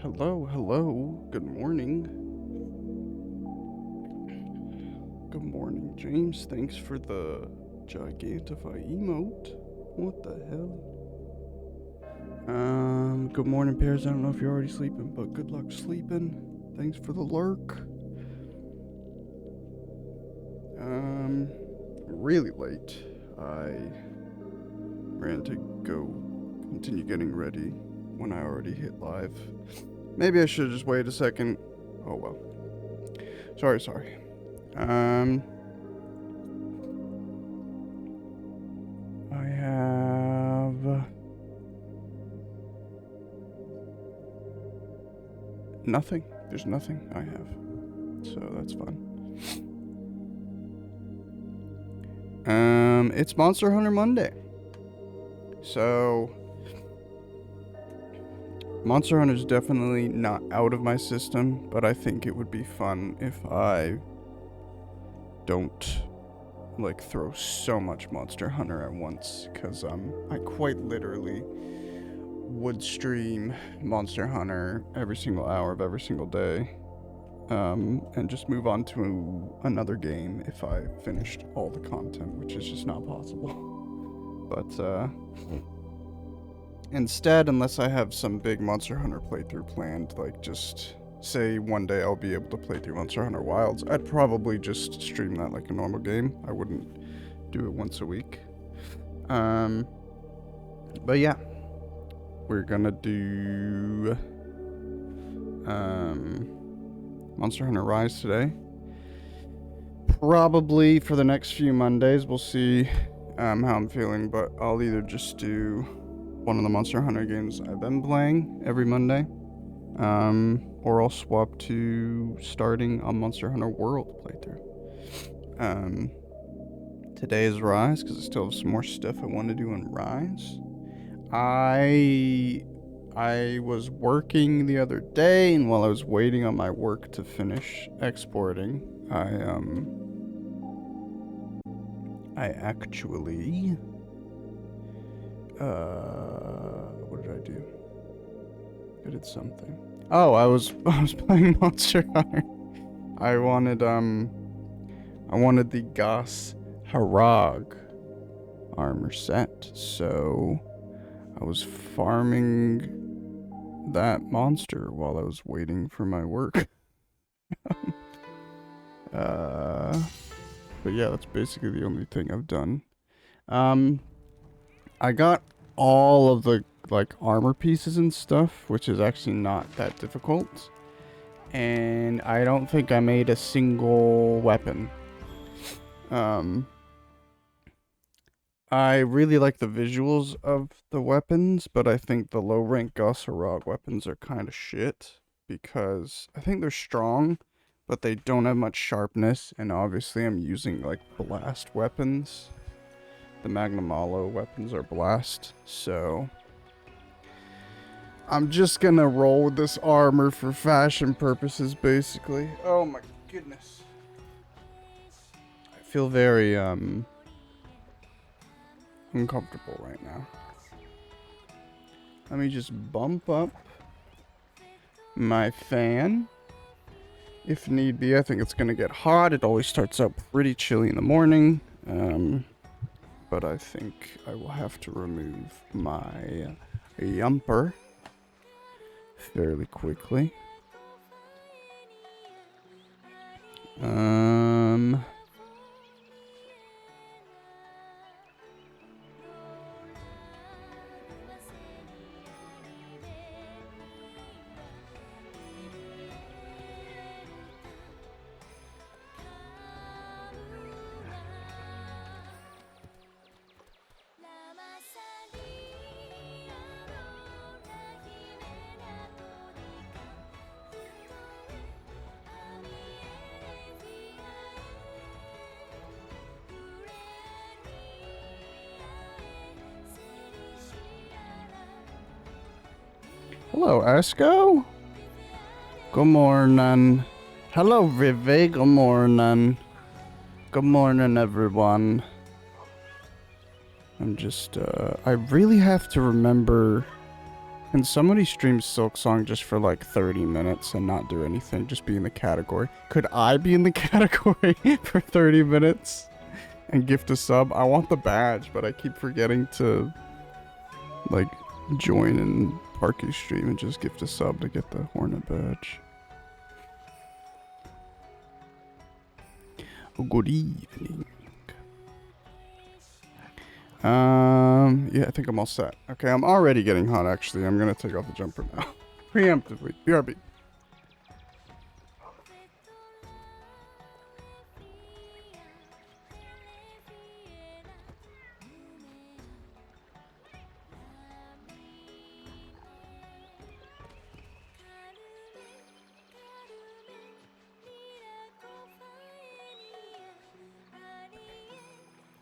Hello, hello. Good morning. Good morning, James. Thanks for the Gigantify emote. What the hell? Good morning, Pears. I don't know if you're already sleeping, but good luck sleeping. Thanks for the lurk. Really late. I ran to go continue getting ready when I already hit live. Maybe I should just wait a second. Oh well. Sorry. I have nothing. There's nothing I have. So that's fun. It's Monster Hunter Monday. So Monster Hunter's definitely not out of my system, but I think it would be fun if I don't like throw so much Monster Hunter at once, because I quite literally would stream Monster Hunter every single hour of every single day, and just move on to another game if I finished all the content, which is just not possible. But instead, unless I have some big Monster Hunter playthrough planned, like just say one day I'll be able to play through Monster Hunter Wilds, I'd probably just stream that like a normal game. I wouldn't do it once a week. But yeah, we're gonna do Monster Hunter Rise today. Probably for the next few Mondays, we'll see how I'm feeling, but I'll either just do one of the Monster Hunter games I've been playing every Monday, or I'll swap to starting a Monster Hunter World playthrough. Today is Rise, because I still have some more stuff I want to do in Rise. I was working the other day, and while I was waiting on my work to finish exporting, I actually what did I do? I did something. Oh, I was playing Monster Hunter. I wanted the Gas Harag armor set, so I was farming that monster while I was waiting for my work. But yeah, that's basically the only thing I've done. I got all of the like armor pieces and stuff, which is actually not that difficult. And I don't think I made a single weapon. I really like the visuals of the weapons, but I think the low rank Gas Harag weapons are kind of shit, because I think they're strong, but they don't have much sharpness, and obviously I'm using like blast weapons. The Magnum Malo weapons are blast, so I'm just gonna roll with this armor for fashion purposes, basically. Oh my goodness. I feel very uncomfortable right now. Let me just bump up my fan if need be. I think it's gonna get hot. It always starts out pretty chilly in the morning, but I think I will have to remove my yumper fairly quickly. Hello, Esco. Good morning. Hello, Vivi. Good morning. Good morning, everyone. I'm just, I really have to remember Can somebody stream Silk Song just for like 30 minutes and not do anything? Just be in the category. Could I be in the category for 30 minutes and gift a sub? I want the badge, but I keep forgetting to like join in Parky's stream and just gift a sub to get the Hornet badge. Good evening. Yeah, I think I'm all set. Okay, I'm already getting hot, actually. I'm gonna take off the jumper now. Preemptively. BRB.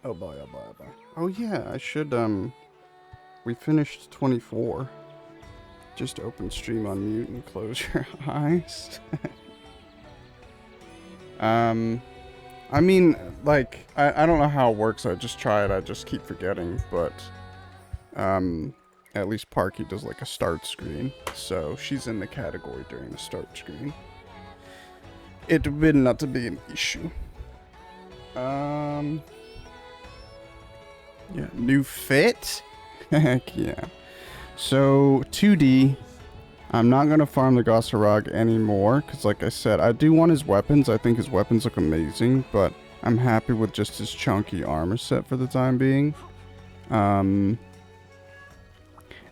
Oh boy, oh boy, oh boy. Oh yeah, I should, we finished 24. Just open stream on mute and close your eyes. I mean, like, I don't know how it works. I just try it. I just keep forgetting, but, at least Parky does like a start screen. So she's in the category during the start screen. It will not be an issue. Yeah, new fit? Heck yeah. So, 2D, I'm not going to farm the Gossarog anymore, because like I said, I do want his weapons. I think his weapons look amazing, but I'm happy with just his chunky armor set for the time being. Not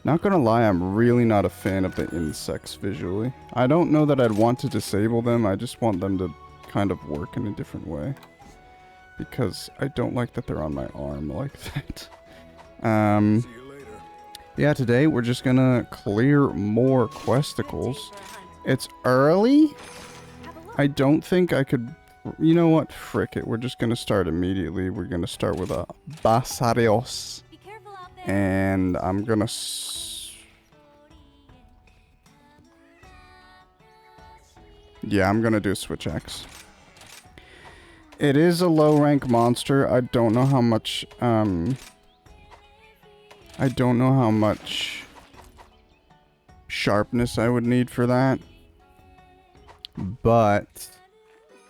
going to lie, I'm really not a fan of the insects visually. I don't know that I'd want to disable them, I just want them to kind of work in a different way. Because I don't like that they're on my arm like that. Yeah, today we're just gonna clear more questicles. It's early? I don't think I could... You know what? Frick it. We're just gonna start immediately. We're gonna start with a Basarios. And I'm gonna... Yeah, I'm gonna do a Switch Axe. It is a low rank monster. I don't know how much, sharpness I would need for that. But,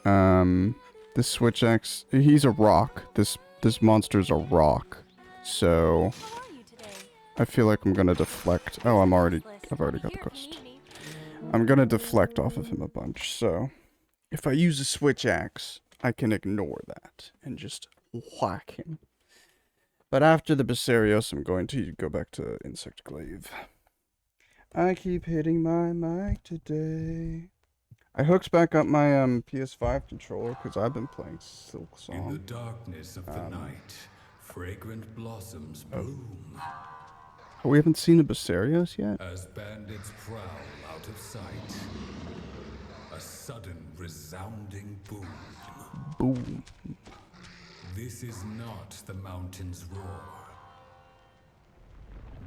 the Switch Axe, he's a rock. This monster's a rock. So, I feel like I'm gonna deflect. Oh, I've already got the quest. I'm gonna deflect off of him a bunch, so. If I use a Switch Axe, I can ignore that and just whack him. But after the Basarios, I'm going to go back to Insect Glaive. I keep hitting my mic today. I hooked back up my PS5 controller because I've been playing Silk Song. In the darkness of the night, fragrant blossoms bloom. We haven't seen the Basarios yet? As bandits prowl out of sight, a sudden resounding boom. Boom. This is not the mountain's roar.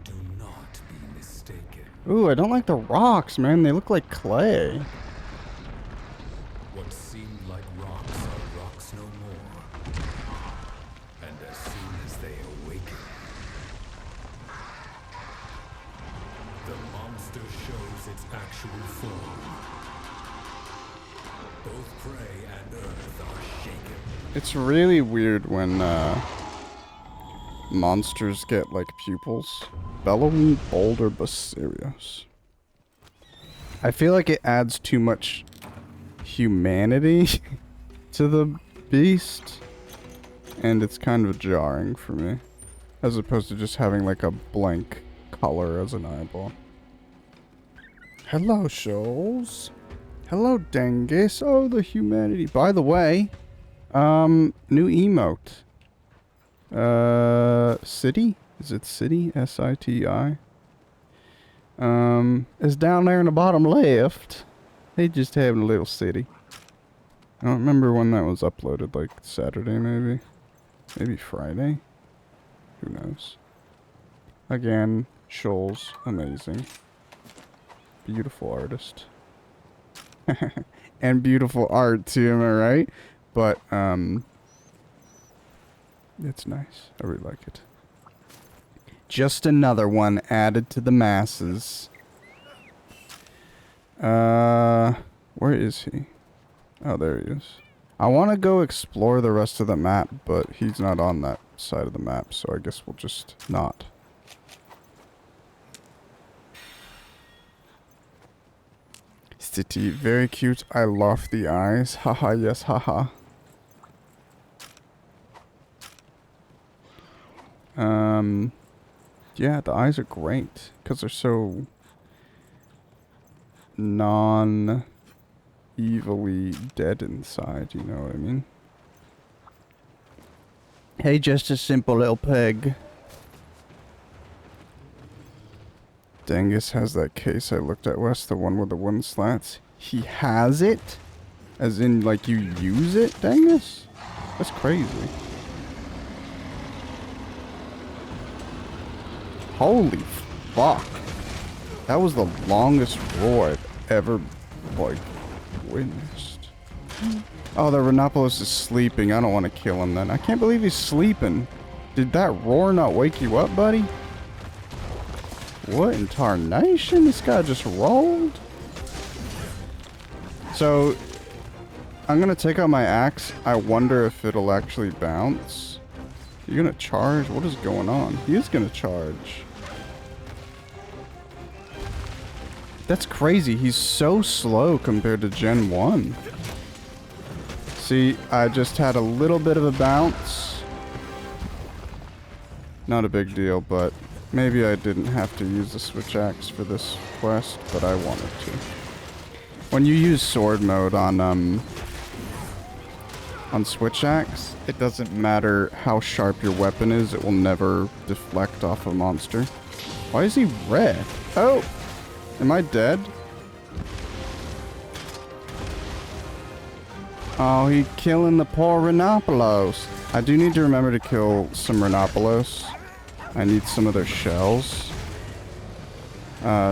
Do not be mistaken. Ooh, I don't like the rocks, man. They look like clay. What seemed like rocks are rocks no more. And as soon as they awaken, the monster shows its actual form. Both prey and earth are shaken. It's really weird when monsters get like pupils. Bellowing Boulder Basarios. I feel like it adds too much humanity to the beast, and it's kind of jarring for me, as opposed to just having like a blank color as an eyeball. Hello, Shoals. Hello, Dengus. Oh, the humanity. By the way, new emote. City? Is it City? S-I-T-I? It's down there in the bottom left. They just having a little city. I don't remember when that was uploaded, like Saturday maybe? Maybe Friday? Who knows? Again, Shoals, amazing. Beautiful artist. And beautiful art too, am I right? But, it's nice. I really like it. Just another one added to the masses. Where is he? Oh, there he is. I want to go explore the rest of the map, but he's not on that side of the map, so I guess we'll just not. City, very cute. I love the eyes. Haha, yes, haha. Yeah, the eyes are great because they're so non-evilly dead inside, you know what I mean? Hey, just a simple little pig. Dangus has that case I looked at, Wes, the one with the wooden slats. He has it? As in, like, you use it, Dangus? That's crazy. Holy fuck. That was the longest roar I've ever, like, witnessed. Oh, the Rhinopolis is sleeping. I don't want to kill him then. I can't believe he's sleeping. Did that roar not wake you up, buddy? What in tarnation? This guy just rolled? So, I'm gonna take out my axe. I wonder if it'll actually bounce. You gonna charge? What is going on? He is gonna charge. That's crazy. He's so slow compared to Gen 1. See, I just had a little bit of a bounce. Not a big deal, but maybe I didn't have to use the switch axe for this quest, but I wanted to. When you use sword mode on switch axe, it doesn't matter how sharp your weapon is, it will never deflect off a monster. Why is he red? Oh! Am I dead? Oh, he killing the poor Rhinopolos. I do need to remember to kill some Rhinopolos. I need some of their shells.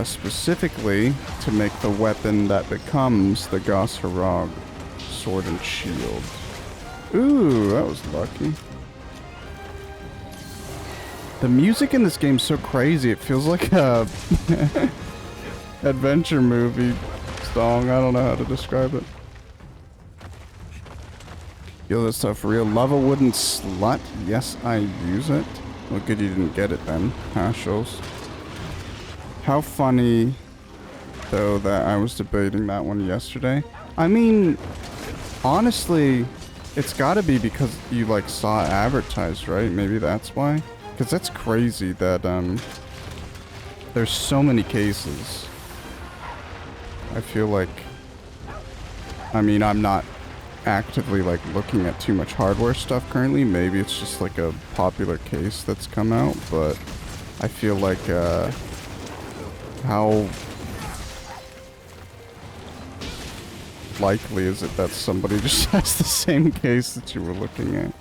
Specifically to make the weapon that becomes the Gos Harag sword and shield. Ooh, that was lucky. The music in this game is so crazy. It feels like a adventure movie song. I don't know how to describe it. Yo, this stuff real. Love a wooden slut. Yes, I use it. Well, good you didn't get it then. Hashels. How funny, though, that I was debating that one yesterday. I mean, honestly, it's gotta be because you, like, saw it advertised, right? Maybe that's why? Because that's crazy that, there's so many cases. I feel like, I mean, I'm not actively, like, looking at too much hardware stuff currently. Maybe it's just, like, a popular case that's come out, but I feel like, how likely is it that somebody just has the same case that you were looking at?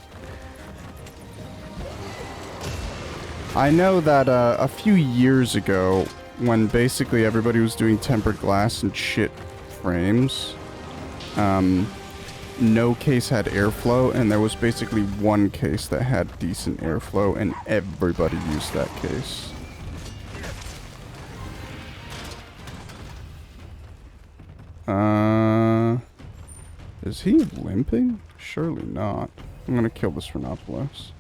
I know that a few years ago, when basically everybody was doing tempered glass and shit frames, no case had airflow, and there was basically one case that had decent airflow, and everybody used that case. Is he limping? Surely not. I'm gonna kill this Rhinopolis.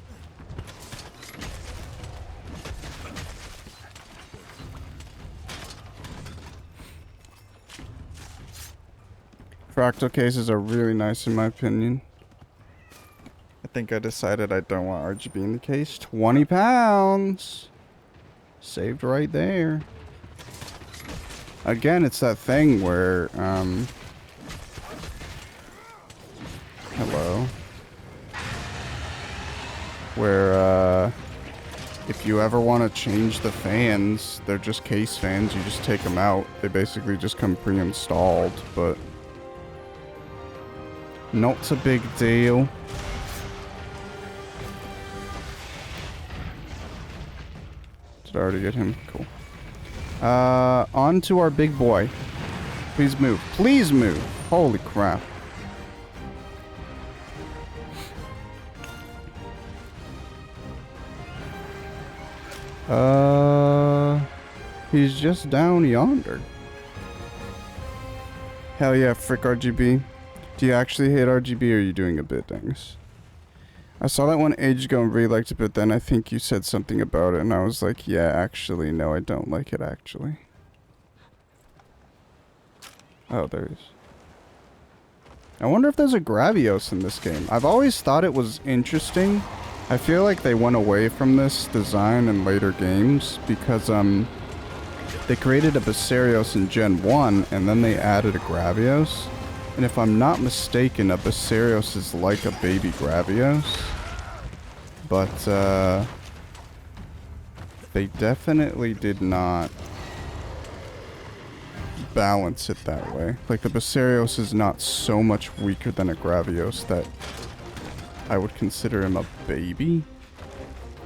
Fractal cases are really nice in my opinion. I think I decided I don't want RGB in the case. 20 pounds! Saved right there. Again, it's that thing where, hello. Where, if you ever want to change the fans, they're just case fans, you just take them out. They basically just come pre-installed, but not a big deal. Did I already get him? Cool. On to our big boy. Please move. Please move. Holy crap. He's just down yonder. Hell yeah, frick RGB. Do you actually hate RGB or are you doing a bit, Dingus? I saw that one ages ago and really liked it, but then I think you said something about it and I was like, yeah, actually, no, I don't like it, actually. Oh, there he is. I wonder if there's a Gravios in this game. I've always thought it was interesting. I feel like they went away from this design in later games because, they created a Basarios in Gen 1 and then they added a Gravios. And if I'm not mistaken, a Basarios is like a baby Gravios. But, they definitely did not balance it that way. Like, the Basarios is not so much weaker than a Gravios that I would consider him a baby.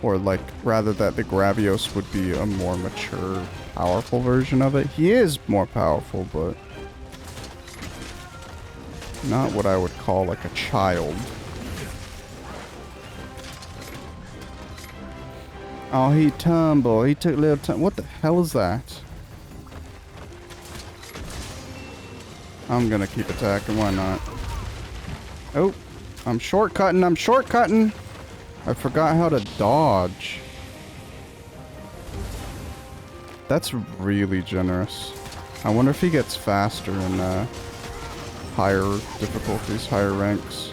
Or, like, rather that the Gravios would be a more mature, powerful version of it. He is more powerful, but not what I would call, like, a child. Oh, he tumbled. He took a little time. What the hell is that? I'm gonna keep attacking. Why not? Oh, I'm shortcutting. I'm shortcutting. I forgot how to dodge. That's really generous. I wonder if he gets faster in higher difficulties, higher ranks.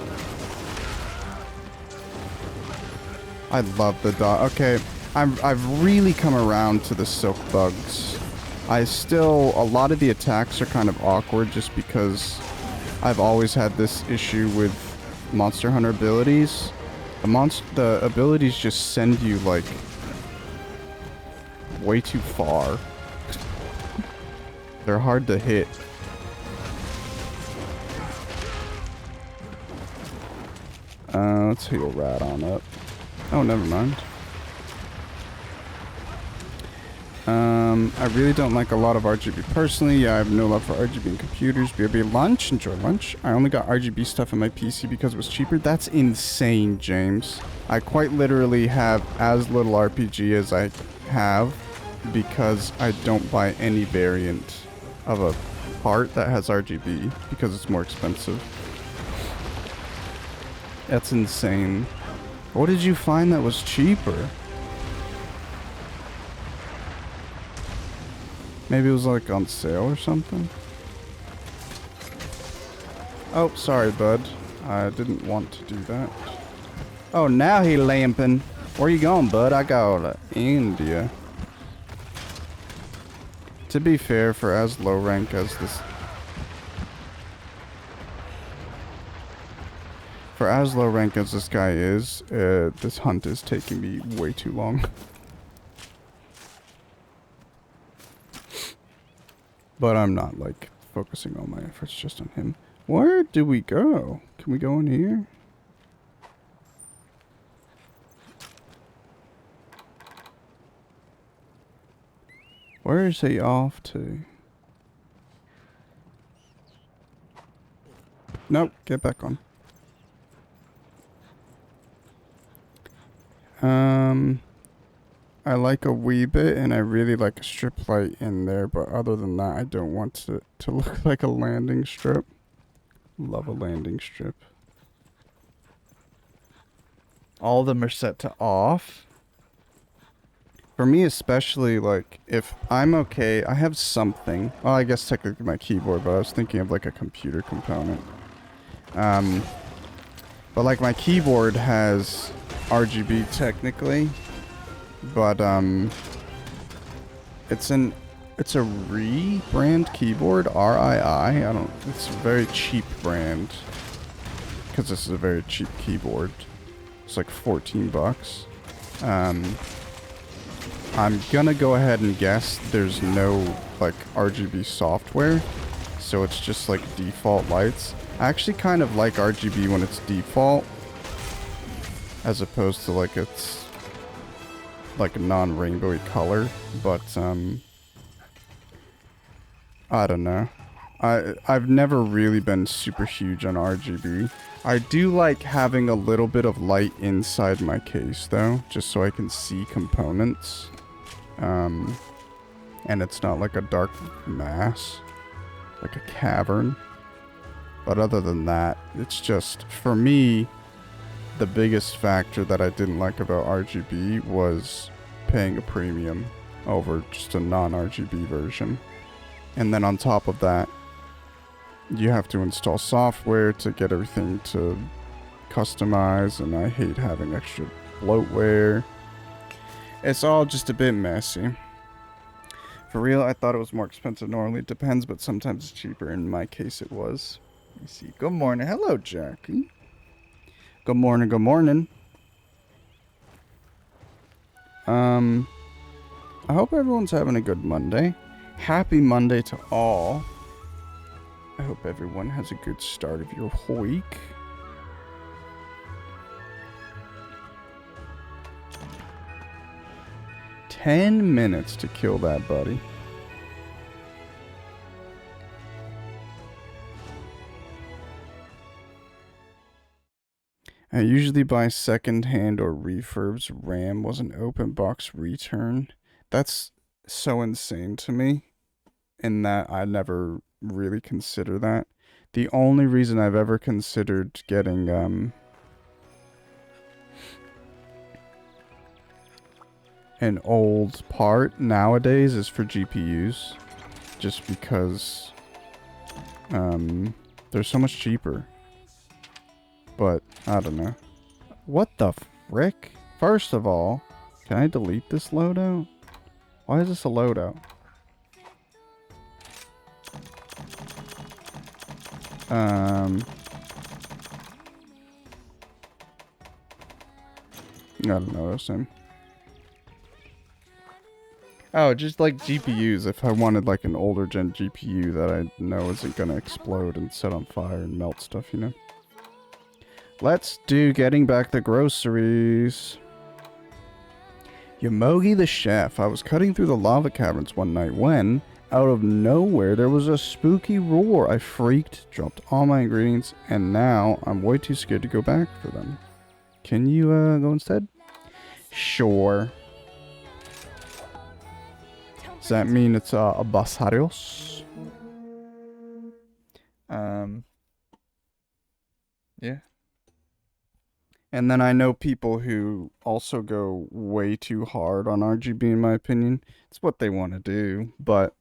I love the dodge. Okay. I've really come around to the silk bugs. A lot of the attacks are kind of awkward just because I've always had this issue with Monster Hunter abilities. The abilities just send you, like, way too far. They're hard to hit. Let's heal Radon up. Oh, never mind. I really don't like a lot of RGB personally. Yeah, I have no love for RGB in computers. BRB lunch. Enjoy lunch. I only got RGB stuff on my PC because it was cheaper. That's insane, James. I quite literally have as little RPG as I have because I don't buy any variant of a part that has RGB because it's more expensive. That's insane. What did you find that was cheaper? Maybe it was like on sale or something? Oh, sorry, bud. I didn't want to do that. Oh, now he lamping. Where you going, bud? I go to India. To be fair, for as low rank as this... For as low rank as this guy is, this hunt is taking me way too long. But I'm not, like, focusing all my efforts just on him. Where do we go? Can we go in here? Where is he off to? Nope, get back on. I like a wee bit, and I really like a strip light in there, but other than that, I don't want it to look like a landing strip. Love a landing strip. All of them are set to off. For me especially, like, if I'm okay, I have something. Well, I guess technically my keyboard, but I was thinking of, like, a computer component. But, like, my keyboard has RGB technically. But, it's a brand keyboard, RII. It's a very cheap brand. Because this is a very cheap keyboard. It's like 14 bucks. I'm gonna go ahead and guess there's no, like, RGB software. So it's just, like, default lights. I actually kind of like RGB when it's default. As opposed to, like, it's... like a non-rainbowy color, but I don't know. I've never really been super huge on RGB. I do like having a little bit of light inside my case though, just so I can see components. And it's not like a dark mass, like a cavern. But other than that, it's just, for me, the biggest factor that I didn't like about RGB was paying a premium over just a non-RGB version. And then on top of that, you have to install software to get everything to customize, and I hate having extra bloatware. It's all just a bit messy. For real, I thought it was more expensive. Normally it depends, but sometimes it's cheaper. In my case, it was. Let me see. Good morning. Hello, Jackie. Good morning, good morning. I hope everyone's having a good Monday. Happy Monday to all. I hope everyone has a good start of your week. "10 minutes to kill that buddy." I usually buy secondhand or refurbs. RAM was an open box return. That's so insane to me, in that I never really consider that. The only reason I've ever considered getting an old part nowadays is for GPUs, just because they're so much cheaper. But I don't know. What the frick? First of all, can I delete this loadout? Why is this a loadout? I don't know what I'm saying. Oh, just like GPUs. If I wanted like an older gen GPU that I know isn't gonna explode and set on fire and melt stuff, you know? Let's do getting back the groceries. Yomogi the chef. I was cutting through the lava caverns one night when, out of nowhere, there was a spooky roar. I freaked, dropped all my ingredients, and now I'm way too scared to go back for them. Can you go instead? Sure. Does that mean it's a basarios? Yeah. And then I know people who also go way too hard on RGB, in my opinion. It's what they want to do, but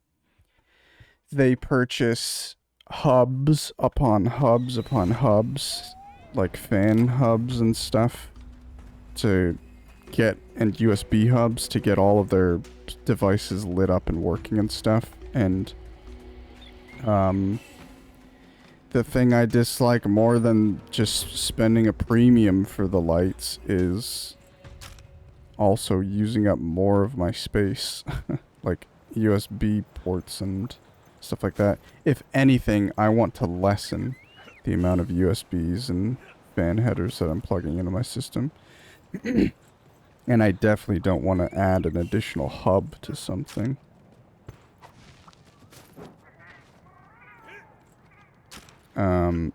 they purchase hubs upon hubs upon hubs, like fan hubs and stuff, to get, and USB hubs to get all of their devices lit up and working and stuff. And the thing I dislike more than just spending a premium for the lights is also using up more of my space, like USB ports and stuff like that. If anything, I want to lessen the amount of USBs and fan headers that I'm plugging into my system. And I definitely don't want to add an additional hub to something.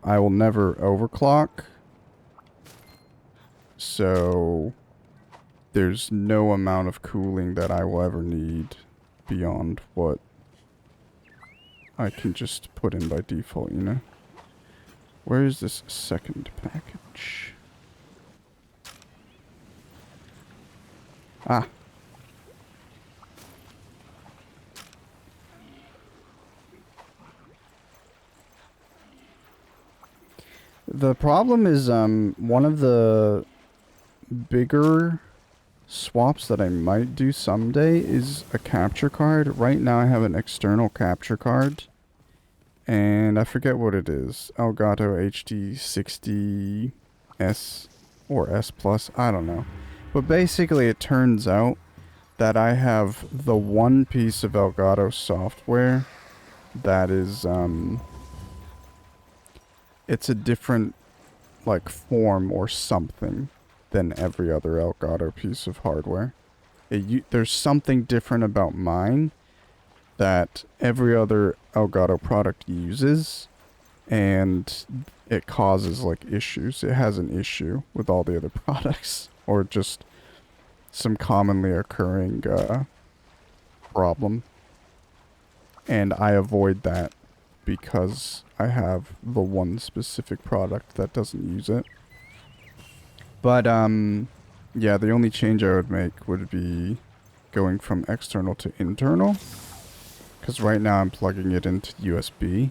I will never overclock, so there's no amount of cooling that I will ever need beyond what I can just put in by default, you know? Where is this second package? Ah. The problem is, one of the bigger swaps that I might do someday is a capture card. Right now I have an external capture card, and I forget what it is. Elgato HD60S or S Plus, I don't know. But basically it turns out that I have the one piece of Elgato software that is, it's a different, like, form or something than every other Elgato piece of hardware. There's something different about mine that every other Elgato product uses, and it causes, like, issues. It has an issue with all the other products, or just some commonly occurring problem. And I avoid that because I have the one specific product that doesn't use it. But, yeah, the only change I would make would be going from external to internal. Because right now I'm plugging it into USB.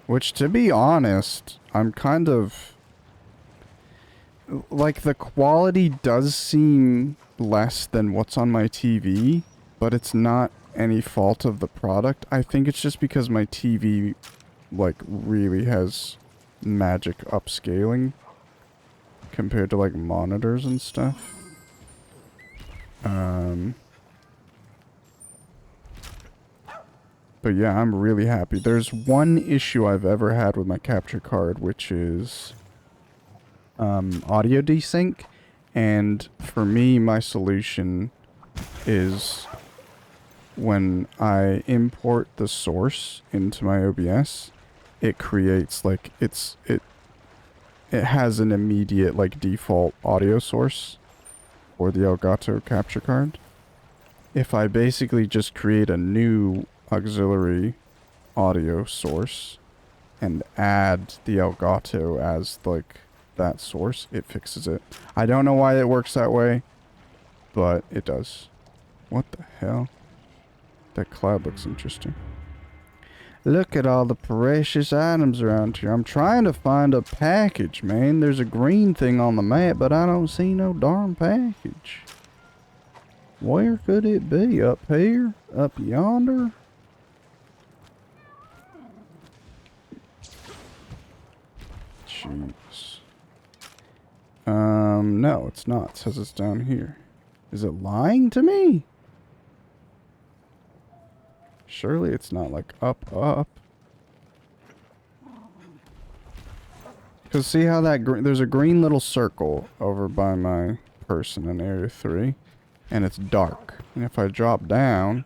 Which, to be honest, I'm kind of... Like, the quality does seem less than what's on my TV, but it's not any fault of the product. I think it's just because my TV, like, really has magic upscaling compared to, like, monitors and stuff. But yeah, I'm really happy. There's one issue I've ever had with my capture card, which is audio desync. And for me, my solution is when I import the source into my OBS, it creates like it has an immediate like default audio source for the Elgato capture card. If I basically just create a new auxiliary audio source and add the Elgato as like that source, it fixes it. I don't know why it works that way, but it does. What the hell? That cloud looks interesting. Look at all the precious items around here. I'm trying to find a package, man. There's a green thing on the map, but I don't see no darn package. Where could it be? Up here? Up yonder? Jeez. No, it's not. It says it's down here. Is it lying to me? Surely it's not like up. Because see how that there's a green little circle over by my person in Area 3. And it's dark. And if I drop down,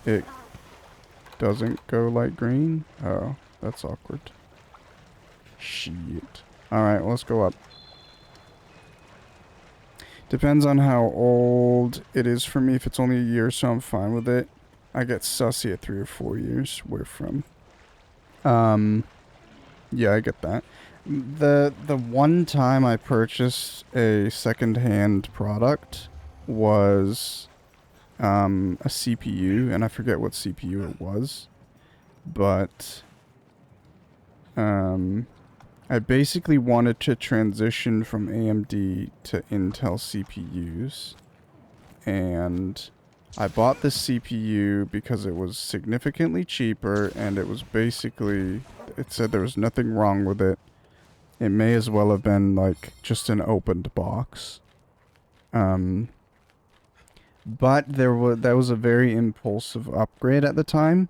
it doesn't go light green. Oh, that's awkward. Shit. Alright, let's go up. Depends on how old it is for me. If it's only a year, so I'm fine with it. I get sussy at 3 or 4 years. Where from? Yeah, I get that. The one time I purchased a second-hand product was a CPU, and I forget what CPU it was, but I basically wanted to transition from AMD to Intel CPUs, and I bought this CPU because it was significantly cheaper, and it was basically, it said there was nothing wrong with it. It may as well have been like just an opened box. But that was a very impulsive upgrade at the time.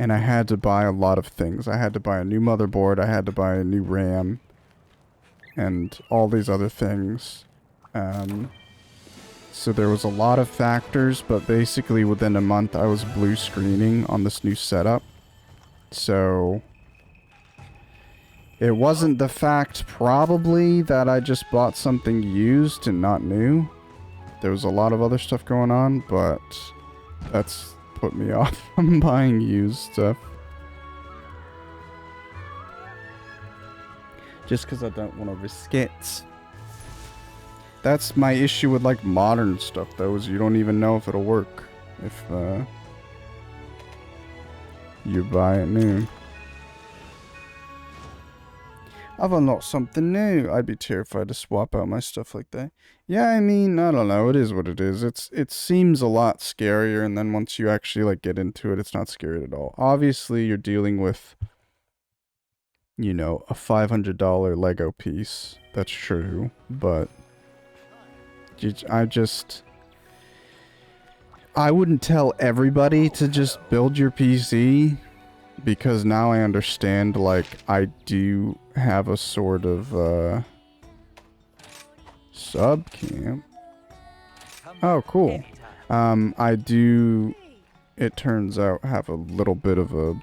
And I had to buy a lot of things. I had to buy a new motherboard, I had to buy a new RAM, and all these other things. So there was a lot of factors, but basically within a month I was blue screening on this new setup. So it wasn't the fact probably that I just bought something used and not new. There was a lot of other stuff going on, but that's put me off from buying used stuff. Just because I don't want to risk it. That's my issue with like modern stuff though, is you don't even know if it'll work if you buy it new. I've unlocked something new. I'd be terrified to swap out my stuff like that. Yeah, I mean, I don't know. It is what it is. It seems a lot scarier, and then once you actually like get into it, it's not scary at all. Obviously, you're dealing with, you know, a $500 Lego piece. That's true, but I wouldn't tell everybody to just build your PC. Because now I understand, like, I do have a sort of, sub camp. Oh, cool. I do, it turns out, have a little bit of a,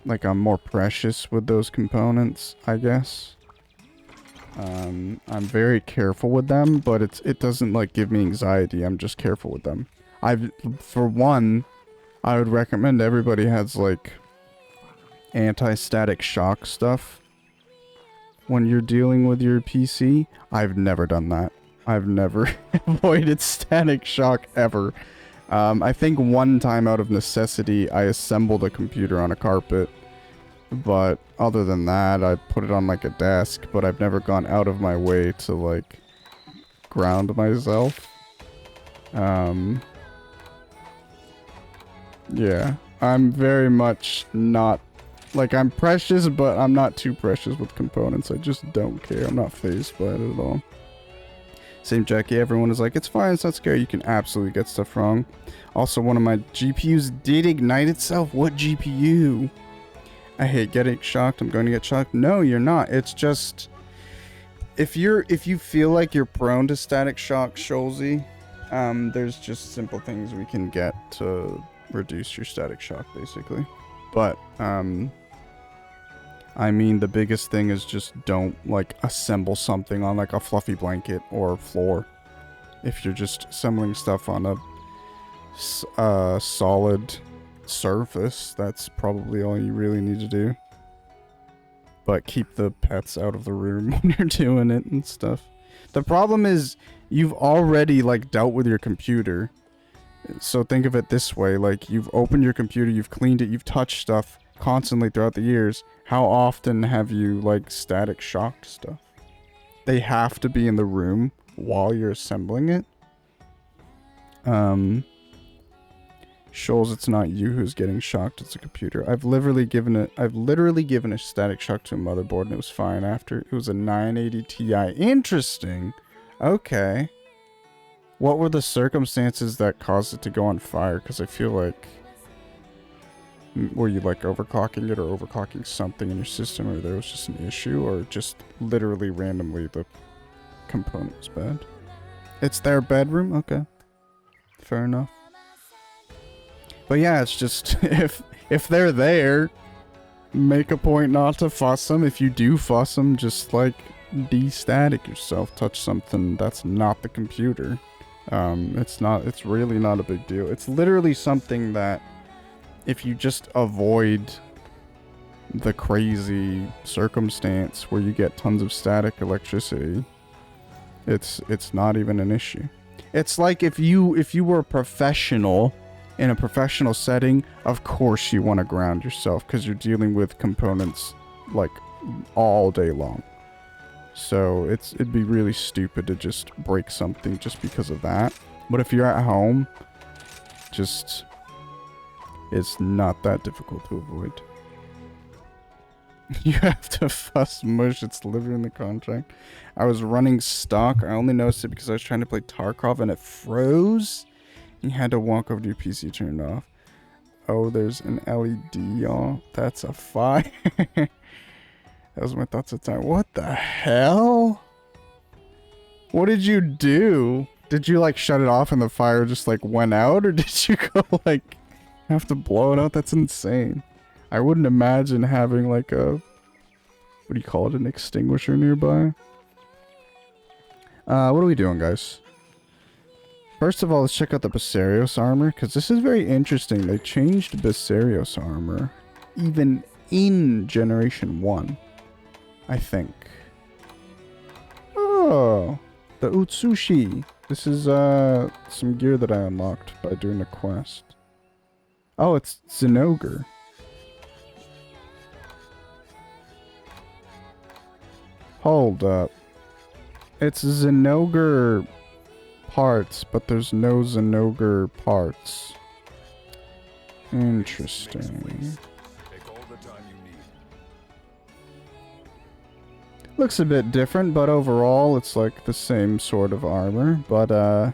like, I'm more precious with those components, I guess. I'm very careful with them, but it doesn't like give me anxiety. I'm just careful with them. For one, I would recommend everybody has like anti-static shock stuff when you're dealing with your PC. I've never done that. I've never avoided static shock ever. I think one time out of necessity, I assembled a computer on a carpet. But other than that, I put it on like a desk, but I've never gone out of my way to like ground myself. Yeah, I'm very much not, like, I'm precious, but I'm not too precious with components. I just don't care. I'm not fazed by it at all. Same Jackie, everyone is like, it's fine, it's not scary. You can absolutely get stuff wrong. Also, one of my GPUs did ignite itself. What GPU? I hate getting shocked. I'm going to get shocked. No, you're not. It's just, if you feel like you're prone to static shock, Scholzy, there's just simple things we can get to reduce your static shock, basically. But I mean, the biggest thing is just don't like assemble something on like a fluffy blanket or floor. If you're just assembling stuff on a solid surface, that's probably all you really need to do. But keep the pets out of the room when you're doing it and stuff. The problem is you've already like dealt with your computer. So think of it this way, like you've opened your computer, you've cleaned it, you've touched stuff constantly throughout the years. How often have you like static shocked stuff? They have to be in the room while you're assembling it. Shoals, it's not you who's getting shocked, it's a computer. I've literally given a static shock to a motherboard and it was fine after. It was a 980 Ti. Interesting. Okay. What were the circumstances that caused it to go on fire? Because I feel like, were you like overclocking it or overclocking something in your system, or there was just an issue, or just literally randomly the component was bad? It's their bedroom? Okay. Fair enough. But yeah, it's just, if they're there, make a point not to fuss them. If you do fuss them, just like de-static yourself. Touch something that's not the computer. It's really not a big deal. It's literally something that if you just avoid the crazy circumstance where you get tons of static electricity, it's not even an issue. It's like if you were a professional in a professional setting, of course you want to ground yourself because you're dealing with components like all day long. So it'd be really stupid to just break something just because of that. But if you're at home, just, it's not that difficult to avoid. You have to fuss mush, it's literally in the contract. I was running stock, I only noticed it because I was trying to play Tarkov and it froze. You had to walk over to your PC turned off. Oh, there's an LED, y'all. That's a fire. That was my thoughts at the time. What the hell? What did you do? Did you like shut it off and the fire just like went out? Or did you go like have to blow it out? That's insane. I wouldn't imagine having like a, what do you call it? An extinguisher nearby. What are we doing, guys? First of all, let's check out the Basarios armor, because this is very interesting. They changed Basarios armor, even in Generation 1, I think. Oh, the Utsushi. This is some gear that I unlocked by doing a quest. Oh, it's Zinogre. Hold up. It's Zinogre parts, but there's no Zinogre parts. Interesting. Looks a bit different, but overall it's like the same sort of armor. But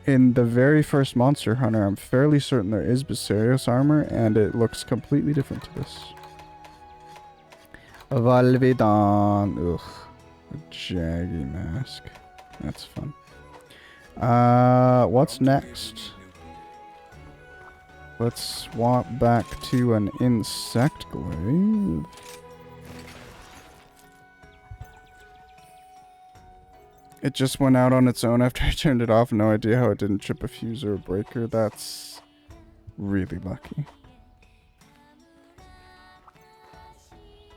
in the very first Monster Hunter, I'm fairly certain there is Basarios armor, and it looks completely different to this. Valvidon. Ugh. A jaggy mask. That's fun. What's next? Let's swap back to an insect glaive. It just went out on its own after I turned it off. No idea how it didn't trip a fuse or a breaker. That's really lucky.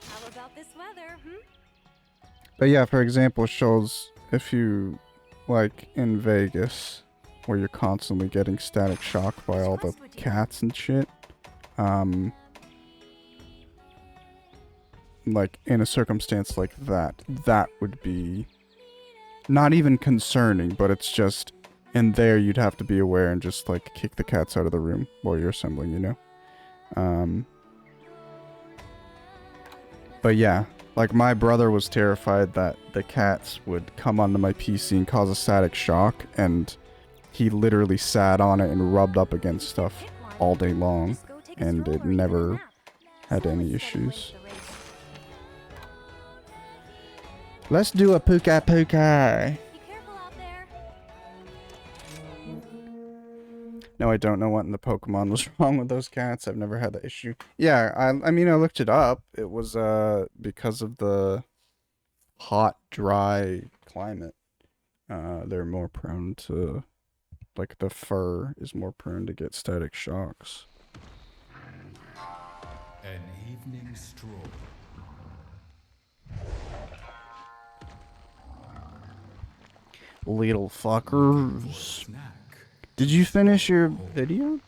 How about this weather, But yeah, for example, shows if you, like, in Vegas, where you're constantly getting static shock by all the cats and shit, like, in a circumstance like that, that would be not even concerning, but it's just, in there you'd have to be aware and just, like, kick the cats out of the room while you're assembling, you know? But yeah, like, my brother was terrified that the cats would come onto my PC and cause a static shock, and he literally sat on it and rubbed up against stuff all day long, and it never had any issues. Let's do a puka puka. Be careful out there. No, I don't know what in the Pokemon was wrong with those cats. I've never had that issue. Yeah, I mean, I looked it up. It was because of the hot, dry climate. They're more prone to, like, the fur is more prone to get static shocks. An evening stroll. Little fuckers. Snack. Did you finish your video?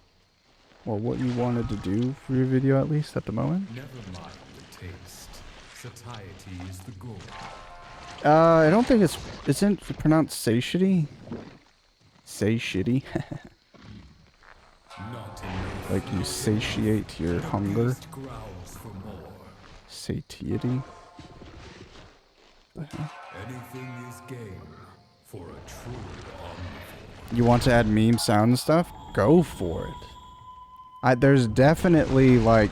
Or what you wanted to do for your video, at least, at the moment? Never mind the taste. Satiety is the goal. I don't think isn't it pronounced satiety? Satiety? Not enough. Like you satiate your hunger? Beast growls for more. Satiety? The hell? Anything is game for a true omnivore. You want to add meme sound and stuff? Go for it. There's definitely, like,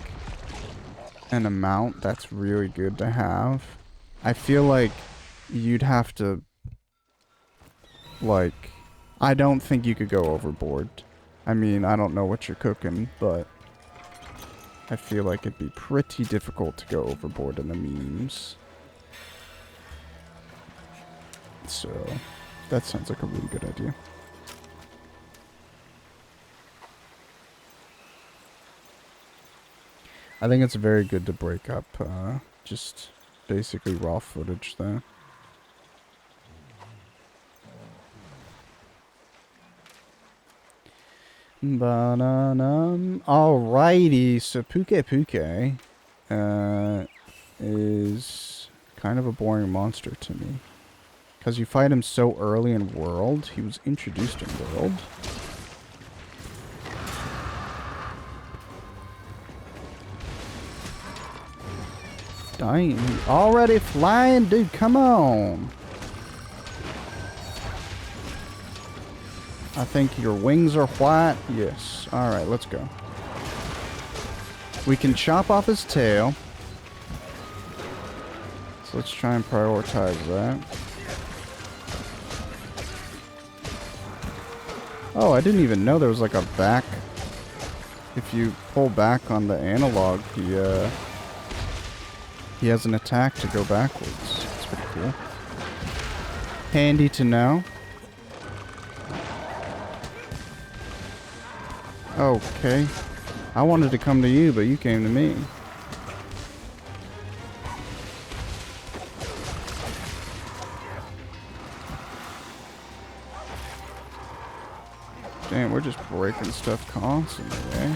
an amount that's really good to have. I feel like you'd have to, like, I don't think you could go overboard. I mean, I don't know what you're cooking, but I feel like it'd be pretty difficult to go overboard in the memes. So, that sounds like a really good idea. I think it's very good to break up just basically raw footage there. Alrighty, so Puke Puke is kind of a boring monster to me. Because you fight him so early in World. He was introduced in World. Dang, already flying? Dude, come on. I think your wings are white. Yes. Alright, let's go. We can chop off his tail. So let's try and prioritize that. Oh, I didn't even know there was like a back. If you pull back on the analog, he has an attack to go backwards. It's pretty cool. Handy to know. Okay. I wanted to come to you, but you came to me. Damn, we're just breaking stuff constantly, eh?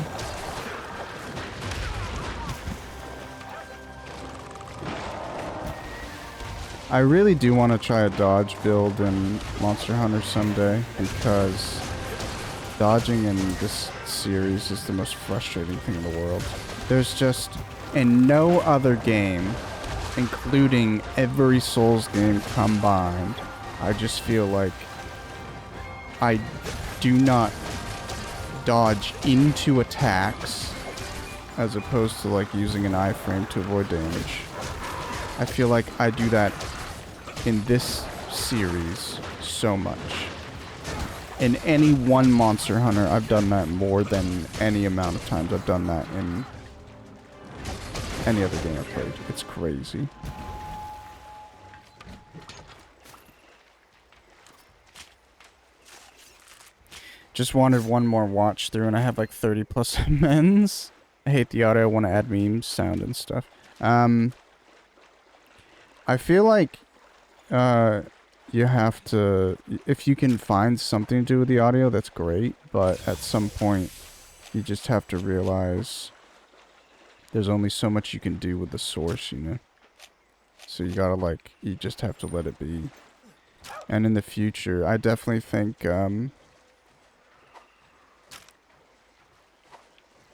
I really do want to try a dodge build in Monster Hunter someday, because dodging in this series is the most frustrating thing in the world. There's just, in no other game, including every Souls game combined, I just feel like I do not dodge into attacks as opposed to like using an iframe to avoid damage. I feel like I do that in this series so much. In any one Monster Hunter, I've done that more than any amount of times I've done that in any other game I've played. It's crazy. Just wanted one more watch through, and I have like 30 plus amends. I hate the audio. I want to add memes, sound, and stuff. I feel like you have to, if you can find something to do with the audio, that's great. But at some point, you just have to realize there's only so much you can do with the source, you know? So you gotta, like, you just have to let it be. And in the future, I definitely think,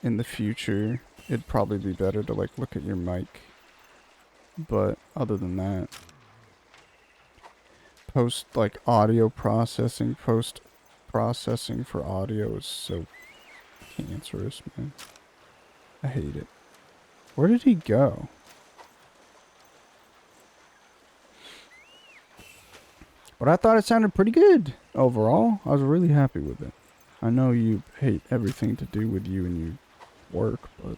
in the future, it'd probably be better to, like, look at your mic. But other than that, audio processing, post-processing for audio is so cancerous, man. I hate it. Where did he go? But I thought it sounded pretty good overall. I was really happy with it. I know you hate everything to do with you and your work, but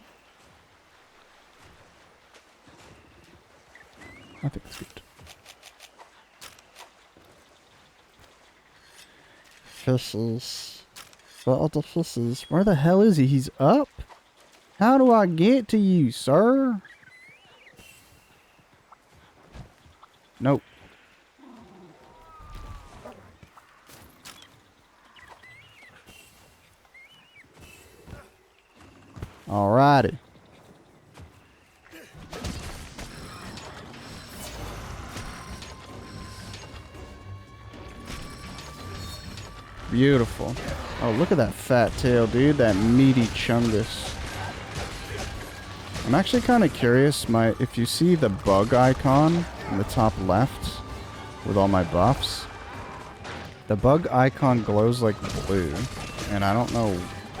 I think it's good. Fishes. What are the fishes? Where the hell is he? He's up? How do I get to you, sir? Nope. Alrighty. Beautiful. Oh, look at that fat tail, dude. That meaty chungus. I'm actually kind of curious. If you see the bug icon in the top left with all my buffs, the bug icon glows like blue, and I don't know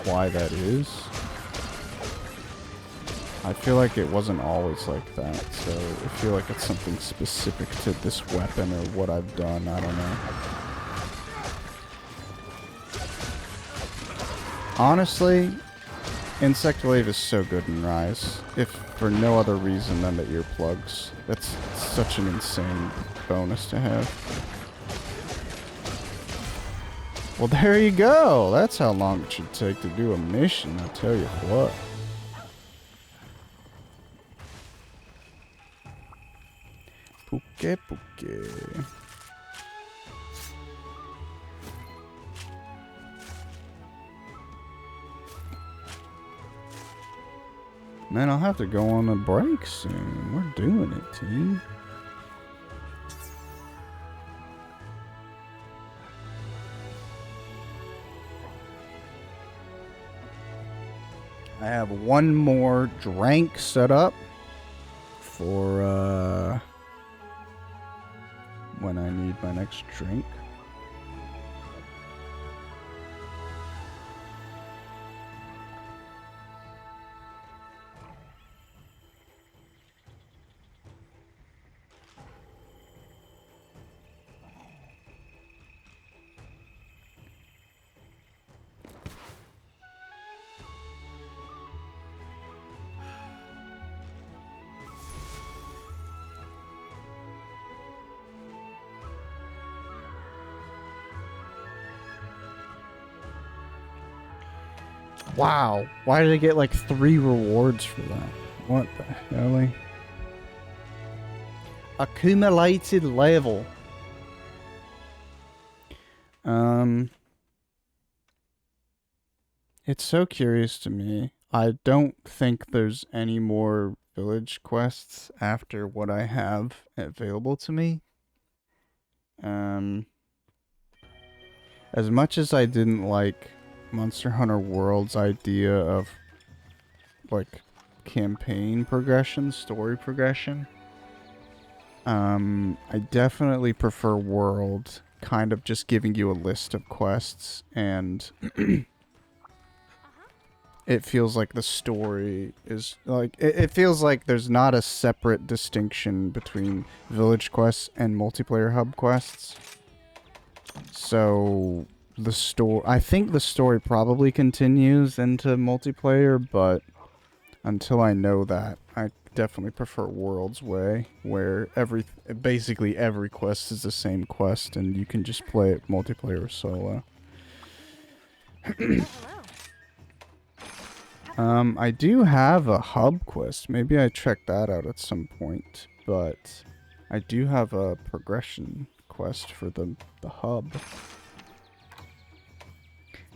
why that is. I feel like it wasn't always like that, so I feel like it's something specific to this weapon or what I've done. I don't know. Honestly, Insect Wave is so good in Rise, if for no other reason than the earplugs. That's such an insane bonus to have. Well, there you go. That's how long it should take to do a mission, I'll tell you what. Puke puke. Man, I'll have to go on a break soon. We're doing it, team. I have one more drink set up for when I need my next drink. Wow, why did I get like 3 rewards for that? What the hell? Accumulated level. It's so curious to me. I don't think there's any more village quests after what I have available to me. As much as I didn't like Monster Hunter World's idea of like campaign progression, story progression, I definitely prefer World kind of just giving you a list of quests, and it feels like the story is like it feels like there's not a separate distinction between village quests and multiplayer hub quests. So I think the story probably continues into multiplayer, but until I know that, I definitely prefer World's way, where basically every quest is the same quest, and you can just play it multiplayer or solo. Oh, hello. I do have a hub quest. Maybe I check that out at some point, but I do have a progression quest for the hub.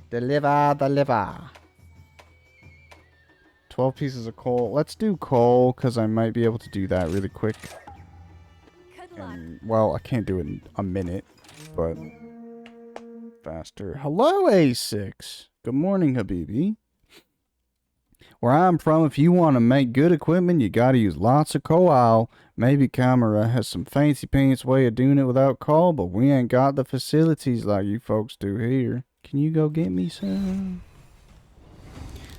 Deliver. 12 pieces of coal. Let's do coal, because I might be able to do that really quick. Good luck. And, well, I can't do it in a minute, but faster. Hello, A6. Good morning, Habibi. Where I'm from, if you want to make good equipment, you gotta use lots of coal. Maybe Camera has some fancy pants way of doing it without coal, but we ain't got the facilities like you folks do here. Can you go get me some?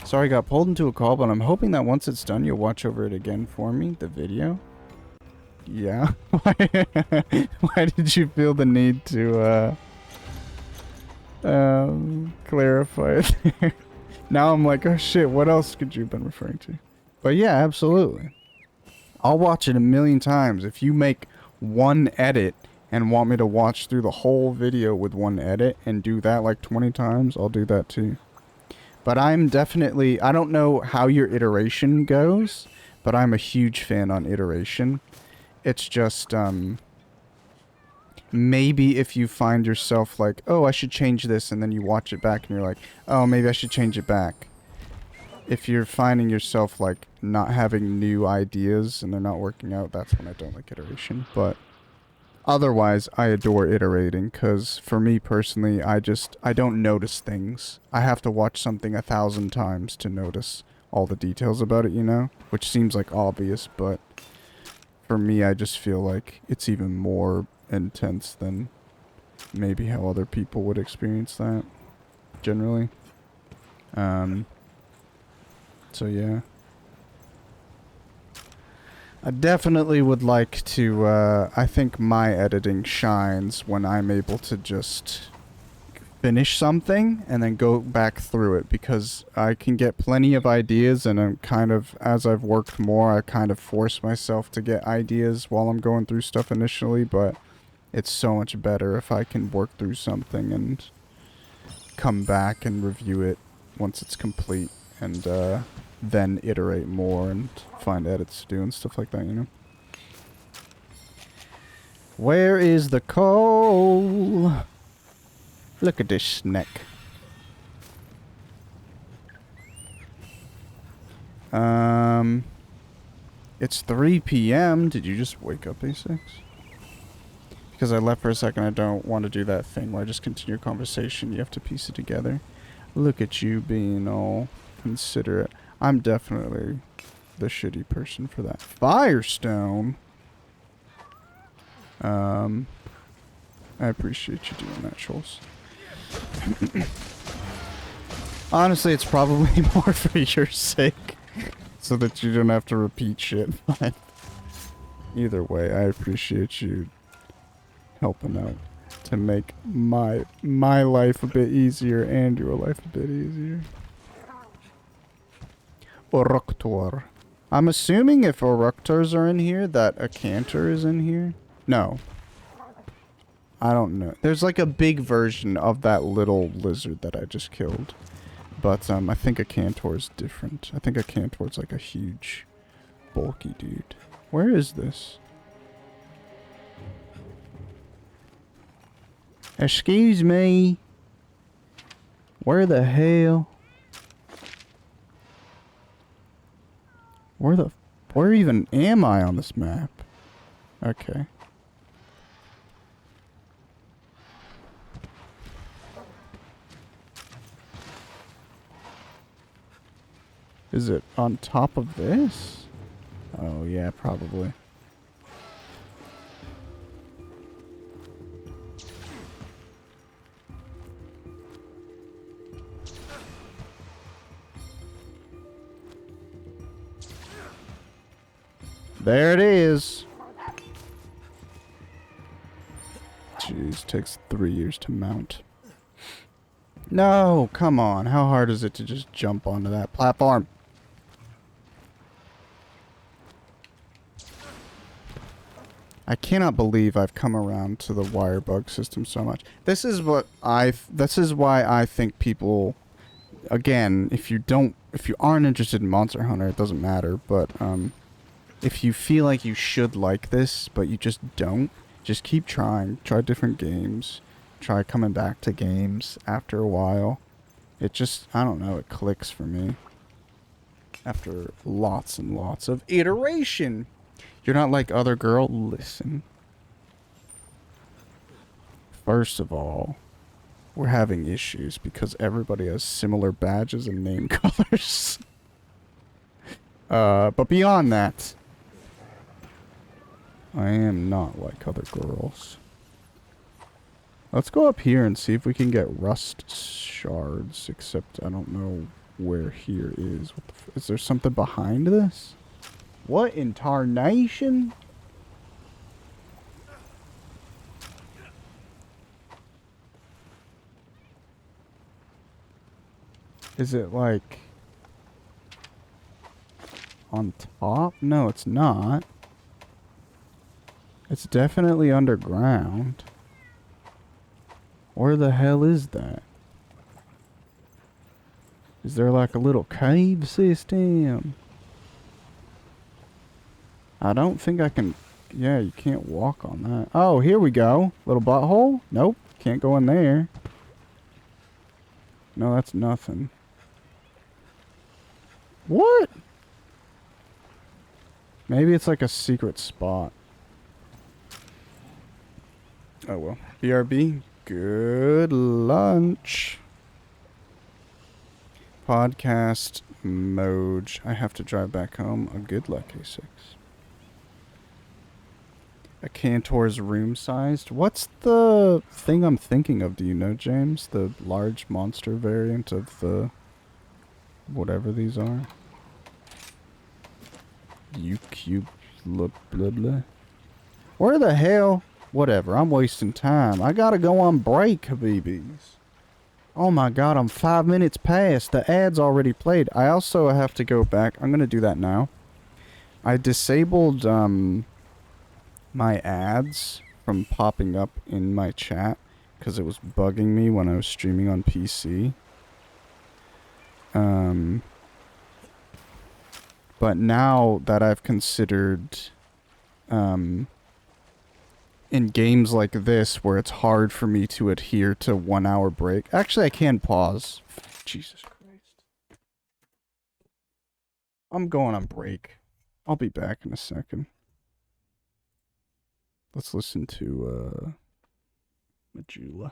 Sorry, got pulled into a call, but I'm hoping that once it's done, you'll watch over it again for me, the video. Yeah? Why did you feel the need to, clarify it there? Now I'm like, oh shit, what else could you have been referring to? But yeah, absolutely. I'll watch it a million times. If you make one edit and want me to watch through the whole video with one edit and do that like 20 times, I'll do that too. But I'm definitely, I don't know how your iteration goes, but I'm a huge fan on iteration. It's just, maybe if you find yourself like, oh, I should change this, and then you watch it back and you're like, oh, maybe I should change it back. If you're finding yourself like not having new ideas and they're not working out, that's when I don't like iteration. But otherwise, I adore iterating, because for me personally, I don't notice things. I have to watch something 1,000 times to notice all the details about it, you know? Which seems like obvious, but for me, I just feel like it's even more intense than maybe how other people would experience that generally. So yeah, I definitely would like to, I think my editing shines when I'm able to just finish something and then go back through it, because I can get plenty of ideas, and I'm kind of, as I've worked more, I kind of force myself to get ideas while I'm going through stuff initially, but it's so much better if I can work through something and come back and review it once it's complete, and then iterate more and find edits to do and stuff like that, you know? Where is the coal? Look at this snack. It's 3 p.m. Did you just wake up, A6? Because I left for a second, I don't want to do that thing where I just continue a conversation. You have to piece it together. Look at you being all considerate. I'm definitely the shitty person for that. Firestone? I appreciate you doing that, Schultz. Honestly, it's probably more for your sake, so that you don't have to repeat shit, but either way, I appreciate you helping out to make my life a bit easier and your life a bit easier. Oroctor. I'm assuming if Oroctors are in here, that a Cantor is in here? No. I don't know. There's like a big version of that little lizard that I just killed. But I think a Cantor is different. I think a Cantor is like a huge, bulky dude. Where is this? Excuse me. Where the hell? Where even am I on this map? Okay. Is it on top of this? Oh yeah, probably. There it is. Jeez, takes 3 years to mount. No, come on. How hard is it to just jump onto that platform? I cannot believe I've come around to the wire bug system so much. This is why I think people, again, if you aren't interested in Monster Hunter, it doesn't matter, but if you feel like you should like this, but you just don't, just keep trying. Try different games. Try coming back to games after a while. It just, I don't know, it clicks for me. After lots and lots of iteration. You're not like other girl? Listen. First of all, we're having issues because everybody has similar badges and name colors. But beyond that, I am not like other girls. Let's go up here and see if we can get rust shards, except I don't know where here is. What the is there something behind this? What in tarnation? Is it like on top? No, it's not. It's definitely underground. Where the hell is that? Is there like a little cave system? I don't think I can... Yeah, you can't walk on that. Oh, here we go. Little butthole? Nope. Can't go in there. No, that's nothing. What? Maybe it's like a secret spot. Oh well. BRB, good lunch. Podcast mode. I have to drive back home. A good luck, A6. A Cantor's room sized. What's the thing I'm thinking of? Do you know, James? The large monster variant of the whatever these are. U-cube blah blah blah. Where the hell? Whatever, I'm wasting time. I gotta go on break, Habibis. Oh my god, I'm 5 minutes past. The ad's already played. I also have to go back. I'm gonna do that now. I disabled my ads from popping up in my chat because it was bugging me when I was streaming on PC. But now that I've considered in games like this where it's hard for me to adhere to 1 hour break. Actually, I can pause. Jesus Christ. I'm going on break. I'll be back in a second. Let's listen to Majula.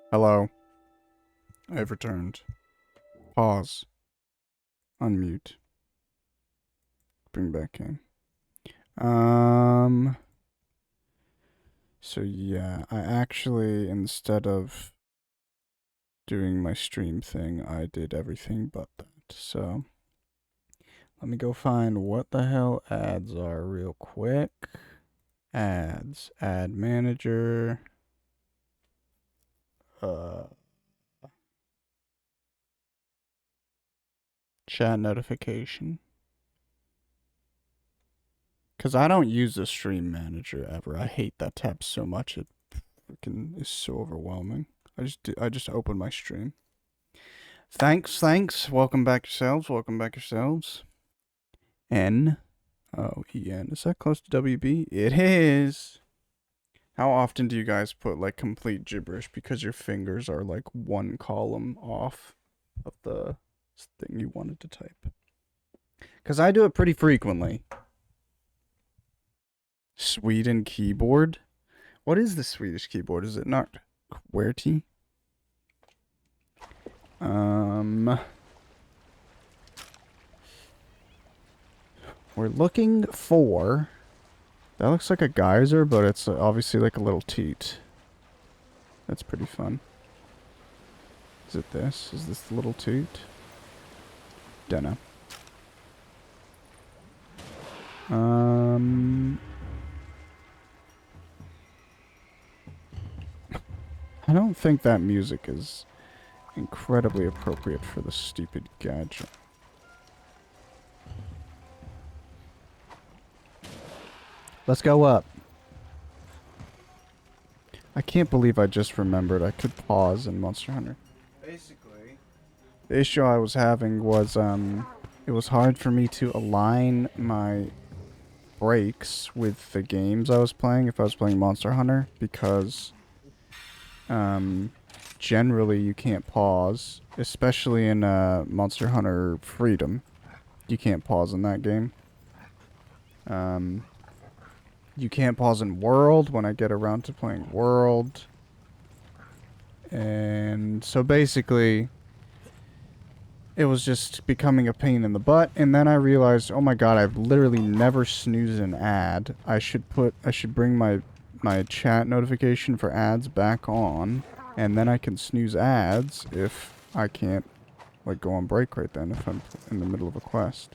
Hello. I've returned. Pause. Unmute. Bring back in. So yeah, I actually, instead of doing my stream thing, I did everything but that. So let me go find what the hell ads are real quick. Ads. Ad manager. Chat notification. Because I don't use the stream manager ever. I hate that tab so much. It freaking is so overwhelming. I just open my stream. Thanks. Welcome back yourselves. N. Oh, EN. Is that close to WB? It is. How often do you guys put like complete gibberish because your fingers are like one column off of the thing you wanted to type? Because I do it pretty frequently. Sweden keyboard? What is the Swedish keyboard? Is it not QWERTY? We're looking for... That looks like a geyser, but it's obviously like a little teat. That's pretty fun. Is it this? Is this the little toot? Dunno. I don't think that music is incredibly appropriate for the stupid gadget. Let's go up. I can't believe I just remembered I could pause in Monster Hunter. Basically, the issue I was having was, it was hard for me to align my breaks with the games I was playing if I was playing Monster Hunter, because, generally you can't pause, especially in, Monster Hunter Freedom. You can't pause in that game. You can't pause in World when I get around to playing World. And so basically, it was just becoming a pain in the butt. And then I realized, oh my god, I've literally never snoozed an ad. I should bring my chat notification for ads back on. And then I can snooze ads if I can't, like, go on break right then if I'm in the middle of a quest.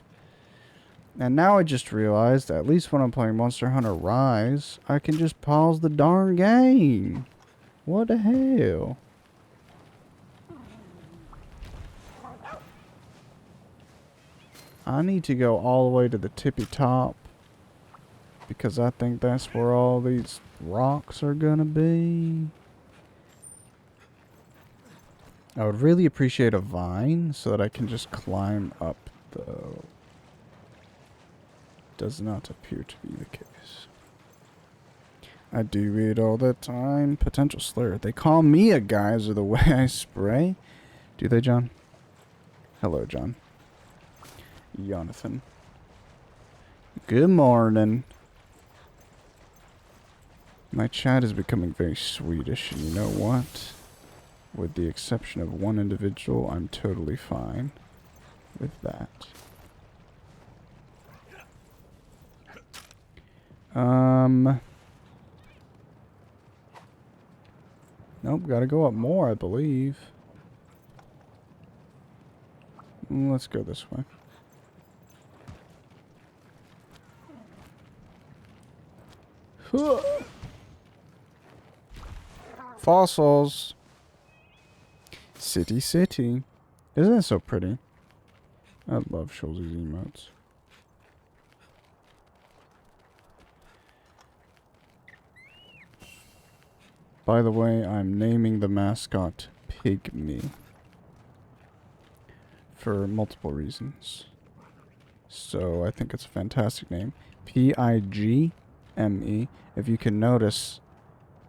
And now I just realized, at least when I'm playing Monster Hunter Rise, I can just pause the darn game. What the hell? I need to go all the way to the tippy top, because I think that's where all these rocks are gonna be. I would really appreciate a vine so that I can just climb up, though. Does not appear to be the case. I do it all the time. Potential slur. They call me a geyser the way I spray. Do they, John? Hello, John. Jonathan. Good morning. My chat is becoming very Swedish, and you know what? With the exception of one individual, I'm totally fine with that. Nope, gotta go up more, I believe. Let's go this way. Fossils. City. Isn't that so pretty? I love Schulze's emotes. By the way, I'm naming the mascot Pygmy. For multiple reasons. So I think it's a fantastic name. Pygme. If you can notice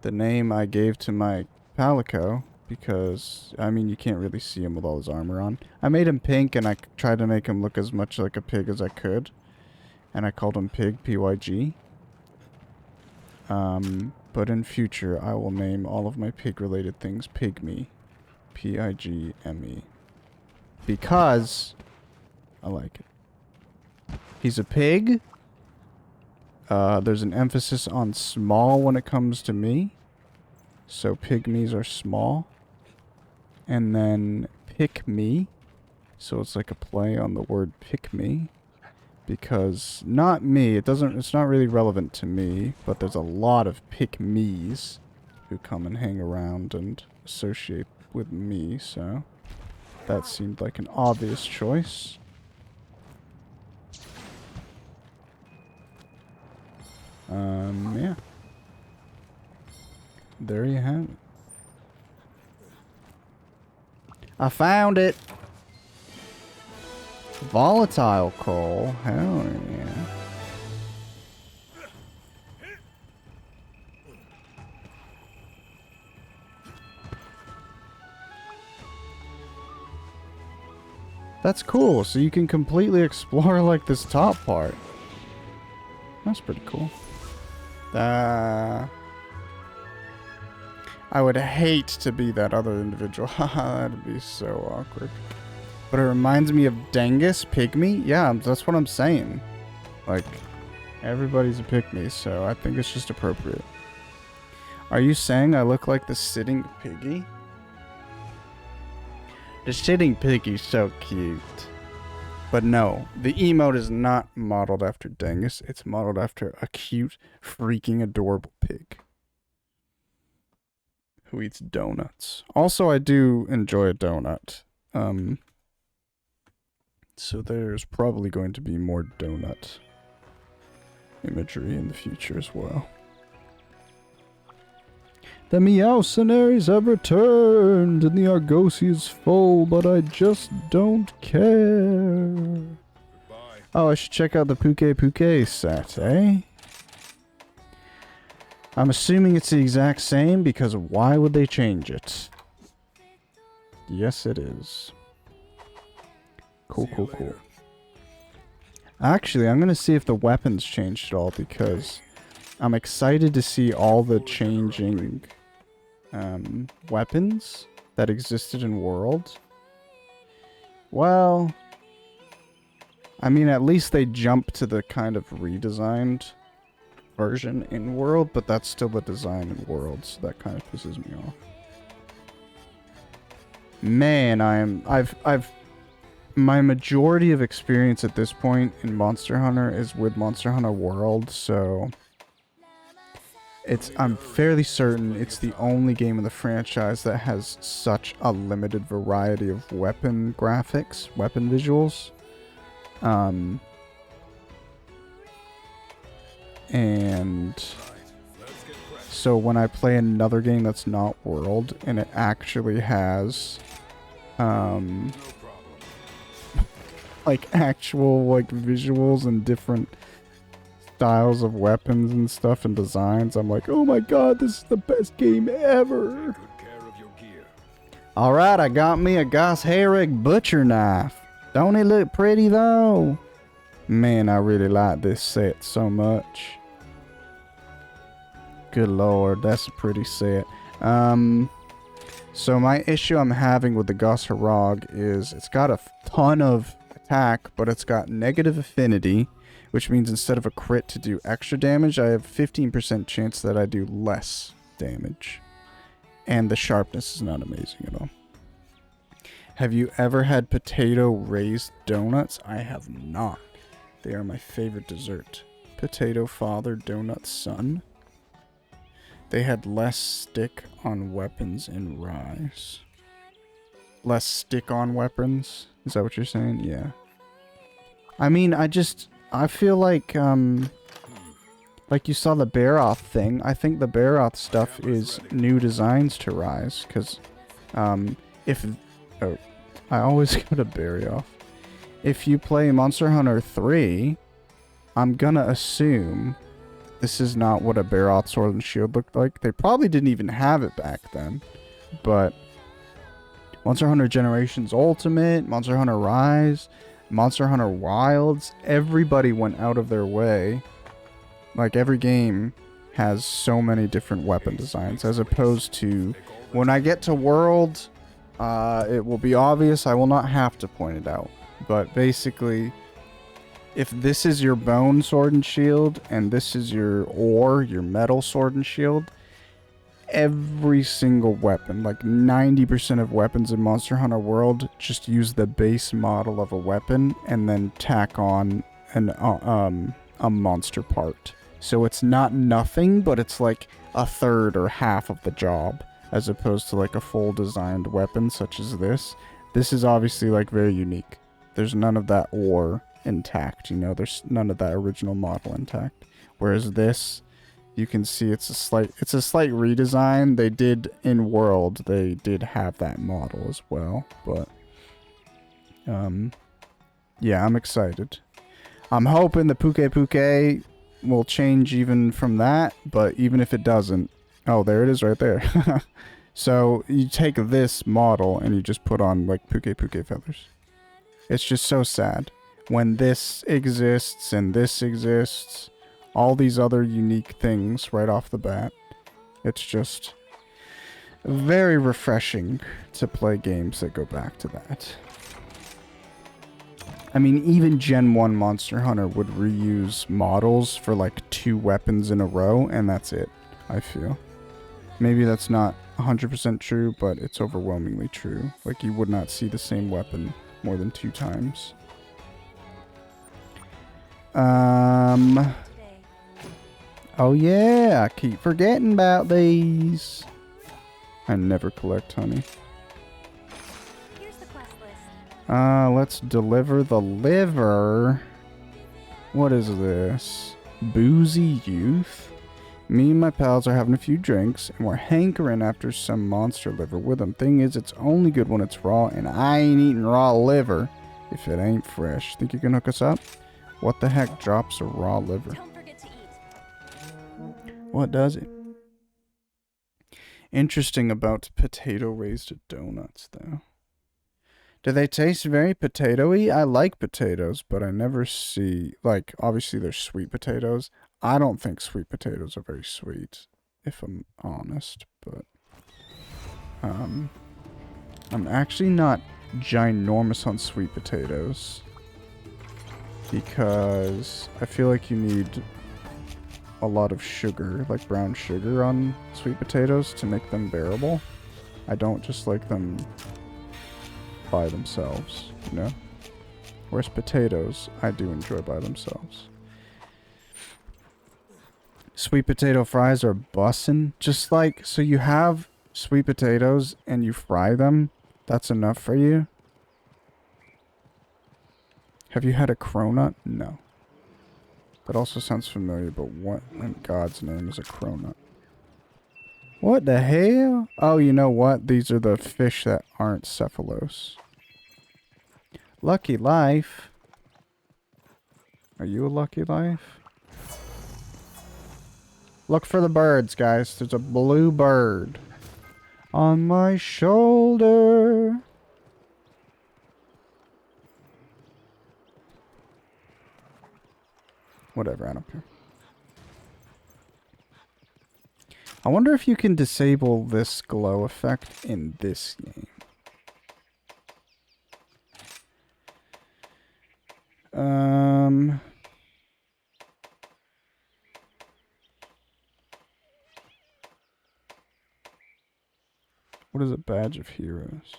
the name I gave to my Palico, because, I mean, you can't really see him with all his armor on. I made him pink, and I tried to make him look as much like a pig as I could. And I called him Pig, Pyg. But in future, I will name all of my pig-related things Pygmy. P-I-G-M-E. Because I like it. He's a pig. There's an emphasis on small when it comes to me. So pygmies are small. And then pick me. So it's like a play on the word pick me. Because not me, it's not really relevant to me, but there's a lot of pick me's who come and hang around and associate with me, so that seemed like an obvious choice. Yeah. There you have it. I found it! Volatile coal? Hell yeah. That's cool, so you can completely explore like this top part. That's pretty cool. I would hate to be that other individual. Haha, that'd be so awkward. But it reminds me of Dengus Pygmy. Yeah, that's what I'm saying. Like, everybody's a pygmy, so I think it's just appropriate. Are you saying I look like the sitting piggy? The sitting piggy's so cute. But no, the emote is not modeled after Dengus. It's modeled after a cute, freaking adorable pig who eats donuts. Also, I do enjoy a donut. So there's probably going to be more donut imagery in the future as well. The Meowcenaries have returned, and the Argosy is full, but I just don't care. Goodbye. Oh, I should check out the Puke set, eh? I'm assuming it's the exact same, because why would they change it? Yes, it is. Cool, cool, cool. Actually, I'm going to see if the weapons changed at all, because I'm excited to see all the changing weapons that existed in World. Well, I mean, at least they jumped to the kind of redesigned version in World, but that's still the design in World, so that kind of pisses me off. Man, my majority of experience at this point in Monster Hunter is with Monster Hunter World, so I'm fairly certain it's the only game in the franchise that has such a limited variety of weapon graphics, weapon visuals. And so when I play another game that's not World and it actually has like actual like visuals and different styles of weapons and stuff and designs, I'm like, oh my god, this is the best game ever. Good care of your gear. Alright, I got me a Goss Herrig butcher knife. Don't it look pretty though? Man, I really like this set so much. Good lord, that's a pretty set. So my issue I'm having with the Goss Herrig is it's got a ton of attack, but it's got negative affinity, which means instead of a crit to do extra damage, I have 15% chance that I do less damage. And the sharpness is not amazing at all. Have you ever had potato raised donuts? I have not. They are my favorite dessert. Potato father, donut son. They had less stick on weapons in Rise. Less stick on weapons? Is that what you're saying? Yeah. I mean, I feel like you saw the Baroth thing. I think the Baroth stuff is new designs to Rise, because, I always go to Barioth. If you play Monster Hunter 3, I'm gonna assume this is not what a Baroth Sword and Shield looked like. They probably didn't even have it back then, but Monster Hunter Generations Ultimate, Monster Hunter Rise, Monster Hunter Wilds, everybody went out of their way. Like, every game has so many different weapon designs, as opposed to when I get to World, it will be obvious. I will not have to point it out. But basically, if this is your bone sword and shield, and this is your metal sword and shield, every single weapon, like 90% of weapons in Monster Hunter World, just use the base model of a weapon and then tack on a monster part. So it's not nothing, but it's like a third or half of the job, as opposed to like a full designed weapon such as this. This is obviously like very unique. There's none of that ore intact, you know, there's none of that original model intact. Whereas this, you can see it's a slight redesign. They did in World, they did have that model as well, but yeah, I'm excited. I'm hoping the Puke Puke will change even from that, but even if it doesn't, oh, there it is right there. So you take this model and you just put on like Puke Puke feathers. It's just so sad when this exists and this exists, all these other unique things right off the bat. It's just very refreshing to play games that go back to that. I mean, even Gen 1 Monster Hunter would reuse models for like 2 weapons in a row, and that's it, I feel. Maybe that's not 100% true, but it's overwhelmingly true. Like, you would not see the same weapon more than 2 times. Oh yeah, I keep forgetting about these. I never collect honey. Here's the quest list. Let's deliver the liver. What is this? Boozy youth? Me and my pals are having a few drinks, and we're hankering after some monster liver with them. Thing is, it's only good when it's raw, and I ain't eating raw liver if it ain't fresh. Think you can hook us up? What the heck drops a raw liver? Don't forget to eat. What does it? Interesting about potato-raised donuts, though. Do they taste very potato-y? I like potatoes, but I never see... Like, obviously there's sweet potatoes. I don't think sweet potatoes are very sweet, if I'm honest, but... I'm actually not ginormous on sweet potatoes, because I feel like you need a lot of sugar, like brown sugar on sweet potatoes to make them bearable. I don't just like them by themselves, you know? Whereas potatoes, I do enjoy by themselves. Sweet potato fries are bussin'. Just like, so you have sweet potatoes and you fry them, that's enough for you? Have you had a cronut? No. That also sounds familiar, but what in God's name is a cronut? What the hell? Oh, you know what? These are the fish that aren't cephalos. Lucky Life. Are you a Lucky Life? Look for the birds, guys. There's a blue bird on my shoulder. Whatever, I don't care. I wonder if you can disable this glow effect in this game. What is a badge of heroes?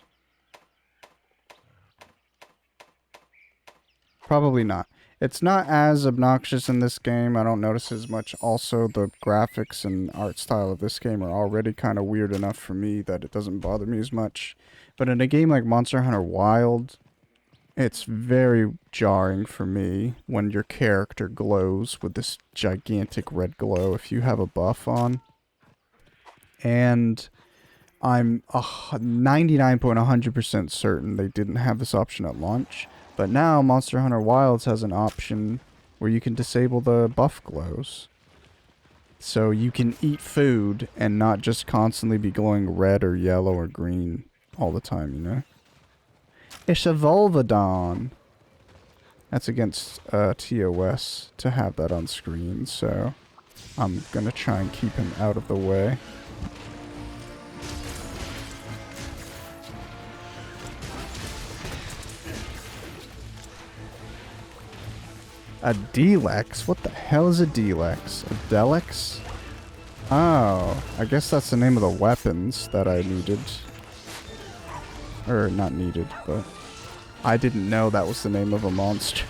Probably not. It's not as obnoxious in this game. I don't notice as much. Also, the graphics and art style of this game are already kind of weird enough for me that it doesn't bother me as much. But in a game like Monster Hunter Wild, it's very jarring for me when your character glows with this gigantic red glow if you have a buff on. And I'm 99.100% certain they didn't have this option at launch. But now Monster Hunter Wilds has an option where you can disable the buff glows. So you can eat food and not just constantly be glowing red or yellow or green all the time, you know? It's a Volvidon. That's against TOS to have that on screen, so I'm gonna try and keep him out of the way. A Delex? What the hell is a Delex? A Delex? Oh, I guess that's the name of the weapons that I needed. Or not needed, but I didn't know that was the name of a monster.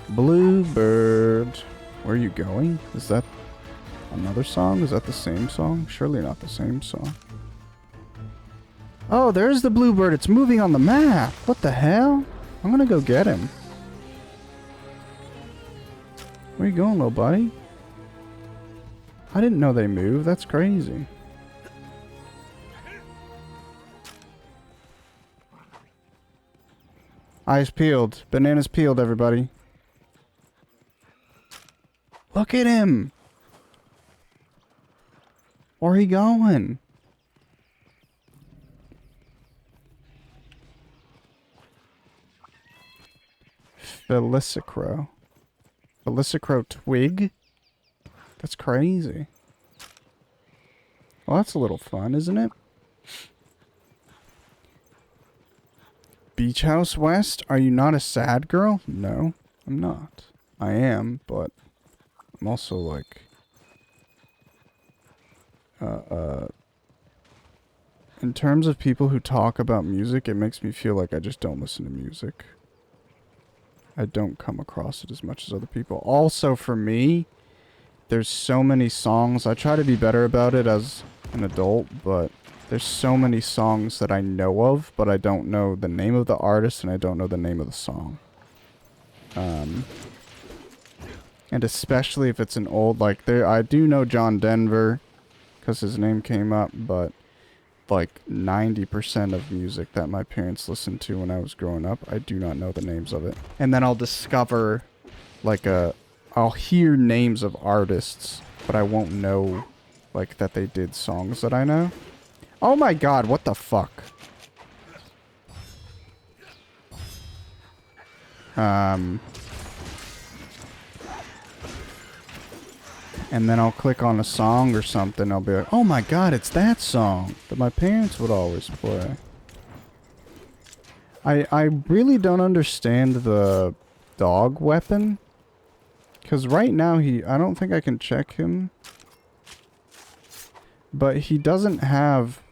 Bluebird. Where are you going? Is that another song? Is that the same song? Surely not the same song. Oh, there's the Bluebird. It's moving on the map. What the hell? I'm gonna go get him. Where you going, little buddy? I didn't know they move. That's crazy. Eyes peeled. Bananas peeled, everybody. Look at him. Where he going? Felicicro. Felicicro twig? That's crazy. Well, that's a little fun, isn't it? Beach House West? Are you not a sad girl? No, I'm not. I am, but I'm also like... in terms of people who talk about music, it makes me feel like I just don't listen to music. I don't come across it as much as other people. Also, for me, there's so many songs. I try to be better about it as an adult, but there's so many songs that I know of, but I don't know the name of the artist and I don't know the name of the song. And especially if it's an old, like, I do know John Denver because his name came up, but like 90% of music that my parents listened to when I was growing up, I do not know the names of it. And then I'll discover like I'll hear names of artists, but I won't know like that they did songs that I know. Oh my god, what the fuck? And then I'll click on a song or something. I'll be like, oh my god, it's that song that my parents would always play. I really don't understand the dog weapon. Because right now I don't think I can check him. But he doesn't have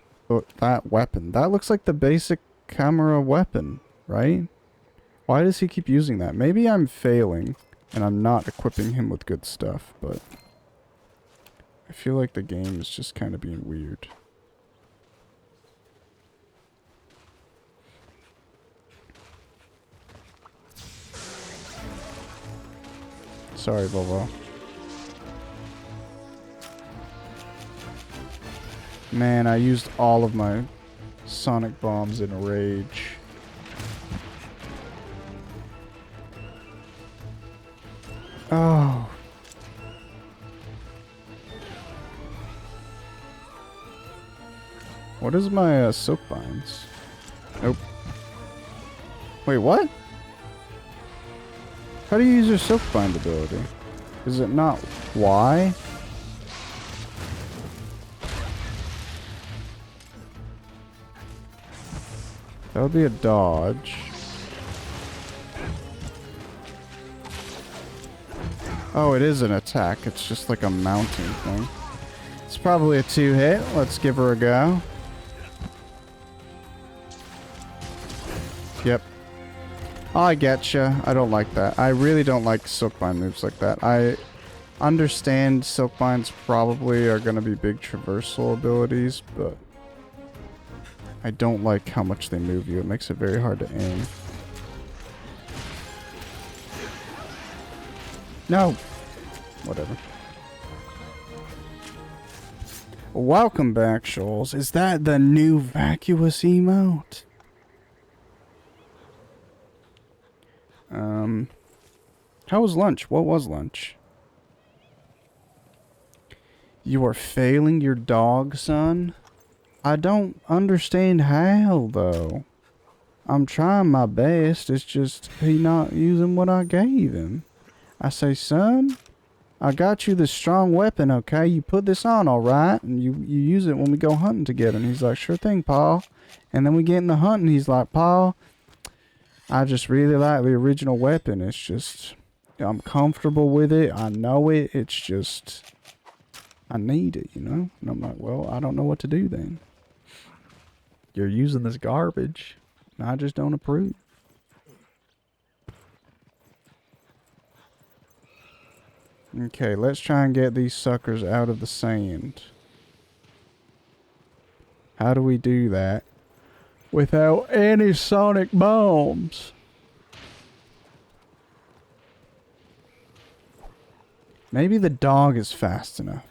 that weapon. That looks like the basic camera weapon, right? Why does he keep using that? Maybe I'm failing and I'm not equipping him with good stuff, but... I feel like the game is just kind of being weird. Sorry, Volvo. Man, I used all of my sonic bombs in a rage. Oh. What is my silk binds? Nope. Wait, what? How do you use your silk bind ability? Is it not Y? That would be a dodge. Oh, it is an attack. It's just like a mounting thing. It's probably a 2-hit. Let's give her a go. Yep. I getcha. I don't like that. I really don't like Silkbind moves like that. I understand Silkbinds probably are going to be big traversal abilities, but I don't like how much they move you. It makes it very hard to aim. No. Whatever. Welcome back, Shoals. Is that the new vacuous emote? How was lunch? What was lunch? You are failing your dog, son? I don't understand how, though. I'm trying my best. It's just he not using what I gave him. I say, son, I got you this strong weapon, okay? You put this on, all right? And you use it when we go hunting together. And he's like, sure thing, Paul. And then we get in the hunt, and he's like, Paul, I just really like the original weapon. It's just, I'm comfortable with it. I know it. It's just, I need it, you know? And I'm like, well, I don't know what to do then. You're using this garbage, and I just don't approve. Okay, let's try and get these suckers out of the sand. How do we do that without any sonic bombs? Maybe the dog is fast enough.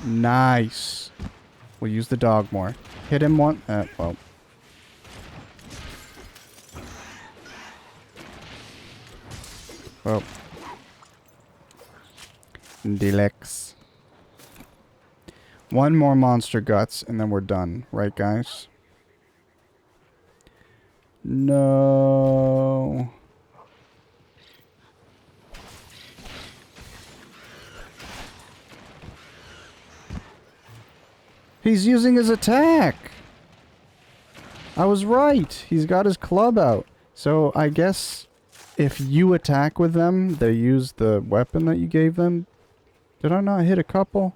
Nice. We'll use the dog more. Hit him one. Well. Well. Deluxe. One more monster guts and then we're done. Right, guys? No. He's using his attack. I was right. He's got his club out. So I guess if you attack with them, they use the weapon that you gave them. Did I not hit a couple?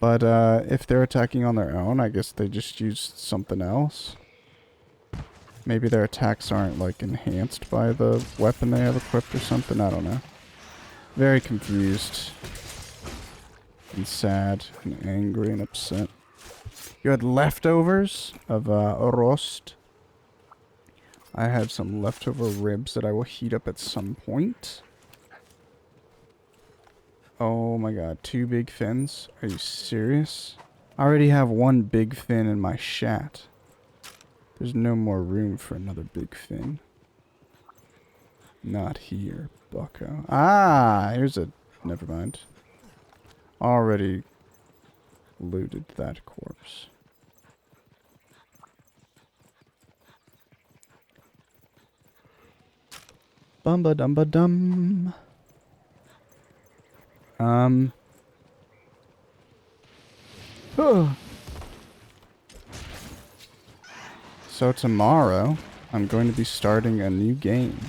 But if they're attacking on their own, I guess they just use something else. Maybe their attacks aren't like enhanced by the weapon they have equipped or something. I don't know. Very confused. And sad and angry and upset. You had leftovers of roast. I have some leftover ribs that I will heat up at some point. Oh my god, 2 big fins? Are you serious? I already have 1 big fin in my shat. There's no more room for another big fin. Not here, bucko. Ah, here's a... Never mind. Already looted that corpse. Bumba dumba dum. So tomorrow, I'm going to be starting a new game.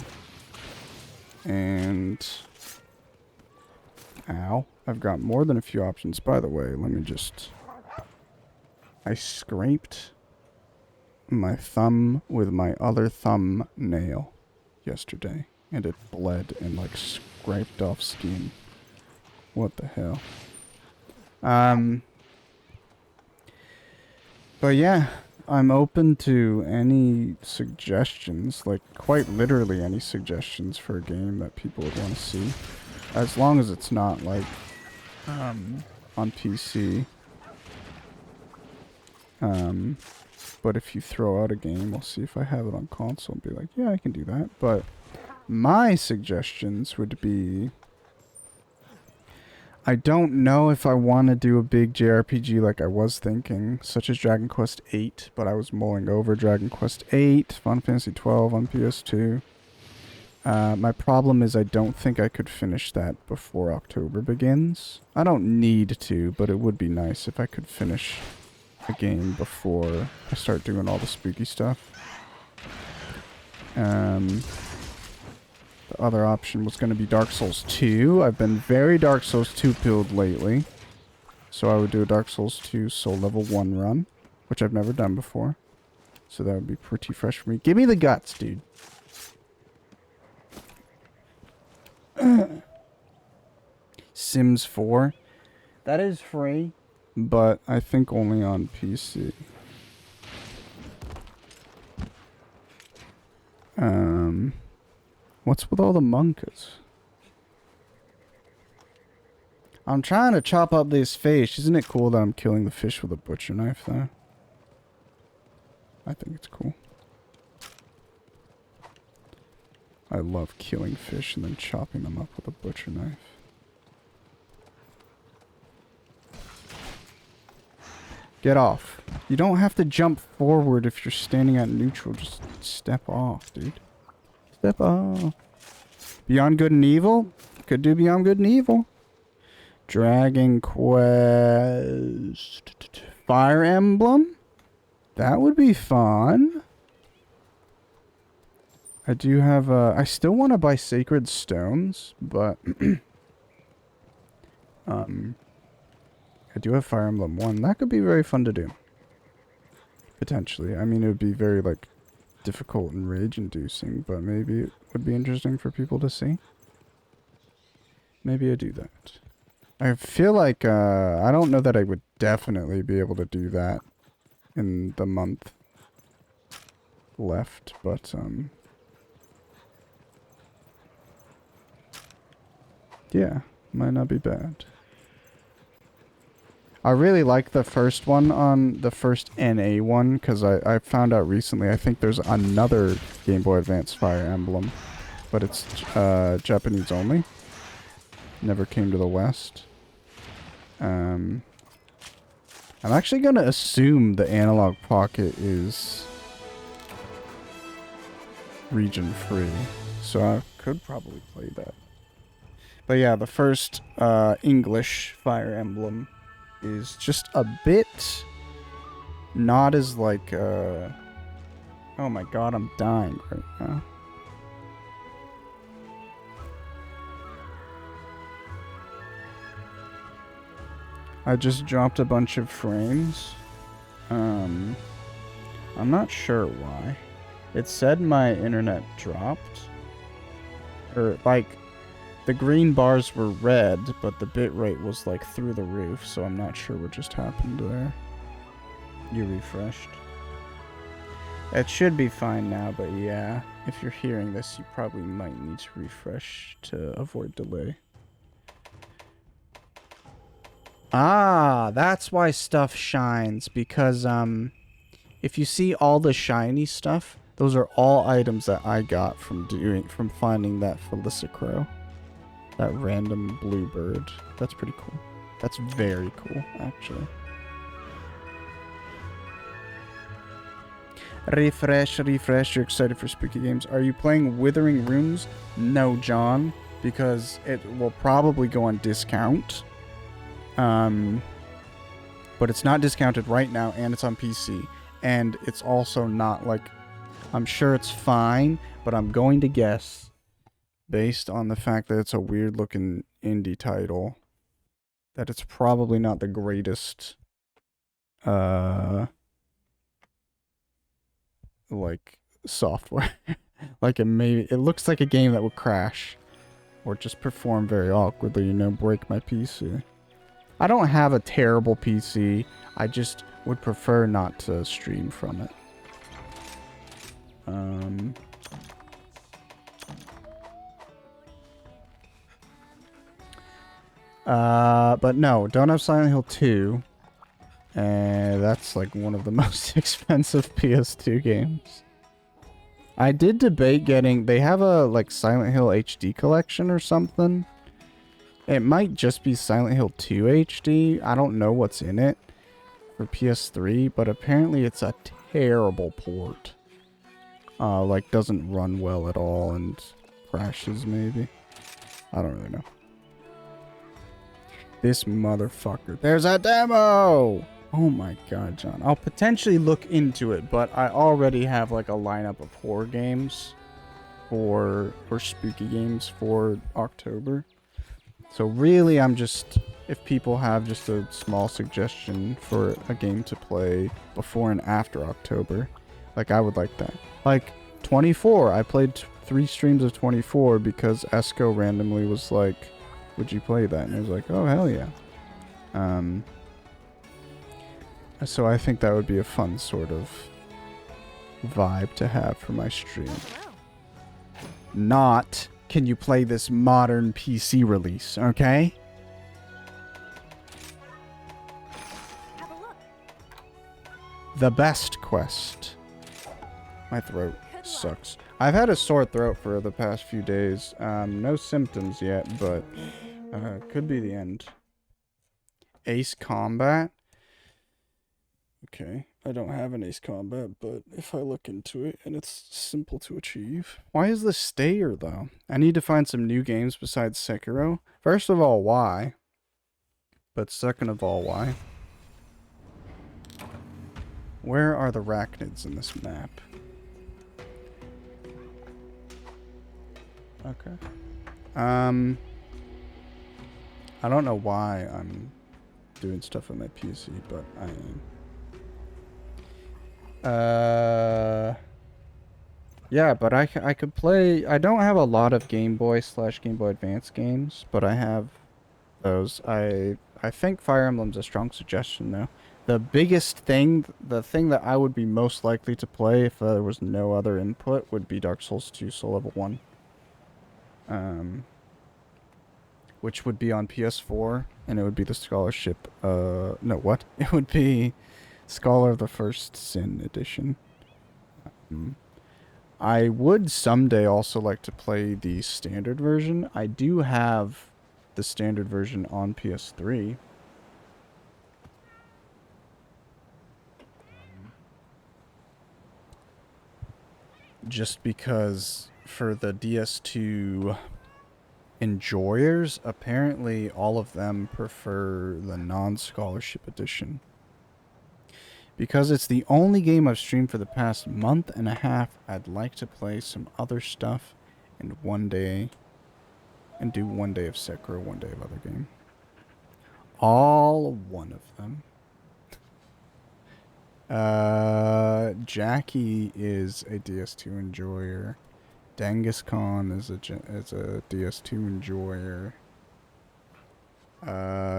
And... Ow. I've got more than a few options. By the way, let me just... I scraped my thumb with my other thumbnail yesterday. And it bled and like scraped off skin. What the hell? But yeah, I'm open to any suggestions, like quite literally any suggestions for a game that people would want to see. As long as it's not like on PC. But if you throw out a game, we'll see if I have it on console and be like, yeah, I can do that. But my suggestions would be... I don't know if I want to do a big JRPG like I was thinking, such as Dragon Quest VIII, but I was mulling over Dragon Quest VIII, Final Fantasy XII on PS2. My problem is I don't think I could finish that before October begins. I don't need to, but it would be nice if I could finish a game before I start doing all the spooky stuff. The other option was going to be Dark Souls 2. I've been very Dark Souls 2 pilled lately. So I would do a Dark Souls 2 Soul Level 1 run, which I've never done before. So that would be pretty fresh for me. Give me the guts, dude. Sims 4. That is free, but I think only on PC. What's with all the monkas? I'm trying to chop up this fish. Isn't it cool that I'm killing the fish with a butcher knife, though? I think it's cool. I love killing fish and then chopping them up with a butcher knife. Get off. You don't have to jump forward if you're standing at neutral. Just step off, dude. Step off. Beyond Good and Evil? Could do Beyond Good and Evil. Dragon Quest. Fire Emblem? That would be fun. I do have, I still want to buy Sacred Stones, but, I do have Fire Emblem 1. That could be very fun to do. Potentially. I mean, it would be very, like, difficult and rage-inducing, but maybe it would be interesting for people to see. Maybe I do that. I feel like, I don't know that I would definitely be able to do that in the month left, but, yeah, might not be bad. I really like the first one on the first NA one, because I found out recently, I think there's another Game Boy Advance Fire Emblem, but it's Japanese only. Never came to the West. I'm actually going to assume the Analog Pocket is region free, so I could probably play that. But yeah, the first English Fire Emblem is just a bit not as like oh my god, I'm dying right now. I just dropped a bunch of frames. I'm not sure why. It said my internet dropped, or like the green bars were red, but the bitrate was like through the roof, so I'm not sure what just happened there. You refreshed. It should be fine now, but yeah, if you're hearing this, you probably might need to refresh to avoid delay. Ah, that's why stuff shines, because if you see all the shiny stuff, those are all items that I got from finding that Felicicrow. That random blue bird. That's pretty cool. That's very cool, actually. Refresh, refresh. You're excited for spooky games. Are you playing Withering Runes? No, John, because it will probably go on discount. But it's not discounted right now, and it's on PC. And it's also not like... I'm sure it's fine, but I'm going to guess, based on the fact that it's a weird-looking indie title, that it's probably not the greatest, like, software. Like, it looks like a game that would crash, or just perform very awkwardly, you know, break my PC. I don't have a terrible PC, I just would prefer not to stream from it. But no, don't have Silent Hill 2. And that's like one of the most expensive PS2 games. I did debate getting... They have a like Silent Hill HD collection or something. It might just be Silent Hill 2 HD. I don't know what's in it for PS3, but apparently it's a terrible port. Like doesn't run well at all and crashes maybe. I don't really know. This motherfucker. There's a demo! Oh my god, John. I'll potentially look into it, but I already have like a lineup of horror games or spooky games for October. So really I'm just, if people have just a small suggestion for a game to play before and after October, like I would like that. Like 24, I played 3 streams of 24 because Esco randomly was like, would you play that? And I was like, oh, hell yeah. So I think that would be a fun sort of vibe to have for my stream. Not, can you play this modern PC release, okay? Have a look. The best quest. My throat sucks. I've had a sore throat for the past few days. No symptoms yet, but could be the end. Ace Combat. okay. I don't have an ace combat, but if I look into it, and it's simple to achieve. Why is this stayer, though? I need to find some new games besides Sekiro. First of all, why? But second of all, why? Where are the arachnids in this map? Okay. I don't know why I'm doing stuff on my PC, but I am. Yeah, but I could play. I don't have a lot of Game Boy / Game Boy Advance games, but I have those. I think Fire Emblem's a strong suggestion, though. The biggest thing, the thing that I would be most likely to play if there was no other input, would be Dark Souls 2 Soul Level 1. Which would be on PS4, and it would be the Scholarship, no, what? It would be Scholar of the First Sin edition. I would someday also like to play the standard version. I do have the standard version on PS3. Just because for the DS2 enjoyers, apparently all of them prefer the non-scholarship edition. Because it's the only game I've streamed for the past month and a half, I'd like to play some other stuff in one day. And do one day of Sekiro, one day of other game. All one of them. Jackie is a DS2 enjoyer. Genghis Khan is a DS2 enjoyer.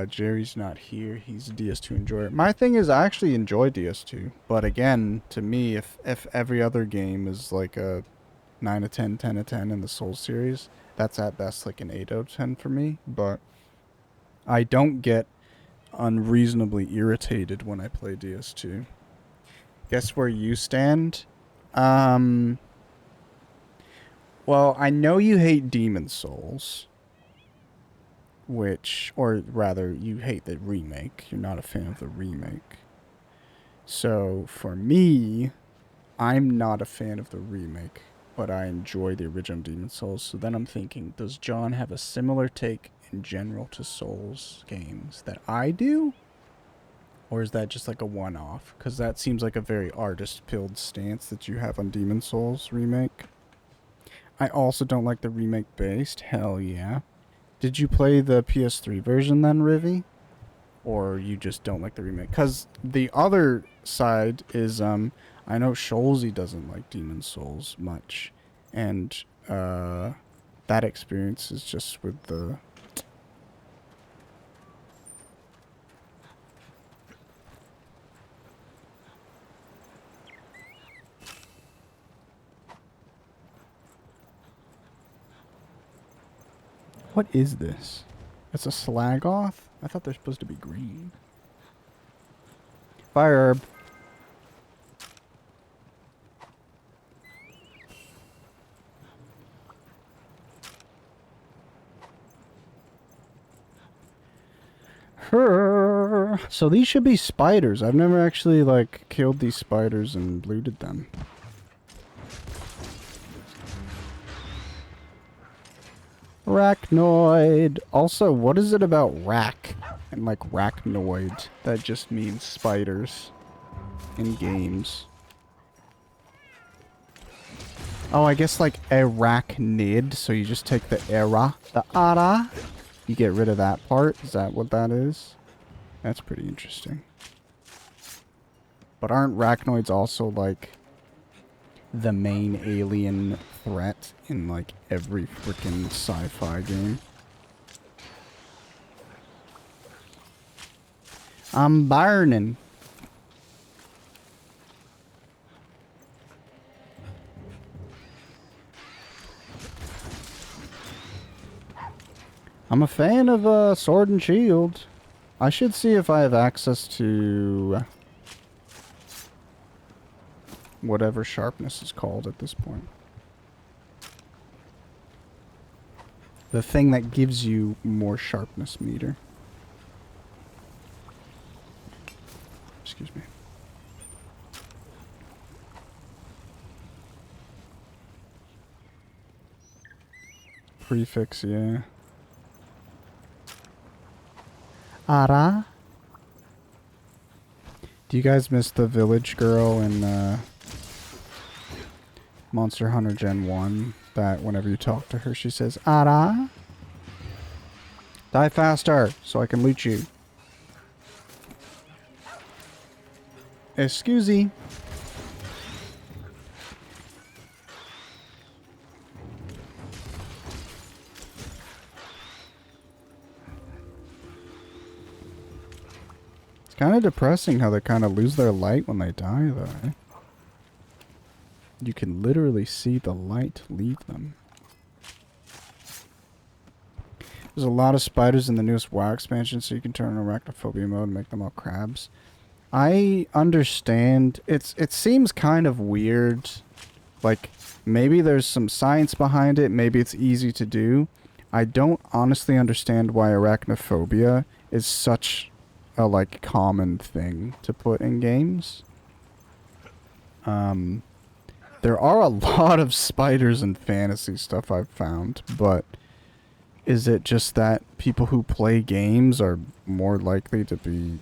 Jerry's not here. He's a DS2 enjoyer. My thing is, I actually enjoy DS2, but again, to me, if every other game is like a 9 out of 10, 10 out of 10 in the Souls series, that's at best like an 8 out of 10 for me. But I don't get unreasonably irritated when I play DS2. Guess where you stand? Well, I know you hate Demon Souls. Or rather, you hate the remake. You're not a fan of the remake. So, for me, I'm not a fan of the remake, but I enjoy the original Demon Souls. So then I'm thinking, does John have a similar take in general to Souls games that I do? Or is that just like a one-off? Because that seems like a very artist-pilled stance that you have on Demon Souls remake. I also don't like the remake-based. Hell yeah. Did you play the PS3 version then, Rivy? Or you just don't like the remake? Because the other side is, I know Scholzy doesn't like Demon Souls much. And, that experience is just with the... What is this? It's a Slagoth? I thought they're supposed to be green. Fire herb. So these should be spiders. I've never actually, like, killed these spiders and looted them. Arachnoid. Also, what is it about rack and like arachnoid that just means spiders in games? Oh, I guess like arachnid, so you just take the era, the ara, you get rid of that part. Is that what that is? That's pretty interesting. But aren't arachnoids also like the main alien threat in like every freaking sci-fi game? I'm burning. I'm a fan of Sword and Shield. I should see if I have access to whatever sharpness is called at this point. The thing that gives you more sharpness meter. Excuse me. prefix, yeah. Ara? Do you guys miss the village girl in Monster Hunter Gen 1? That whenever you talk to her, she says, Ara? Die faster, so I can loot you. Excusey. It's kind of depressing how they kind of lose their light when they die, though. Eh? You can literally see the light leave them. There's a lot of spiders in the newest WoW expansion, so you can turn on arachnophobia mode and make them all crabs. I understand. It seems kind of weird. Like, maybe there's some science behind it. Maybe it's easy to do. I don't honestly understand why arachnophobia is such a, like, common thing to put in games. There are a lot of spiders in fantasy stuff I've found, but is it just that people who play games are more likely to be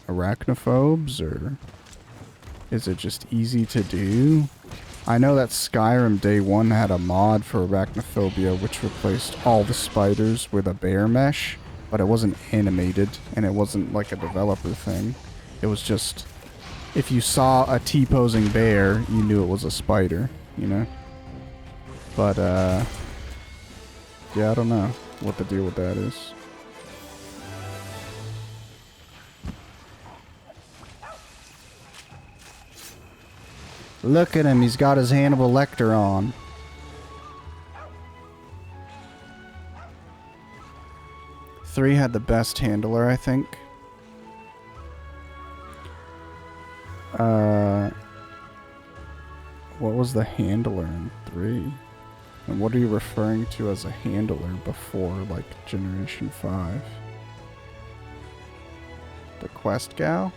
arachnophobes, or is it just easy to do? I know that Skyrim Day 1 had a mod for arachnophobia which replaced all the spiders with a bear mesh, but it wasn't animated and it wasn't like a developer thing. It was just, if you saw a T-posing bear, you knew it was a spider, you know? But, yeah, I don't know what the deal with that is. Look at him, he's got his Hannibal Lecter on. Three had the best handler, I think. What was the handler in 3? And what are you referring to as a handler before, like, Generation 5? The quest gal?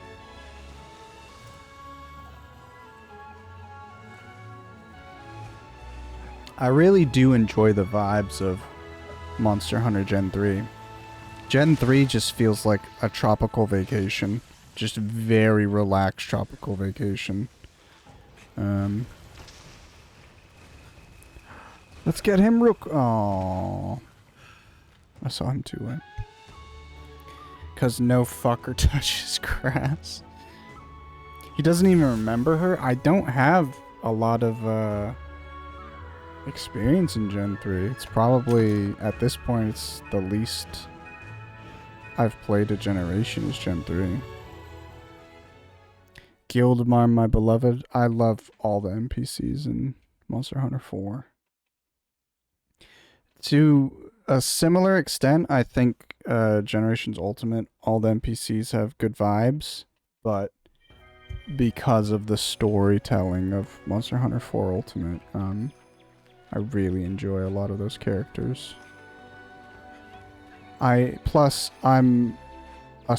I really do enjoy the vibes of Monster Hunter Gen 3. Gen 3 just feels like a tropical vacation. Just very relaxed tropical vacation. Let's get him real... Aww. I saw him too late. Because no fucker touches grass. He doesn't even remember her. I don't have a lot of experience in Gen 3. It's probably, at this point, it's the least I've played a generation is Gen 3. Guildmar, my beloved. I love all the NPCs in Monster Hunter 4. To a similar extent, I think Generations Ultimate, all the NPCs have good vibes, but because of the storytelling of Monster Hunter 4 Ultimate, I really enjoy a lot of those characters. I'm a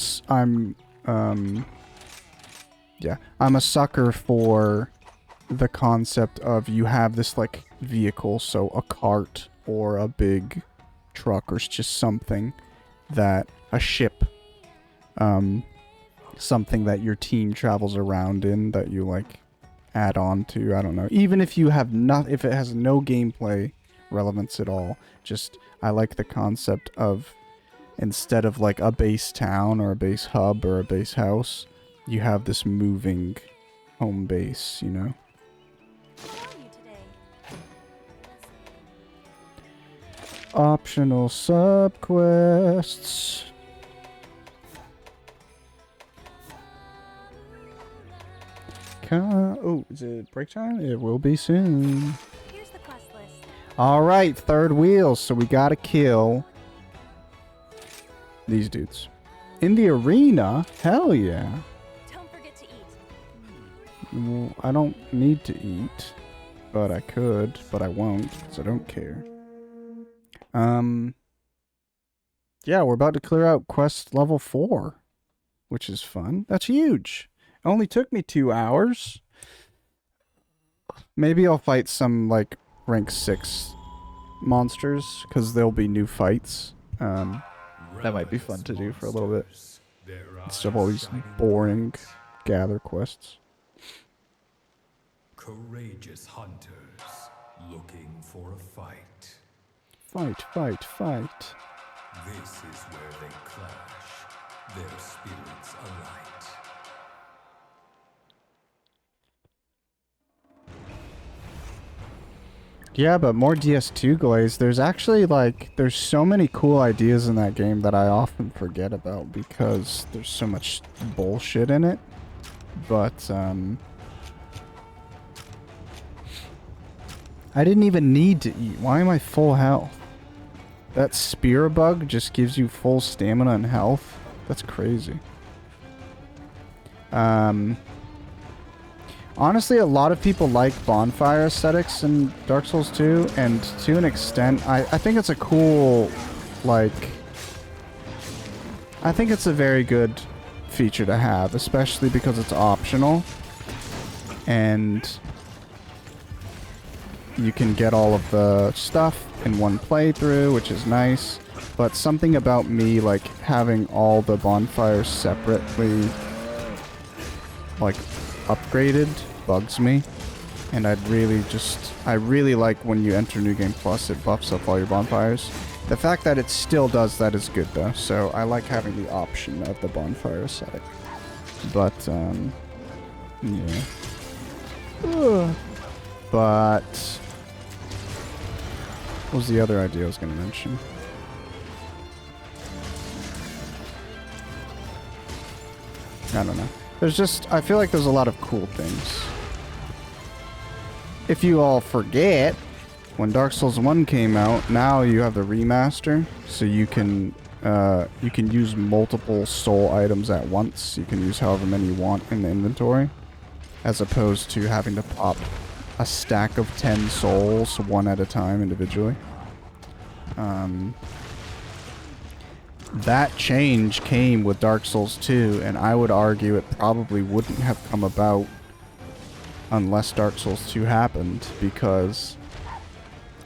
sucker for the concept of you have this like vehicle, so a cart or a big truck or just something that a ship, something that your team travels around in that you like add on to. I don't know, even if you have if it has no gameplay relevance at all, just I like the concept of instead of like a base town or a base hub or a base house, you have this moving home base, you know. Optional subquests. Oh, is it break time? It will be soon. Here's the quest list. Alright, third wheel, so we gotta kill these dudes. In the arena? Hell yeah. Don't forget to eat. Well, I don't need to eat, but I could, but I won't, because I don't care. Yeah, we're about to clear out quest level 4, which is fun. That's huge. It only took me 2 hours. Maybe I'll fight some, like, rank 6 monsters because there'll be new fights. That might be fun to do for a little bit. Instead of all these boring gather quests. Courageous hunters looking for a fight. Fight, fight, fight. This is where they clash, their spirits alight. Yeah, but more DS2 Glaze. There's actually, like, there's so many cool ideas in that game that I often forget about because there's so much bullshit in it. But, I didn't even need to eat. Why am I full health? That spear bug just gives you full stamina and health? That's crazy. Honestly, a lot of people like bonfire aesthetics in Dark Souls 2, and to an extent, I think it's a cool, like... I think it's a very good feature to have, especially because it's optional. And you can get all of the stuff in one playthrough, which is nice. But something about me, like, having all the bonfires separately, like, upgraded bugs me. And I really like when you enter New Game Plus, it buffs up all your bonfires. The fact that it still does that is good though, so I like having the option of the bonfire aesthetic. But, yeah. Ugh. But, what was the other idea I was going to mention? I don't know. I feel like there's a lot of cool things. If you all forget, when Dark Souls 1 came out, now you have the remaster, so you can use multiple soul items at once. You can use however many you want in the inventory, as opposed to having to pop a stack of 10 souls one at a time individually. That change came with Dark Souls 2, and I would argue it probably wouldn't have come about unless Dark Souls 2 happened, because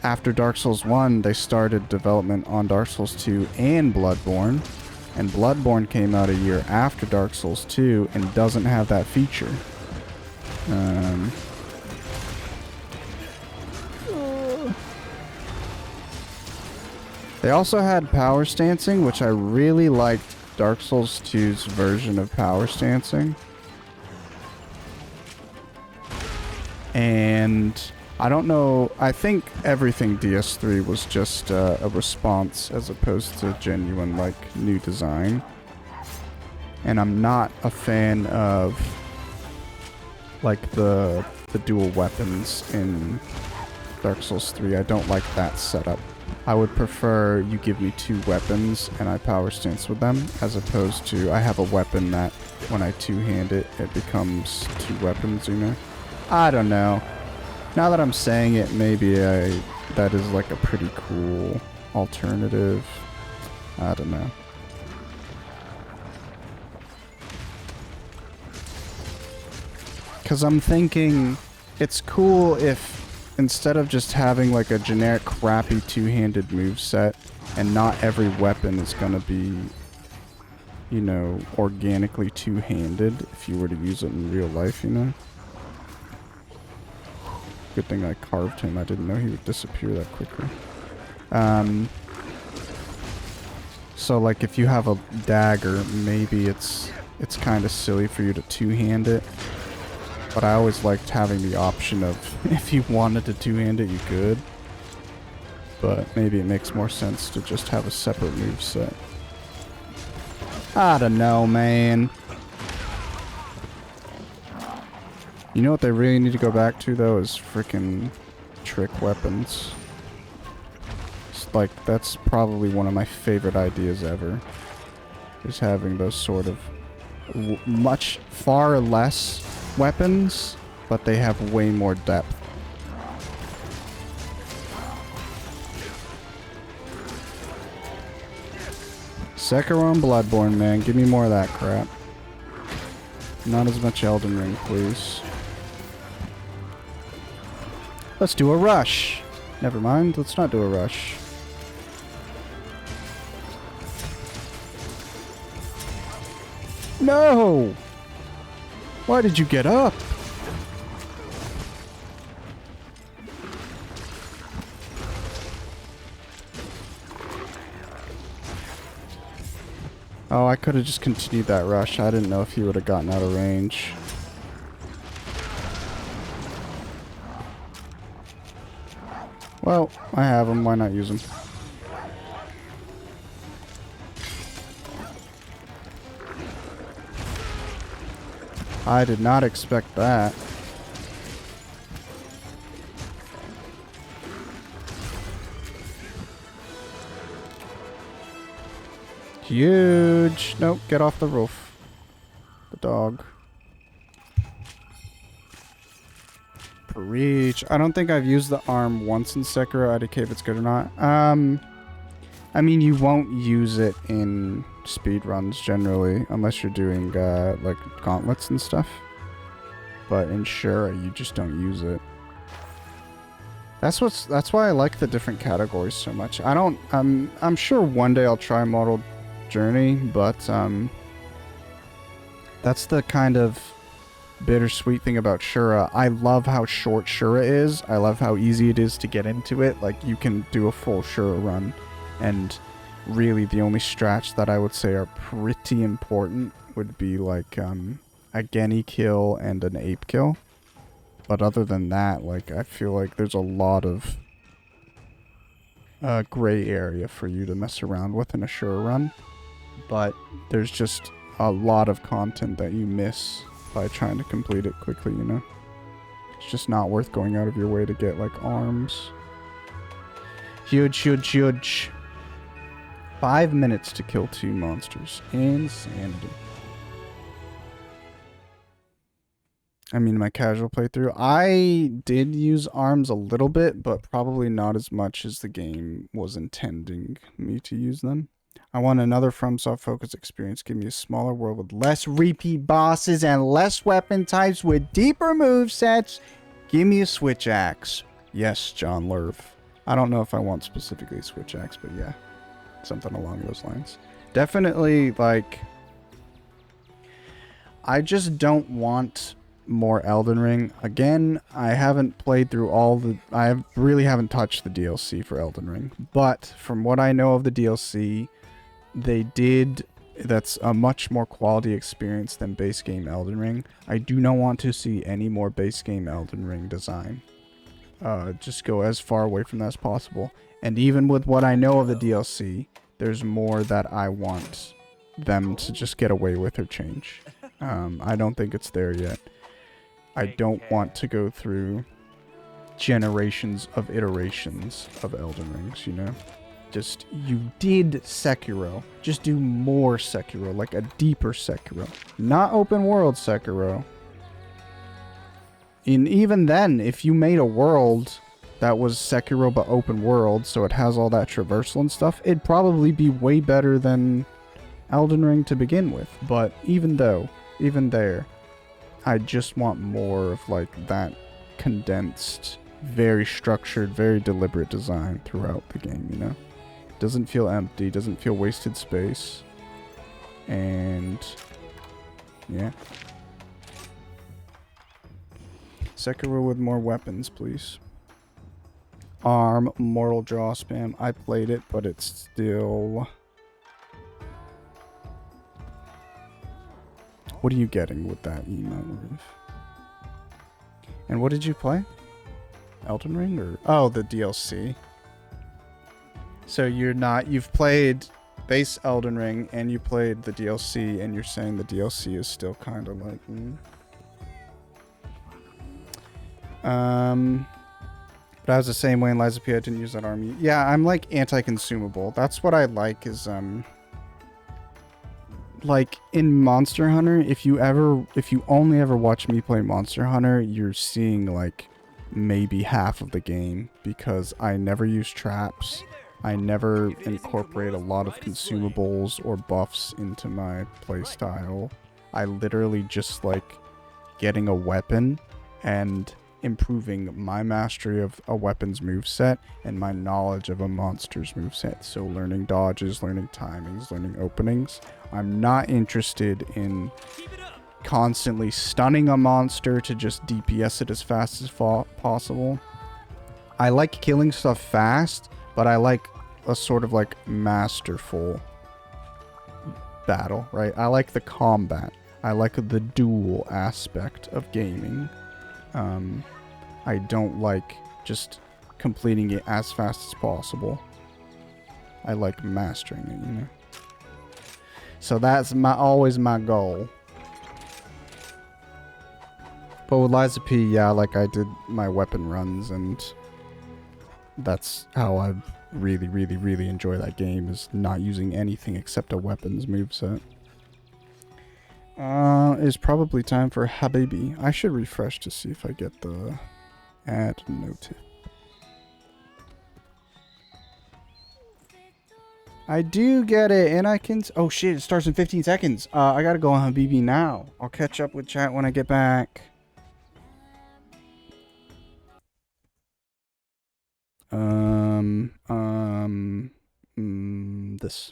after Dark Souls 1, they started development on Dark Souls 2 and Bloodborne, and Bloodborne came out a year after Dark Souls 2 and doesn't have that feature. They also had power stancing, which I really liked Dark Souls 2's version of power stancing. And I don't know, I think everything DS3 was just a response as opposed to genuine, like, new design. And I'm not a fan of, like, the dual weapons in Dark Souls 3. I don't like that setup. I would prefer you give me 2 weapons and I power stance with them, as opposed to I have a weapon that when I two-hand it, it becomes 2 weapons, you know? I don't know. Now that I'm saying it, maybe that is like a pretty cool alternative. I don't know. Because I'm thinking it's cool if instead of just having like a generic crappy two-handed moveset, and not every weapon is gonna be, you know, organically two-handed if you were to use it in real life, you know? Good thing I carved him. I didn't know he would disappear that quickly. So like if you have a dagger, maybe it's kind of silly for you to two-hand it. But I always liked having the option of, if you wanted to two-hand it, you could. But maybe it makes more sense to just have a separate moveset. I don't know, man. You know what they really need to go back to, though, is freaking trick weapons. It's like, that's probably one of my favorite ideas ever. Is having those sort of much far less weapons, but they have way more depth. Sekiro and Bloodborne, man. Give me more of that crap. Not as much Elden Ring, please. Let's do a rush. Never mind. Let's not do a rush. No! Why did you get up? Oh, I could have just continued that rush. I didn't know if he would have gotten out of range. Well, I have him. Why not use him? I did not expect that. Huge. Nope, get off the roof. The dog. Preach. I don't think I've used the arm once in Sekiro. I decay if it's good or not. I mean, you won't use it in speedruns generally, unless you're doing like gauntlets and stuff. But in Shura, you just don't use it. That's why I like the different categories so much. I'm sure one day I'll try Mortal Journey, but that's the kind of bittersweet thing about Shura. I love how short Shura is. I love how easy it is to get into it. Like, you can do a full Shura run, and really the only strats that I would say are pretty important would be like a Genny kill and an ape kill. But other than that, like, I feel like there's a lot of gray area for you to mess around with in a Shura run. But there's just a lot of content that you miss by trying to complete it quickly, you know? It's just not worth going out of your way to get, like, arms. Huge, huge, huge. 5 minutes to kill 2 monsters. Insanity. I mean, my casual playthrough, I did use arms a little bit, but probably not as much as the game was intending me to use them. I want another FromSoft focus experience. Give me a smaller world with less repeat bosses and less weapon types with deeper movesets. Give me a switch axe. Yes, John Lerv. I don't know if I want specifically a switch axe, but yeah, something along those lines. Definitely, like, I just don't want more Elden Ring. Again, I haven't played through all the... really haven't touched the DLC for Elden Ring. But from what I know of the DLC, they did... That's a much more quality experience than base game Elden Ring. I do not want to see any more base game Elden Ring design. Just go as far away from that as possible. And even with what I know of the DLC, there's more that I want them to just get away with or change. I don't think it's there yet. I don't want to go through generations of iterations of Elden Rings, you know? Just, you did Sekiro. Just do more Sekiro, like a deeper Sekiro. Not open world Sekiro. And even then, if you made a world that was Sekiro but open world, so it has all that traversal and stuff, it'd probably be way better than Elden Ring to begin with. But even there, I just want more of like that condensed, very structured, very deliberate design throughout the game, you know? Doesn't feel empty, doesn't feel wasted space. And yeah. Sekiro with more weapons, please. Arm, Mortal Jaw spam. I played it, but it's still... What are you getting with that emote? And what did you play? Elden Ring or... Oh, the DLC. So you've played base Elden Ring and you played the DLC and you're saying the DLC is still kind of like... But I was the same way in Lies of P. I didn't use that army. Yeah, I'm like anti-consumable. That's what I like is, like in Monster Hunter, if you only ever watch me play Monster Hunter, you're seeing like maybe half of the game because I never use traps. I never incorporate a lot of consumables or buffs into my playstyle. I literally just like getting a weapon and improving my mastery of a weapon's moveset and my knowledge of a monster's moveset. So learning dodges, learning timings, learning openings. I'm not interested in constantly stunning a monster to just DPS it as fast as possible. I like killing stuff fast, but I like a sort of like masterful battle, right? I like the combat. I like the duel aspect of gaming. I don't like just completing it as fast as possible. I like mastering it, you know? So that's always my goal. But with Lies of P, yeah, like I did my weapon runs, and that's how I really, really, really enjoy that game, is not using anything except a weapons moveset. It's probably time for Habibi. I should refresh to see if I get the add note. I do get it, and I can... Oh shit, it starts in 15 seconds. I gotta go on Habibi now. I'll catch up with chat when I get back. This.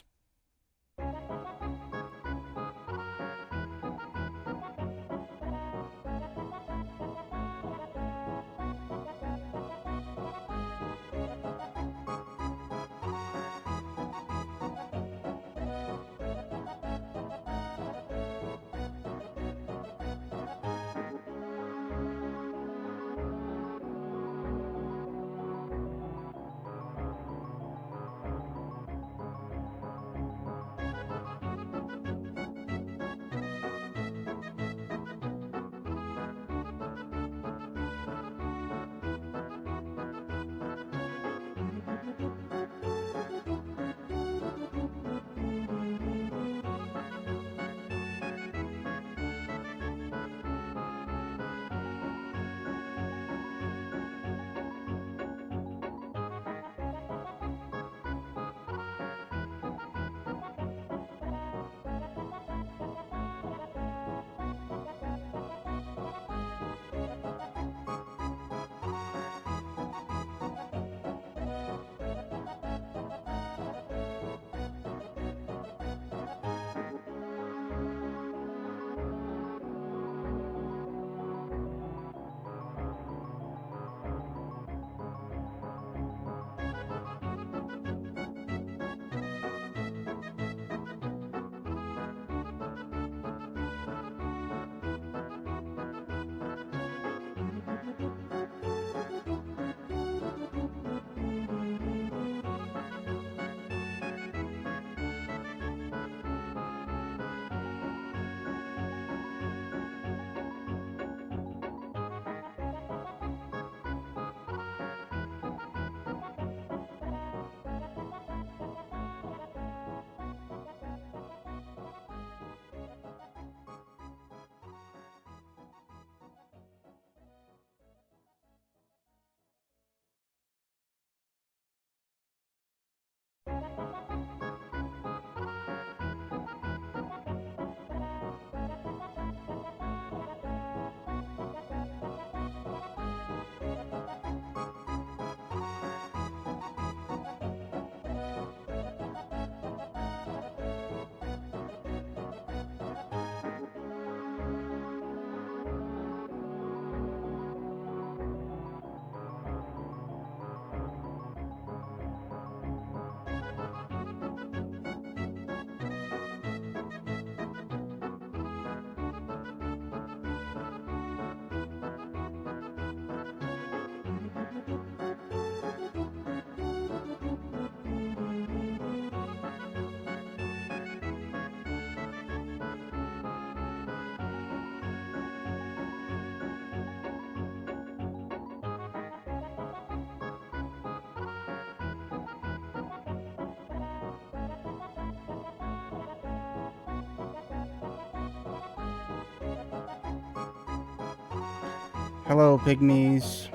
Hello, pygmies.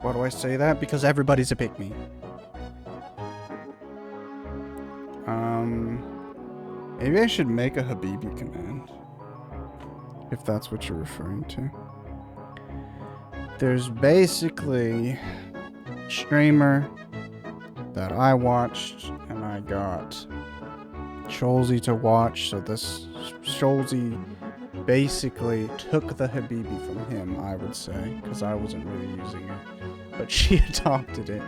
Why do I say that? Because everybody's a pygmy. Maybe I should make a Habibi command. If that's what you're referring to. there's basically a streamer that I watched, and I got Scholzy to watch. So this Scholzy basically took the Habibi from him, I would say, because I wasn't really using it, but she adopted it.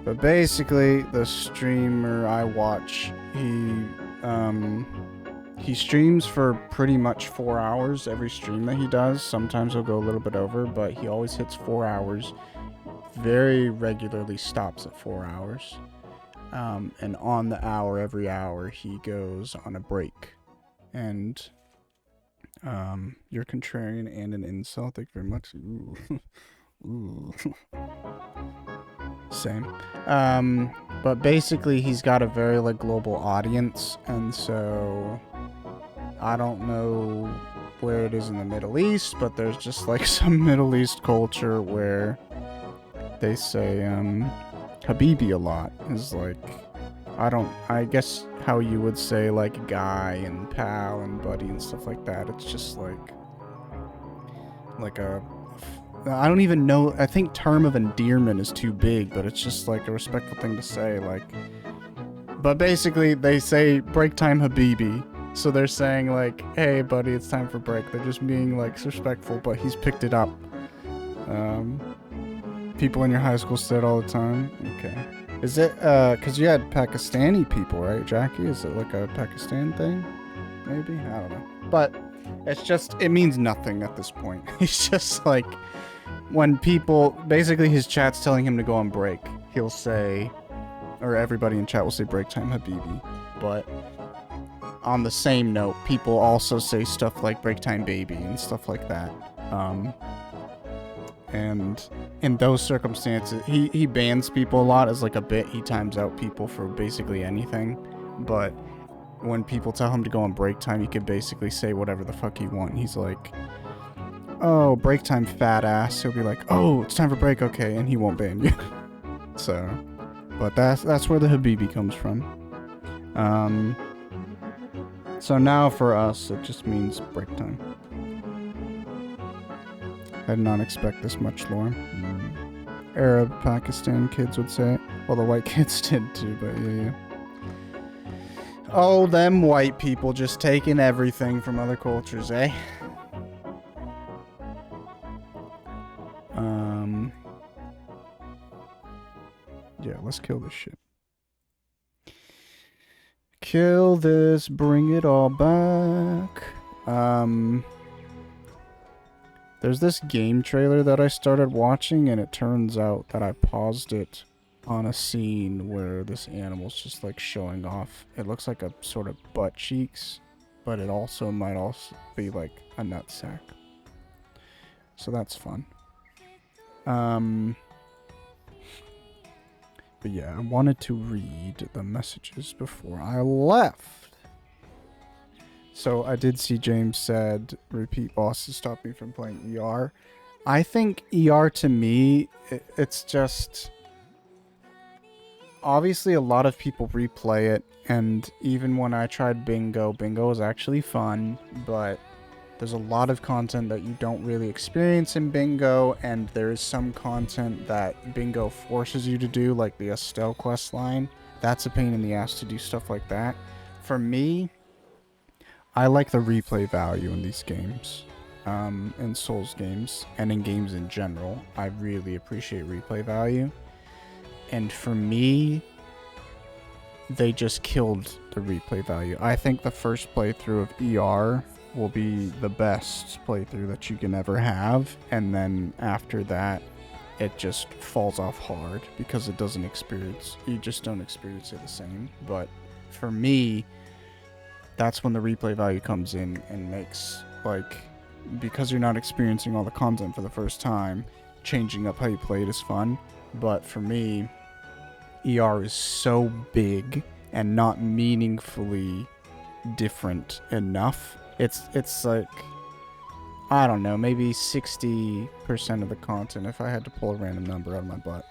But basically, the streamer I watch, he streams for pretty much 4 hours every stream that he does. Sometimes he'll go a little bit over, but he always hits 4 hours. Very regularly stops at 4 hours. And on the hour, every hour, he goes on a break. And you're contrarian and an incel. Thank you very much. Ooh. Ooh. Same. But basically he's got a very like global audience, and so I don't know where it is in the Middle East, but there's just like some Middle East culture where they say Habibi a lot. Is like, I guess how you would say like guy and pal and buddy and stuff like that. It's just like a, I don't even know, I think term of endearment is too big, but it's just like a respectful thing to say, like, but basically they say break time Habibi, so they're saying like, hey buddy, it's time for break. They're just being like respectful, but he's picked it up. People in your high school say it all the time. Okay. Is it, cause you had Pakistani people, right, Jackie? Is it like a Pakistan thing? Maybe? I don't know. But it's just, it means nothing at this point. He's just like, when people, basically his chat's telling him to go on break, he'll say, or everybody in chat will say break time Habibi. But on the same note, people also say stuff like break time baby and stuff like that. And in those circumstances, he bans people a lot as like a bit. He times out people for basically anything. But when people tell him to go on break time, he can basically say whatever the fuck he wants. He's like, oh, break time, fat ass. He'll be like, oh, it's time for break, okay, and he won't ban you. So, but that's where the Habibi comes from. So now for us, it just means break time. I did not expect this much lore. Arab, Pakistan kids would say it. Well, the white kids did too, but yeah. Oh, them white people just taking everything from other cultures, eh? Yeah, let's kill this shit. Kill this, bring it all back. There's this game trailer that I started watching, and it turns out that I paused it on a scene where this animal's just like showing off. It looks like a sort of butt cheeks, but it also might also be like a nutsack. So that's fun. But yeah, I wanted to read the messages before I left. So I did see James said, repeat bosses stop me from playing ER. I think ER to me, it's just... Obviously a lot of people replay it, and even when I tried Bingo, Bingo is actually fun, but there's a lot of content that you don't really experience in Bingo, and there is some content that Bingo forces you to do, like the Estelle quest line. That's a pain in the ass to do stuff like that. For me, I like the replay value in these games, in Souls games, and in games in general. I really appreciate replay value. And for me, they just killed the replay value. I think the first playthrough of ER will be the best playthrough that you can ever have, and then after that it just falls off hard because it doesn't experience, you just don't experience it the same. But for me, that's when the replay value comes in and makes, like, because you're not experiencing all the content for the first time, changing up how you play it is fun. But for me, ER is so big and not meaningfully different enough. It's like, I don't know, maybe 60% of the content, if I had to pull a random number out of my butt.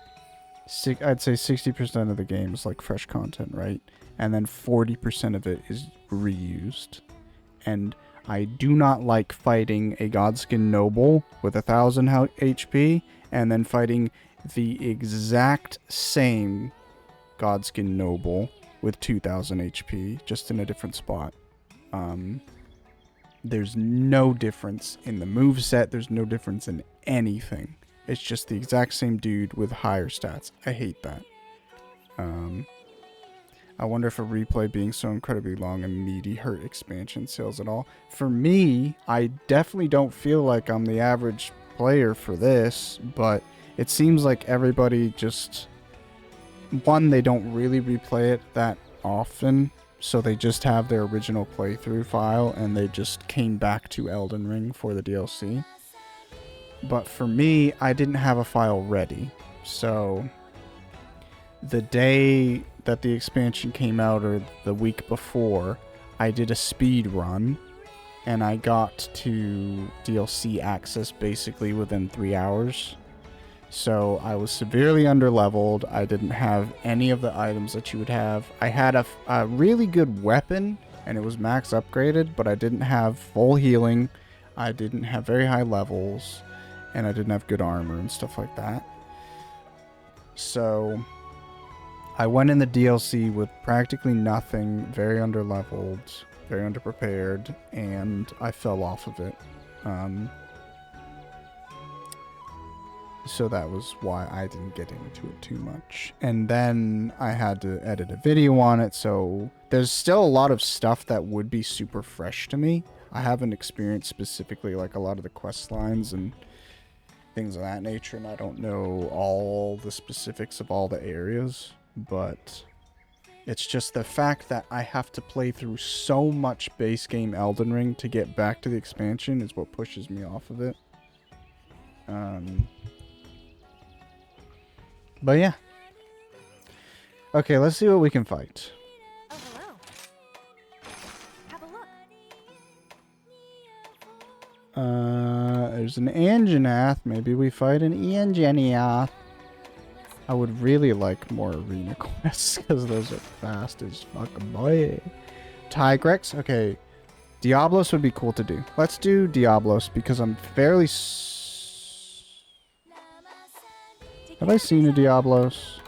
I'd say 60% of the game is like fresh content, right? And then 40% of it is reused. And I do not like fighting a Godskin Noble with 1,000 HP and then fighting the exact same Godskin Noble with 2,000 HP, just in a different spot. There's no difference in the moveset. There's no difference in anything. It's just the exact same dude with higher stats. I hate that. I wonder if a replay being so incredibly long and meaty hurt expansion sales at all. For me, I definitely don't feel like I'm the average player for this, but it seems like everybody just... One, they don't really replay it that often, so they just have their original playthrough file and they just came back to Elden Ring for the DLC. But for me, I didn't have a file ready, so the day that the expansion came out, or the week before, I did a speed run and I got to DLC access basically within 3 hours. So I was severely underleveled. I didn't have any of the items that you would have. I had a really good weapon and it was max upgraded, but I didn't have full healing. I didn't have very high levels and I didn't have good armor and stuff like that. So I went in the DLC with practically nothing, very underleveled, very underprepared, and I fell off of it. So that was why I didn't get into it too much. And then I had to edit a video on it, so there's still a lot of stuff that would be super fresh to me. I haven't experienced specifically like a lot of the quest lines and things of that nature, and I don't know all the specifics of all the areas. But it's just the fact that I have to play through so much base game Elden Ring to get back to the expansion is what pushes me off of it. But yeah. Okay, let's see what we can fight. Oh, hello. Have a look. There's an Anjanath. Maybe we fight an Anjanath. I would really like more arena quests because those are fast as fucking boy. Tigrex? Okay. Diablos would be cool to do. Let's do Diablos because I'm fairly... Have I seen a Diablos?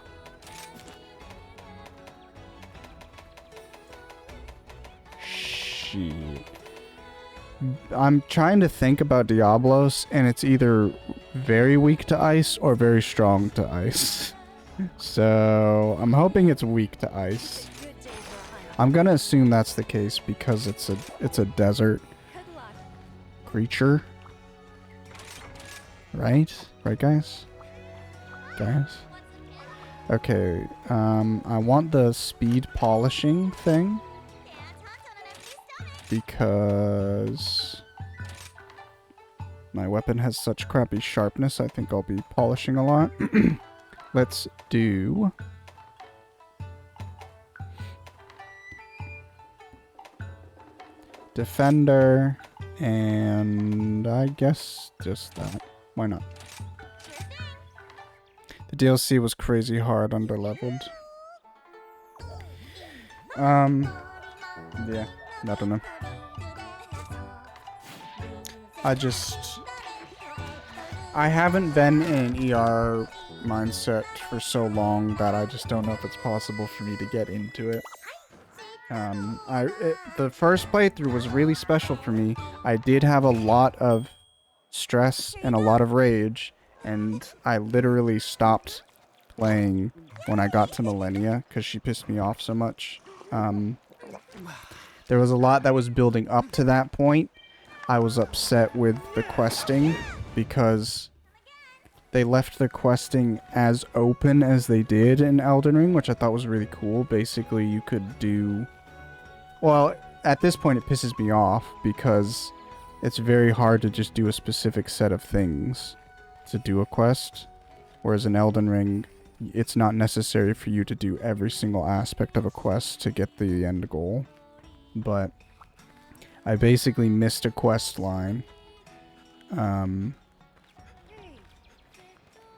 Shit. I'm trying to think about Diablos, and it's either very weak to ice or very strong to ice. So I'm hoping it's weak to ice. Good day for a hunt. I'm gonna assume that's the case because it's a desert Good luck. creature, right? Right, guys? Guys? Okay. I want the speed polishing thing. Because my weapon has such crappy sharpness, I think I'll be polishing a lot. Let's do... Defender, and I guess just that. Why not? The DLC was crazy hard underleveled. Yeah. I don't know. I haven't been in an ER mindset for so long that I just don't know if it's possible for me to get into it. The first playthrough was really special for me. I did have a lot of stress and a lot of rage, and I literally stopped playing when I got to Millennia because she pissed me off so much. There was a lot that was building up to that point. I was upset with the questing because they left the questing as open as they did in Elden Ring, which I thought was really cool. Basically, you could do... Well, at this point it pisses me off because it's very hard to just do a specific set of things to do a quest. Whereas in Elden Ring, it's not necessary for you to do every single aspect of a quest to get the end goal. But I basically missed a quest line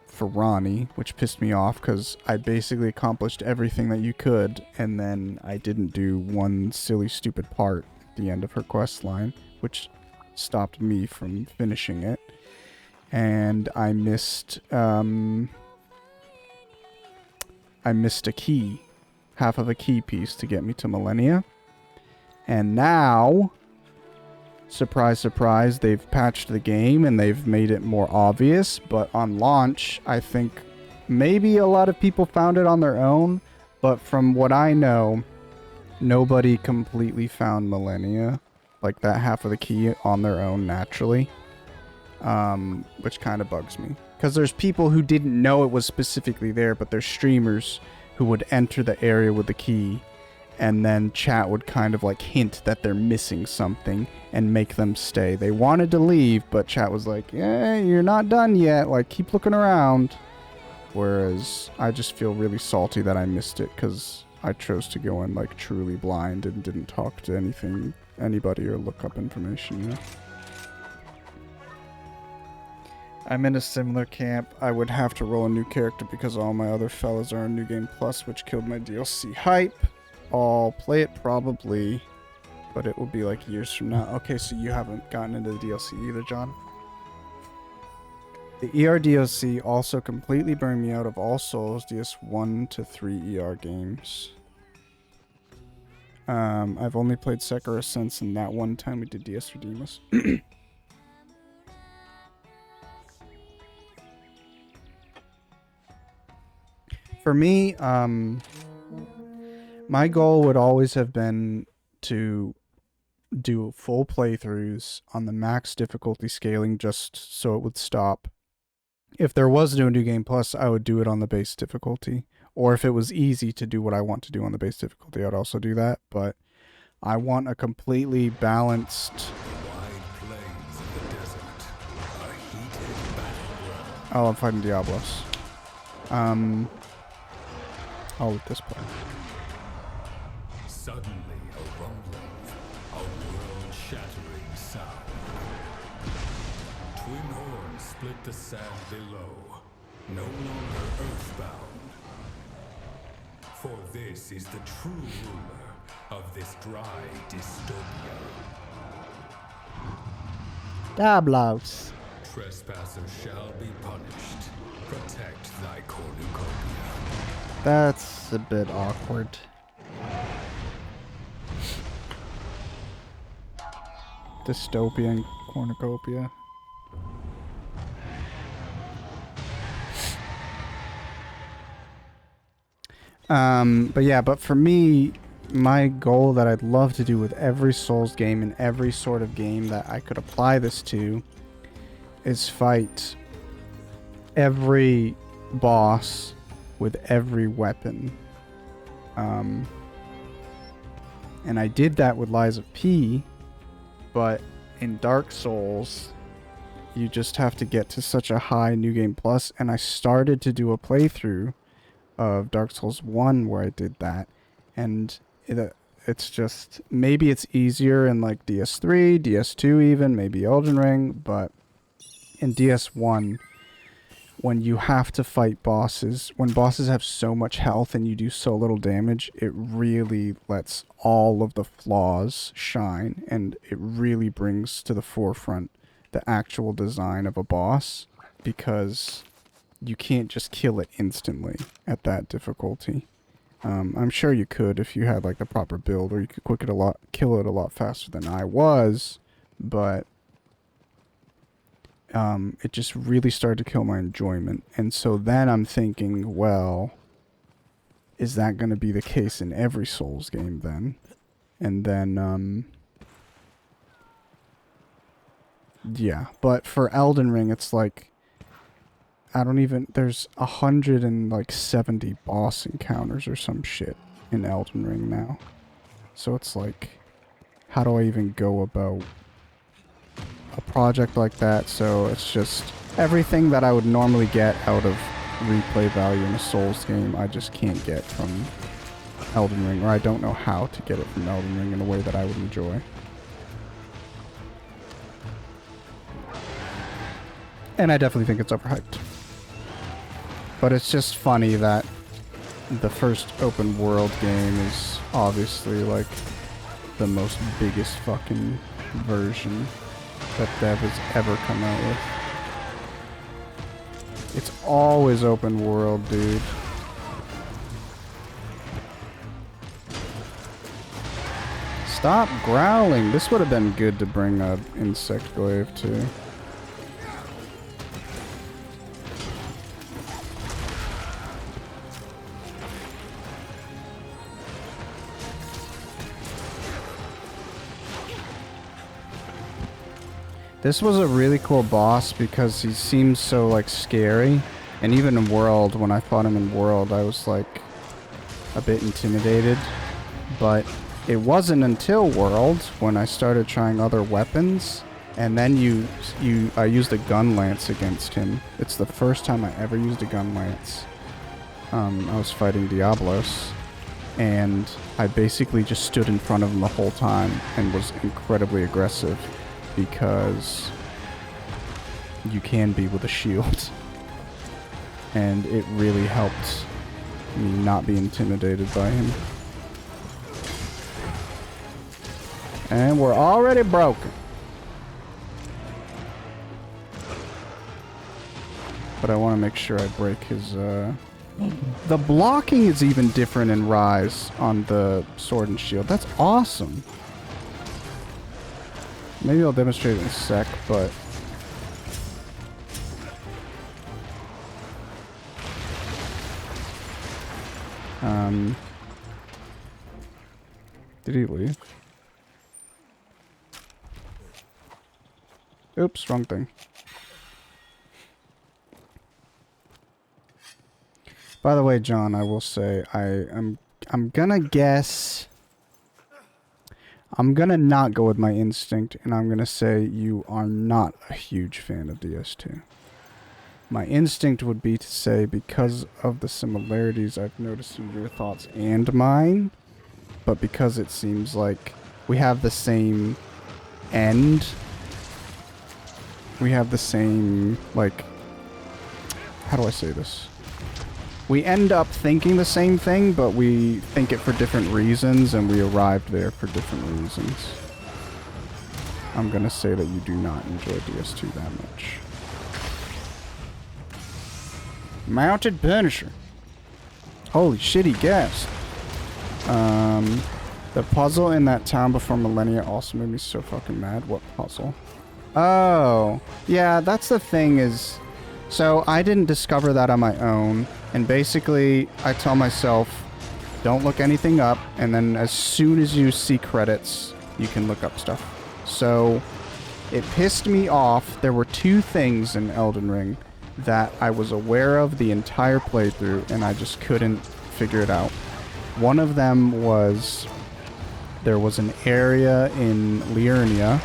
for Ronnie, which pissed me off because I basically accomplished everything that you could, and then I didn't do one silly stupid part at the end of her quest line, which stopped me from finishing it. And I missed a key, half of a key piece to get me to Millennia. And now, surprise, surprise, they've patched the game and they've made it more obvious. But on launch, I think maybe a lot of people found it on their own. But from what I know, nobody completely found Millennia, like that half of the key on their own naturally. Which kind of bugs me. Because there's people who didn't know it was specifically there, but there's streamers who would enter the area with the key, and then chat would kind of like hint that they're missing something and make them stay. They wanted to leave, but chat was like, yeah, you're not done yet, like keep looking around. Whereas I just feel really salty that I missed it because I chose to go in like truly blind and didn't talk to anybody or look up information, you know? I'm in a similar camp. I would have to roll a new character because all my other fellas are on New Game Plus, which killed my DLC hype. I'll play it probably, but it will be like years from now. Okay, so you haven't gotten into the DLC either, John? The ER DLC also completely burned me out of all Souls DS1 to 3 ER games. I've only played Sekiro since, and that one time we did DS Redeemus. For me, my goal would always have been to do full playthroughs on the max difficulty scaling just so it would stop. If there was no New Game Plus, I would do it on the base difficulty. Or if it was easy to do what I want to do on the base difficulty, I'd also do that. But I want a completely balanced... Oh, I'm fighting Diablos. I'll let this play. Suddenly a rumbling, a world-shattering sound. Twin horns split the sand below, no longer earthbound. For this is the true ruler of this dry dystopia. Diablos. Trespassers shall be punished. Protect thy cornucopia. That's a bit awkward. Dystopian cornucopia. But for me, my goal that I'd love to do with every Souls game and every sort of game that I could apply this to is fight every boss with every weapon. And I did that with Lies of P, but in Dark Souls, you just have to get to such a high New Game Plus, and I started to do a playthrough of Dark Souls 1 where I did that, and it's just, maybe it's easier in like DS3, DS2 even, maybe Elden Ring, but in DS1, when you have to fight bosses, when bosses have so much health and you do so little damage, it really lets all of the flaws shine, and it really brings to the forefront the actual design of a boss, because you can't just kill it instantly at that difficulty. I'm sure you could if you had like the proper build, or you could kill it a lot faster than I was, but it just really started to kill my enjoyment. And so then I'm thinking, well, is that going to be the case in every Souls game then? And then, yeah. But for Elden Ring, it's like, there's 170 boss encounters or some shit in Elden Ring now. So it's like, how do I even go about a project like that? So it's just everything that I would normally get out of replay value in a Souls game, I just can't get from Elden Ring, or I don't know how to get it from Elden Ring in a way that I would enjoy. And I definitely think it's overhyped. But it's just funny that the first open world game is obviously like the most biggest fucking version that Dev has ever come out with. It's always open world, dude. Stop growling. This would have been good to bring a insect glaive to. This was a really cool boss because he seems so like scary, and even in World, when I fought him in World, I was like a bit intimidated, but it wasn't until World when I started trying other weapons, and then I used a gun lance against him. It's the first time I ever used a gun lance. I was fighting Diablos, and I basically just stood in front of him the whole time and was incredibly aggressive because you can be with a shield. And it really helped me not be intimidated by him. And we're already broken. But I want to make sure I break his, The blocking is even different in Rise on the sword and shield. That's awesome. Maybe I'll demonstrate it in a sec, but... Did he leave? Oops, wrong thing. By the way, John, I will say I'm gonna guess. I'm gonna not go with my instinct, and I'm gonna say you are not a huge fan of DS2. My instinct would be to say because of the similarities I've noticed in your thoughts and mine, but because it seems like we have the same end. We have the same, like, how do I say this? We end up thinking the same thing, but we think it for different reasons, and we arrived there for different reasons. I'm gonna say that you do not enjoy DS2 that much. Mounted Punisher. Holy shit, he guessed. The puzzle in that town before Millennia also made me so fucking mad. What puzzle? Oh, yeah, that's the thing is... So, I didn't discover that on my own, and basically, I tell myself, don't look anything up, and then as soon as you see credits, you can look up stuff. So, it pissed me off. There were two things in Elden Ring that I was aware of the entire playthrough, and I just couldn't figure it out. One of them was, there was an area in Liurnia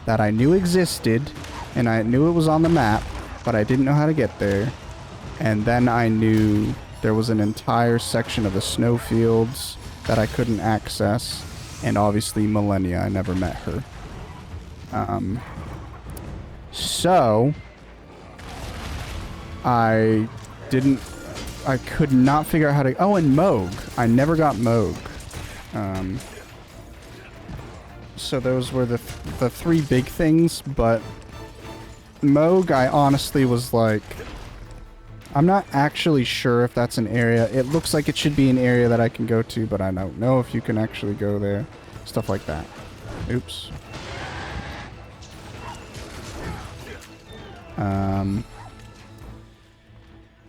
that I knew existed, and I knew it was on the map, but I didn't know how to get there. And then I knew there was an entire section of the snowfields that I couldn't access, and obviously Millennia, I never met her. So I could not figure out how to... Oh, and Moog. I never got Moog. So those were the three big things, but Moog, I honestly was like... I'm not actually sure if that's an area. It looks like it should be an area that I can go to, but I don't know if you can actually go there. Stuff like that. Oops.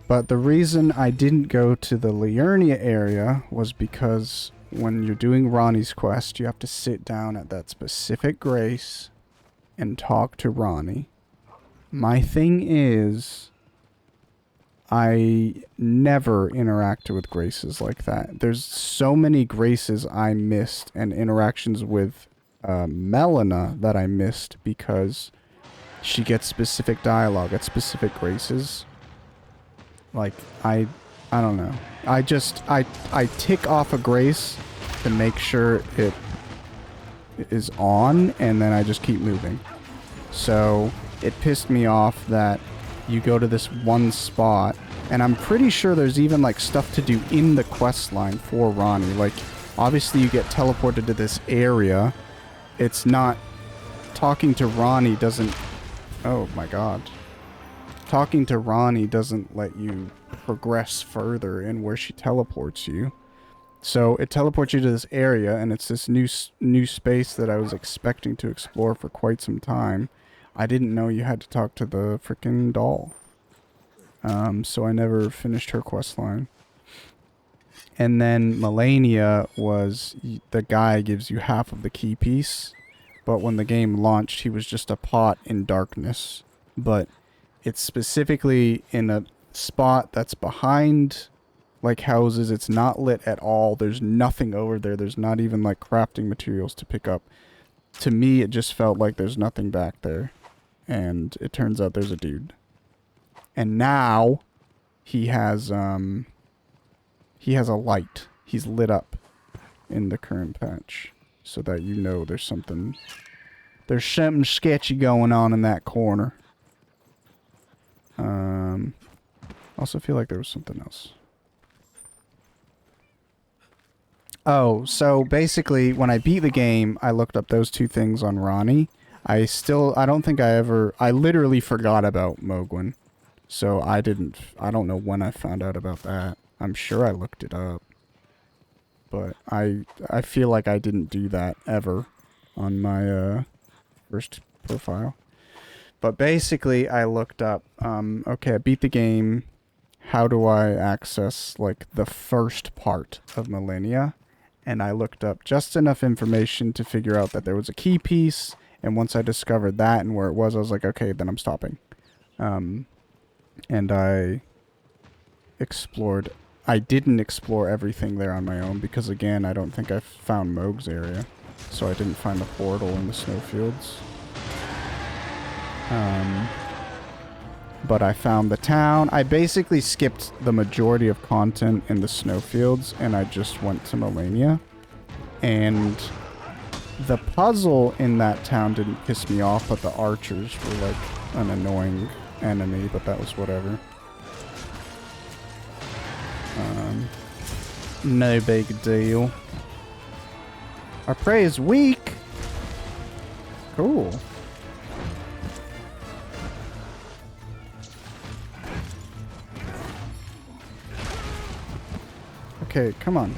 But the reason I didn't go to the Liurnia area was because when you're doing Ronnie's quest, you have to sit down at that specific grace and talk to Ronnie. My thing is, I never interacted with graces like that. There's so many graces I missed and interactions with Melina that I missed because she gets specific dialogue at specific graces. Like, I don't know. I tick off a grace to make sure it is on, and then I just keep moving. So, it pissed me off that you go to this one spot, and I'm pretty sure there's even, like, stuff to do in the quest line for Ronnie. Like, obviously you get teleported to this area. It's not talking to Ronnie doesn't... Oh my god. Talking to Ronnie doesn't let you progress further in where she teleports you. So it teleports you to this area, and it's this new space that I was expecting to explore for quite some time. I didn't know you had to talk to the freaking doll. So I never finished her quest line. And then Melania was... The guy gives you half of the key piece. But when the game launched, he was just a pot in darkness. But it's specifically in a spot that's behind, like, houses. It's not lit at all. There's nothing over there. There's not even, like, crafting materials to pick up. To me, it just felt like there's nothing back there. And it turns out there's a dude. And now he has a light. He's lit up in the current patch, so that you know there's something sketchy going on in that corner. Also feel like there was something else. Oh, so basically when I beat the game, I looked up those two things on Ronnie. I literally forgot about Mohgwyn. So I don't know when I found out about that. I'm sure I looked it up. But I feel like I didn't do that ever on my first profile. But basically I looked up, okay, I beat the game. How do I access, like, the first part of Melania? And I looked up just enough information to figure out that there was a key piece. And once I discovered that and where it was, I was like, okay, then I'm stopping. And I explored. I didn't explore everything there on my own because, again, I don't think I found Mohg's area. So I didn't find the portal in the snowfields. But I found the town. I basically skipped the majority of content in the snowfields, and I just went to Melania. And the puzzle in that town didn't piss me off, but the archers were like an annoying enemy, but that was whatever. No big deal. Our prey is weak. Cool. Okay, come on.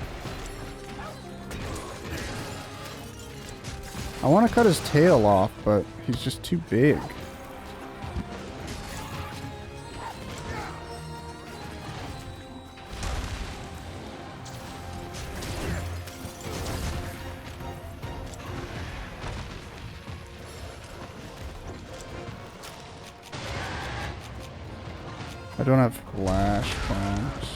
I want to cut his tail off, but he's just too big. I don't have flash bombs.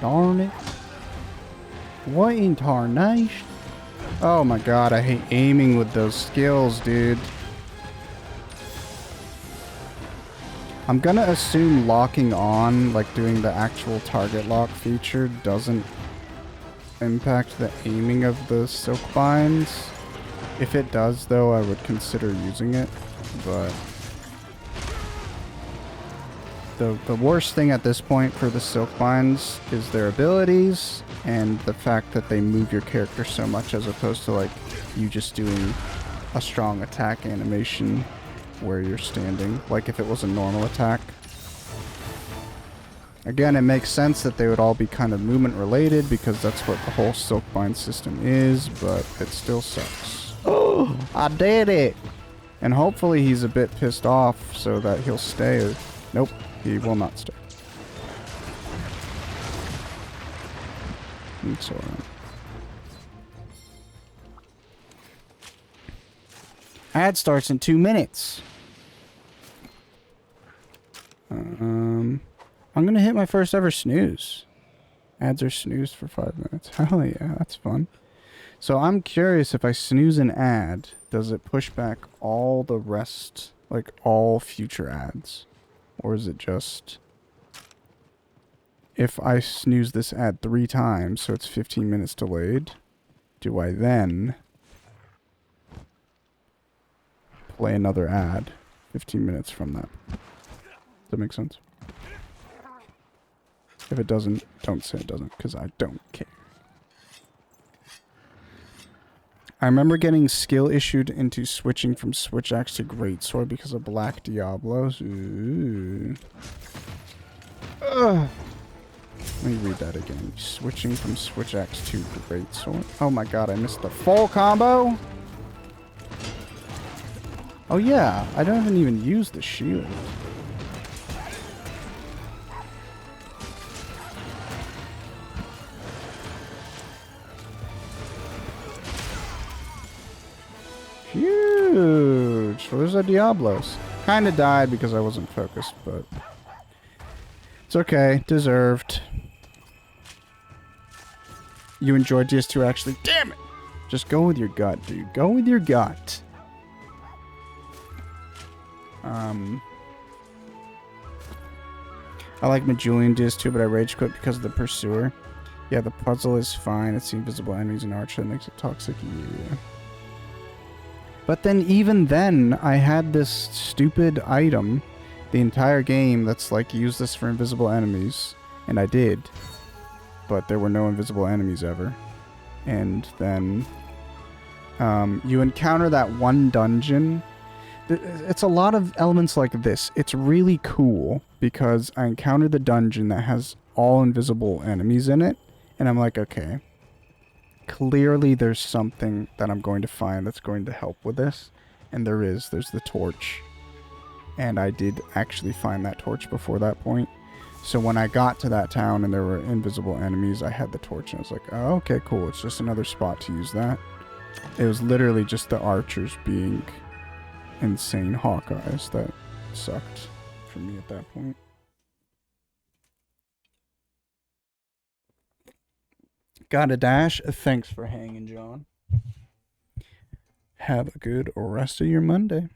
Darn it. What in tarnation? Oh my god, I hate aiming with those skills, dude. I'm gonna assume locking on, like doing the actual target lock feature, doesn't impact the aiming of the silk binds. If it does, though, I would consider using it, but the worst thing at this point for the silk binds is their abilities and the fact that they move your character so much, as opposed to like you just doing a strong attack animation where you're standing, like if it was a normal attack. Again, it makes sense that they would all be kind of movement related because that's what the whole silk bind system is, but it still sucks. Oh, I did it! And hopefully he's a bit pissed off so that he'll stay. Nope, he will not stay. It's alright. Ad starts in 2 minutes. I'm gonna hit my first ever snooze. Ads are snoozed for 5 minutes. Hell yeah, that's fun. So I'm curious, if I snooze an ad, does it push back all the rest, like all future ads? Or is it just... If I snooze this ad 3 times, so it's 15 minutes delayed, do I then play another ad 15 minutes from that? Does that make sense? If it doesn't, don't say it doesn't, because I don't care. I remember getting skill issued into switching from Switch Axe to Greatsword because of Black Diablos. Ooh. Ugh. Let me read that again. Switching from Switch Axe to Greatsword. Oh my god, I missed the full combo? Oh yeah, I don't even use the shield. Huge! Where's the Diablos? Kinda died because I wasn't focused, but... it's okay. Deserved. You enjoyed DS2 actually? Damn it! Just go with your gut, dude. Go with your gut. I like Majulian DS2, but I rage quit because of the Pursuer. Yeah, the puzzle is fine. It's the invisible enemies and Archer that makes it toxic. Yeah. But then even then, I had this stupid item the entire game that's like, use this for invisible enemies. And I did. But there were no invisible enemies ever. And then you encounter that one dungeon. It's a lot of elements like this. It's really cool because I encountered the dungeon that has all invisible enemies in it. And I'm like, okay. Clearly there's something that I'm going to find that's going to help with this. And there is. There's the torch. And I did actually find that torch before that point. So when I got to that town and there were invisible enemies, I had the torch. And I was like, oh, okay, cool. It's just another spot to use that. It was literally just the archers being insane Hawkeyes that sucked for me at that point. Got a dash. Thanks for hanging, John. Have a good rest of your Monday.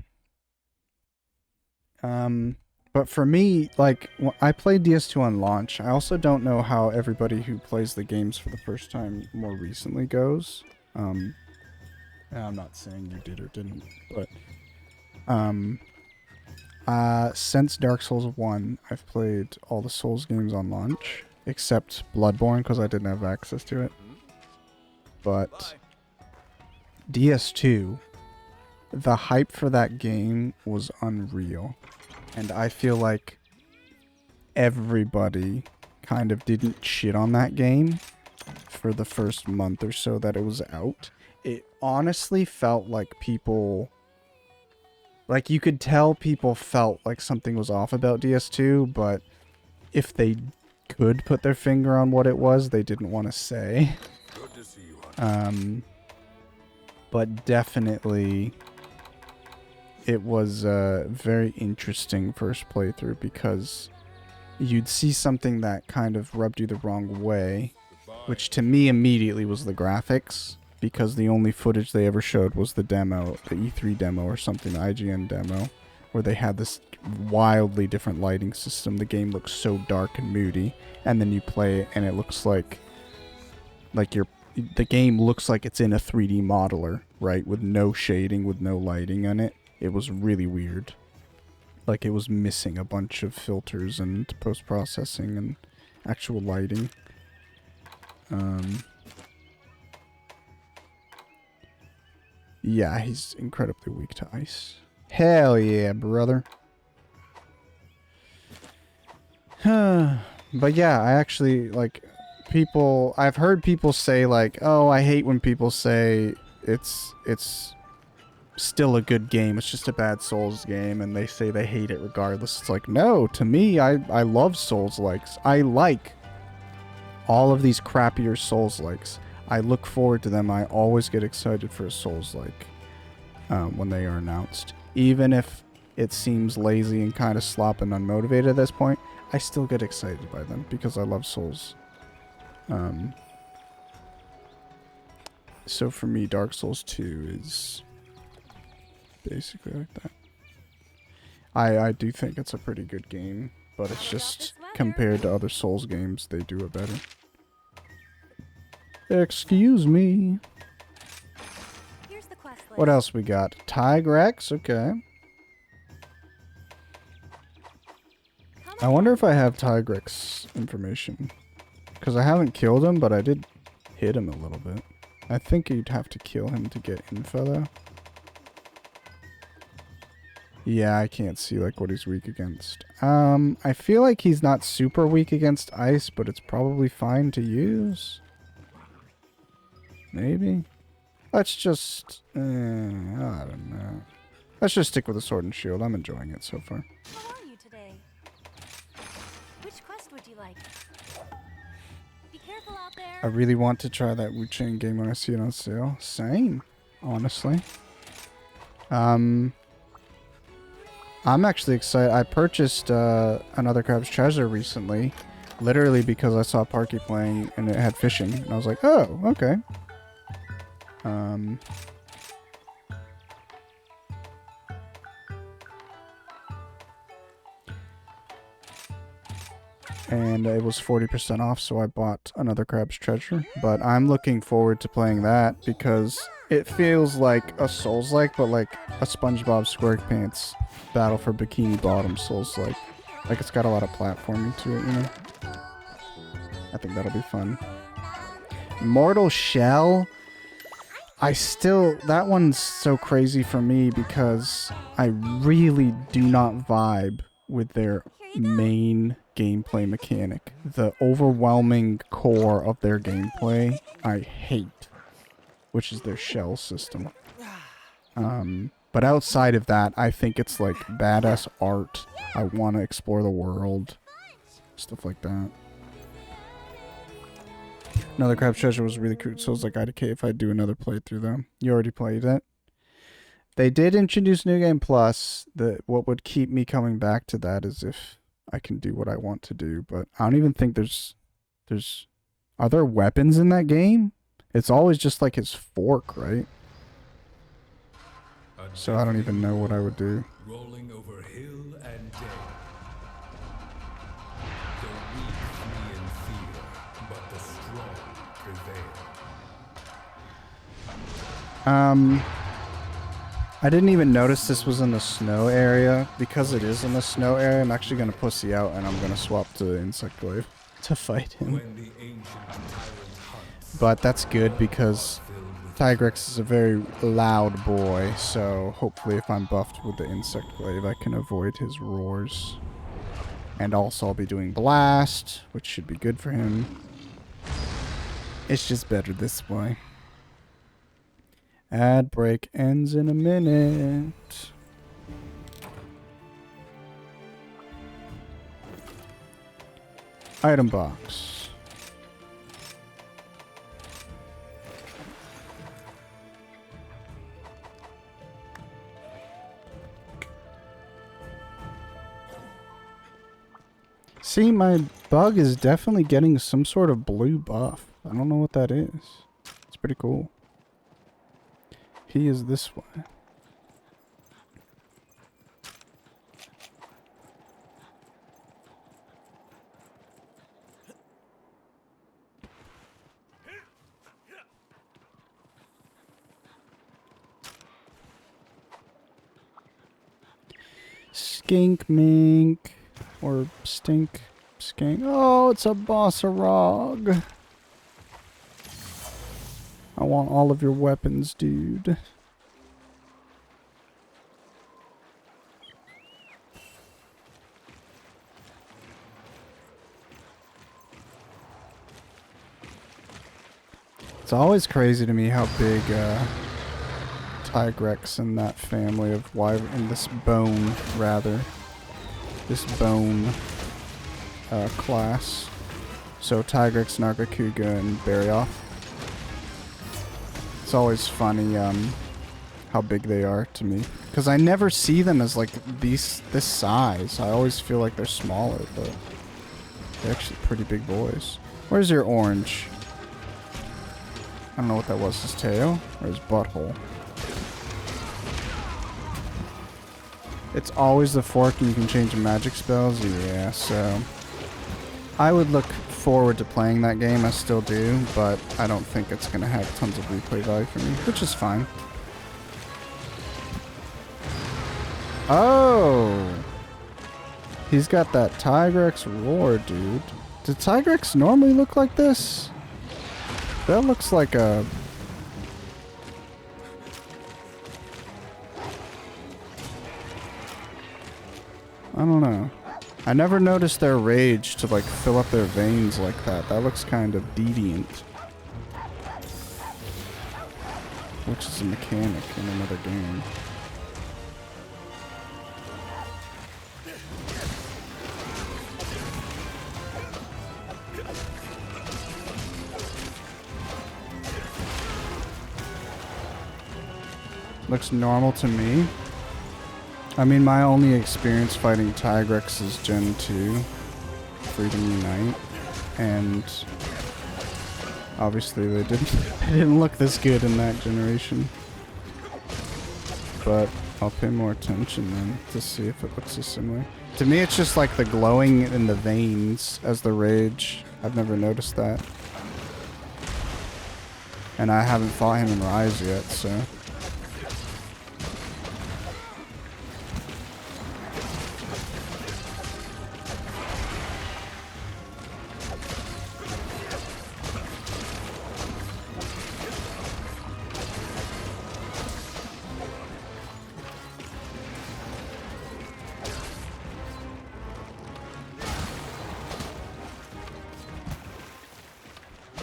But for me, like, I played DS2 on launch. I also don't know how everybody who plays the games for the first time more recently goes. And I'm not saying you did or didn't, but since Dark Souls 1, I've played all the Souls games on launch. Except Bloodborne, because I didn't have access to it. But DS2, the hype for that game was unreal. And I feel like everybody kind of didn't shit on that game for the first month or so that it was out. It honestly felt like people... like, you could tell people felt like something was off about DS2, but if they could put their finger on what it was, they didn't want to say. Good to see you, But definitely it was a very interesting first playthrough because you'd see something that kind of rubbed you the wrong way, which to me immediately was the graphics, because the only footage they ever showed was the demo, the E3 demo or something, the IGN demo, where they had this wildly different lighting system. The game looks so dark and moody, and then you play it and it looks like the game looks like it's in a 3D modeler, right? With no shading, with no lighting on it. It was really weird. Like, it was missing a bunch of filters and post-processing and actual lighting. Yeah, he's incredibly weak to ice. Hell yeah, brother. But yeah, I actually, like, I've heard people say, like, oh, I hate when people say it's still a good game, it's just a bad Souls game, and they say they hate it regardless. It's like, no, to me, I love Souls-likes. I like all of these crappier Souls-likes. I look forward to them. I always get excited for a Souls-like when they are announced. Even if it seems lazy and kind of slop and unmotivated at this point, I still get excited by them because I love Souls. So for me, Dark Souls 2 is basically like that. I do think it's a pretty good game, but it's just compared to other Souls games, they do it better. Excuse me. Here's the quest list. What else we got? Tigrex, okay. I wonder if I have Tigrex information. Because I haven't killed him, but I did hit him a little bit. I think you'd have to kill him to get info, though. Yeah, I can't see, like, what he's weak against. I feel like he's not super weak against ice, but it's probably fine to use. Maybe? Let's just... I don't know. Let's just stick with the sword and shield. I'm enjoying it so far. How are you today? Which quest would you like? Be careful out there. I really want to try that Wu Chang game when I see it on sale. Same, honestly. I'm actually excited. I purchased Another Crab's Treasure recently, literally because I saw Parky playing and it had fishing, and I was like, oh, okay. And it was 40% off, so I bought Another Crab's Treasure. But I'm looking forward to playing that because it feels like a Souls-like, but like a SpongeBob SquarePants Battle for Bikini Bottom Souls-like. Like it's got a lot of platforming to it, you know? I think that'll be fun. Mortal Shell? that one's so crazy for me because I really do not vibe with their main gameplay mechanic. The overwhelming core of their gameplay I hate, which is their shell system. But outside of that, I think it's like badass art. I want to explore the world, stuff like that. Another Crab's Treasure was really cool, so I was like, IDK if I do another playthrough though. You already played it. They did introduce New Game Plus. What would keep me coming back to that is if I can do what I want to do, but I don't even think there's are there weapons in that game? It's always just like his fork, right? So I don't even know what I would do. Rolling over hill and dale. The weak flee in fear, but the strong prevail. I didn't even notice this was in the snow area. Because it is in the snow area, I'm actually gonna pussy out and I'm gonna swap to Insect Glaive to fight him. When the ancient tyrant hunts, But that's good because Tigrex is a very loud boy, so hopefully if I'm buffed with the Insect Glaive, I can avoid his roars. And also I'll be doing Blast, which should be good for him. It's just better this way. Ad break ends in a minute. Item box. See, my bug is definitely getting some sort of blue buff. I don't know what that is. It's pretty cool. He is this way. Skink mink. Or stink skink. Oh, it's a Bossarog. I want all of your weapons, dude. It's always crazy to me how big Tigrex and that family of wyvern, this bone rather. This bone class. So Tigrex, Nargacuga, and Barioth. It's always funny how big they are to me. Because I never see them as like this size. I always feel like they're smaller, but they're actually pretty big boys. Where's your orange? I don't know what that was, his tail or his butthole. It's always the fork and you can change the magic spells? Yeah, so I would look forward to playing that game. I still do, but I don't think it's going to have tons of replay value for me, which is fine. He's got that Tigrex roar, dude. Did Tigrex normally look like this? That looks like a... I don't know. I never noticed their rage to like fill up their veins like that. That looks kind of deviant. Which is a mechanic in another game. Looks normal to me. I mean, my only experience fighting Tigrex is Gen 2, Freedom Unite, and obviously they didn't look this good in that generation. But I'll pay more attention then to see if it looks similar. To me, it's just like the glowing in the veins as the rage. I've never noticed that. And I haven't fought him in Rise yet, so...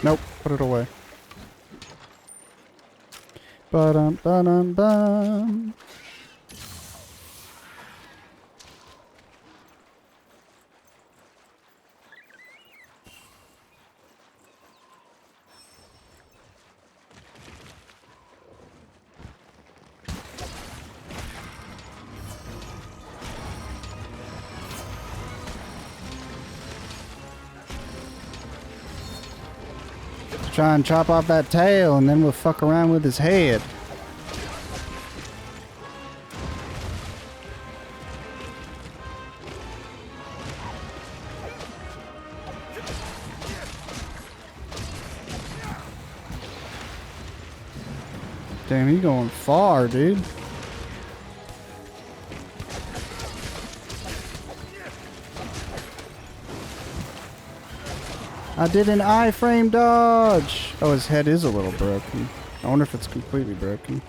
Nope, put it away. Ba-dum, ba-dum, bum. Try and chop off that tail and then we'll fuck around with his head. Damn, he going far, dude. I did an iframe dodge! Oh, his head is a little broken. I wonder if it's completely broken.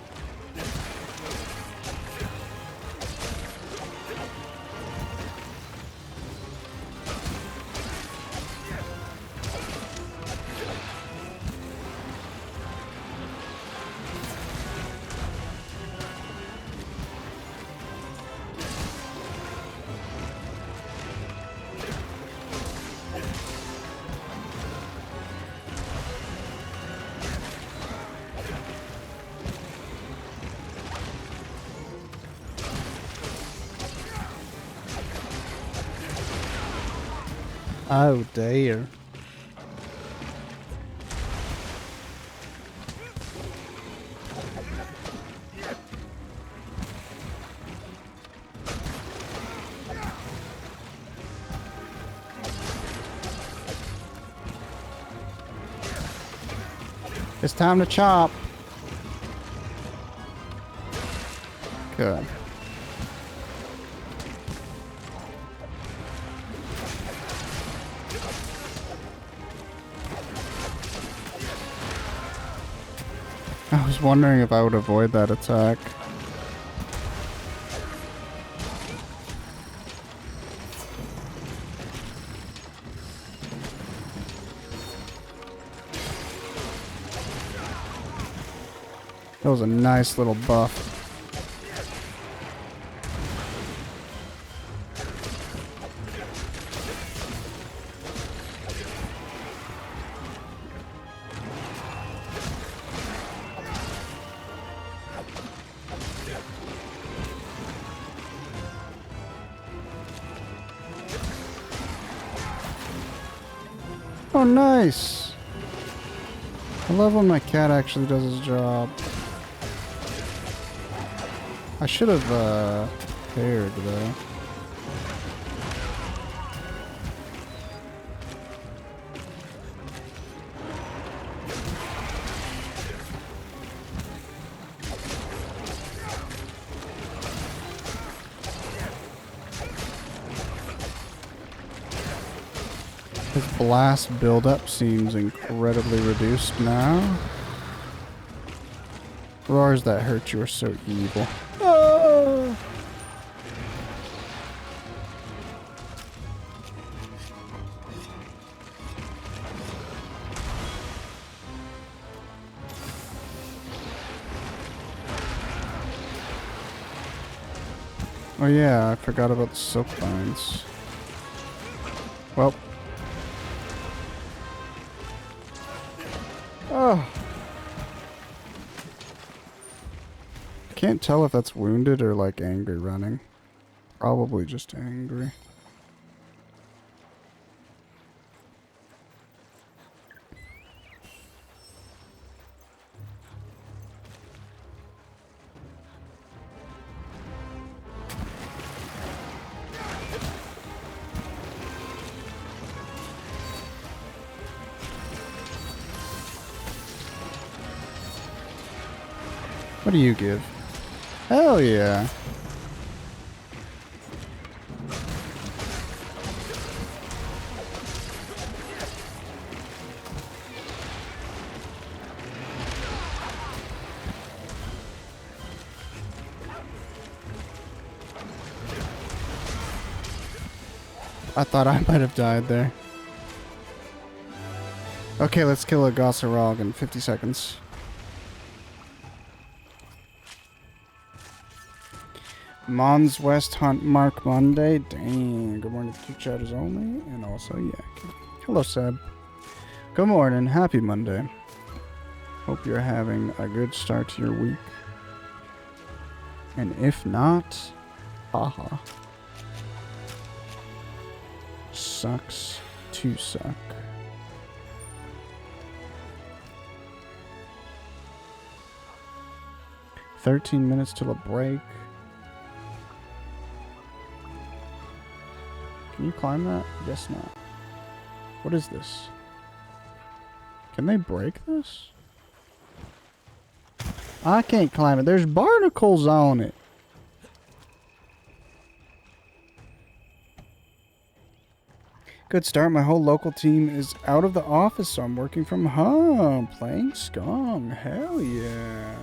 Oh dear. It's time to chop. Good. I was wondering if I would avoid that attack. That was a nice little buff. Oh, nice! I love when my cat actually does his job. I should have, paired, though. His blast buildup seems incredibly reduced now. Roars that hurt you are so evil. Ah! Oh yeah, I forgot about the silk vines. Well. Oh. I can't tell if that's wounded or like angry running. Probably just angry. What do you give? Hell yeah. I thought I might have died there. Okay, let's kill a Gossarog in 50 seconds. Mons West Hunt Mark Monday. Dang. Good morning to two chatters only. And also Yak. Hello, Seb. Good morning. Happy Monday. Hope you're having a good start to your week. And if not, haha. Sucks to suck. $13 minutes till a break. Can you climb that? Guess not. What is this? Can they break this? I can't climb it. There's barnacles on it. Good start. My whole local team is out of the office, so I'm working from home. Playing Scum. Hell yeah.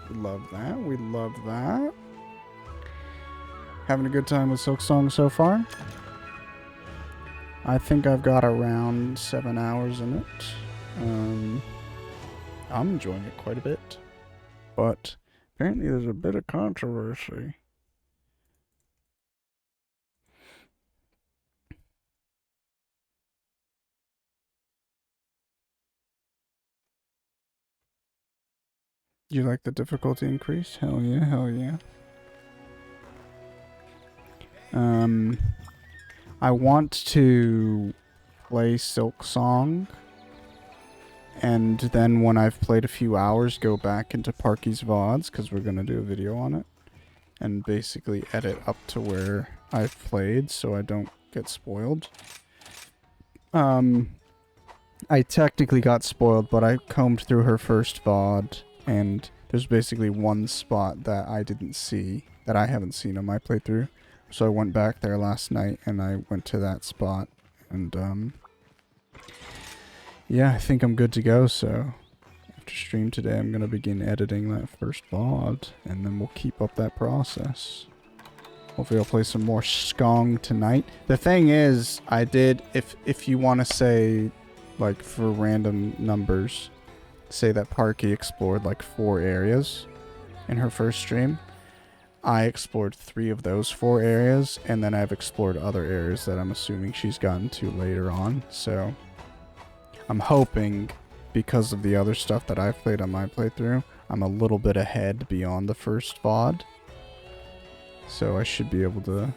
We love that. We love that. Having a good time with Silksong so far. I think I've got around 7 hours in it. I'm enjoying it quite a bit. But apparently there's a bit of controversy. You like the difficulty increase? Hell yeah, hell yeah. I want to play Silksong, and then when I've played a few hours, go back into Parky's VODs, because we're going to do a video on it, and basically edit up to where I've played, so I don't get spoiled. I technically got spoiled, but I combed through her first VOD, and there's basically one spot that I didn't see, that I haven't seen on my playthrough. So I went back there last night, and I went to that spot, and, yeah, I think I'm good to go, so after stream today, I'm going to begin editing that first VOD, and then we'll keep up that process. Hopefully I'll play some more Skong tonight. The thing is, I did, if you want to say, like, for random numbers, say that Parky explored, like, 4 areas in her first stream. I explored 3 of those 4 areas, and then I've explored other areas that I'm assuming she's gotten to later on, so I'm hoping, because of the other stuff that I've played on my playthrough, I'm a little bit ahead beyond the first VOD, so I should be able to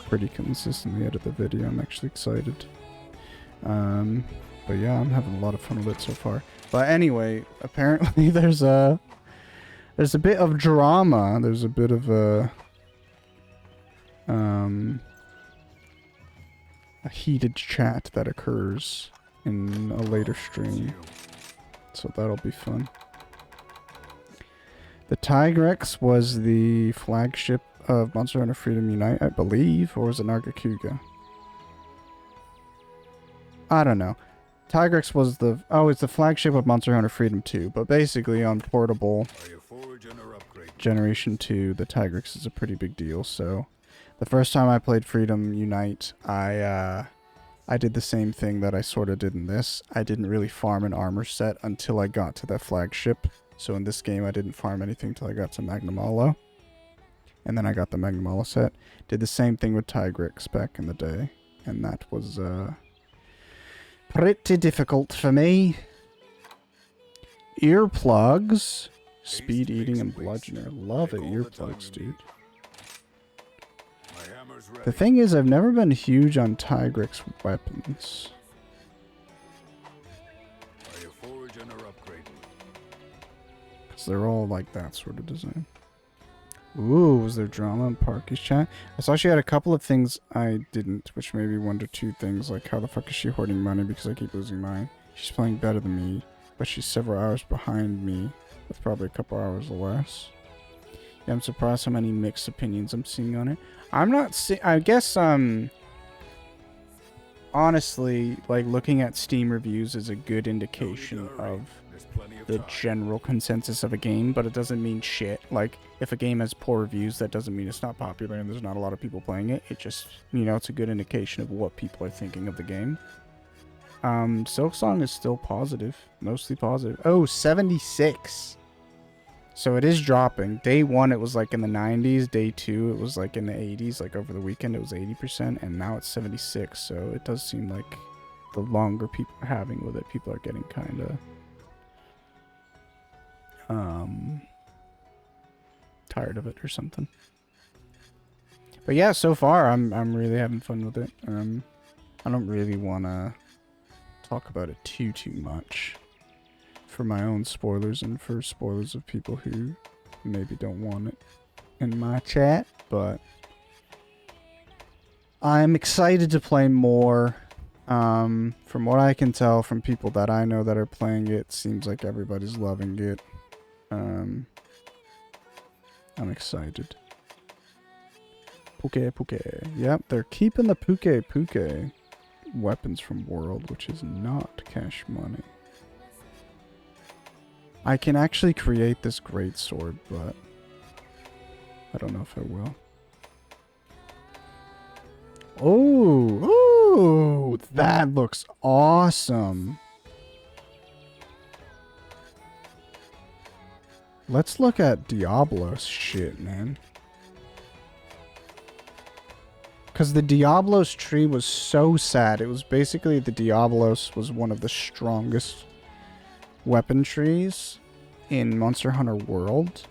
pretty consistently edit the video. I'm actually excited. But yeah, I'm having a lot of fun with it so far. But anyway, apparently there's a bit of drama. There's a bit of a heated chat that occurs in a later stream. So that'll be fun. The Tigrex was the flagship of Monster Hunter Freedom Unite, I believe, or was it Nargacuga? I don't know. Tigrex was the... Oh, it's the flagship of Monster Hunter Freedom 2. But basically, on portable Are you foraging or upgrading? Generation 2, the Tigrex is a pretty big deal. So, the first time I played Freedom Unite, I did the same thing that I sort of did in this. I didn't really farm an armor set until I got to that flagship. So in this game, I didn't farm anything till I got to Magnum. And then I got the Magnum set. Did the same thing with Tigrex back in the day. And that was pretty difficult for me. Earplugs. Speed eating and bludgeoner. Love it, earplugs, dude. My hammer's ready. The thing is, I've never been huge on Tigrex weapons. Are you foraging or upgrading? Because they're all like that sort of design. Ooh, was there drama in Parky's chat? I saw she had a couple of things I didn't, which made me wonder two things, like how the fuck is she hoarding money because I keep losing mine? She's playing better than me, but she's several hours behind me, with probably a couple hours less. Yeah, I'm surprised how many mixed opinions I'm seeing on it. I'm not I guess, honestly, like, looking at Steam reviews is a good indication of There's plenty of the time. general consensus of a game, but it doesn't mean shit. Like, if a game has poor reviews, that doesn't mean it's not popular and there's not a lot of people playing it. It just, you know, it's a good indication of what people are thinking of the game. Silksong is still positive. Mostly positive. Oh, 76. So it is dropping. Day 1, it was like in the 90s. Day 2, it was like in the 80s. Like over the weekend, it was 80%. And now it's 76. So it does seem like the longer people are having with it, people are getting kind of... tired of it or something. But yeah, so far I'm really having fun with it. I don't really want to talk about it too much for my own spoilers and for spoilers of people who maybe don't want it in my chat, but I'm excited to play more. From what I can tell from people that I know that are playing it, seems like everybody's loving it. I'm excited. Puke. Yep, they're keeping the Puke weapons from World, which is not cash money. I can actually create this great sword, but I don't know if I will. Oh, that looks awesome. Let's look at Diablo's shit, man. Because the Diablo's tree was so sad. It was basically the Diablos was one of the strongest weapon trees in Monster Hunter World.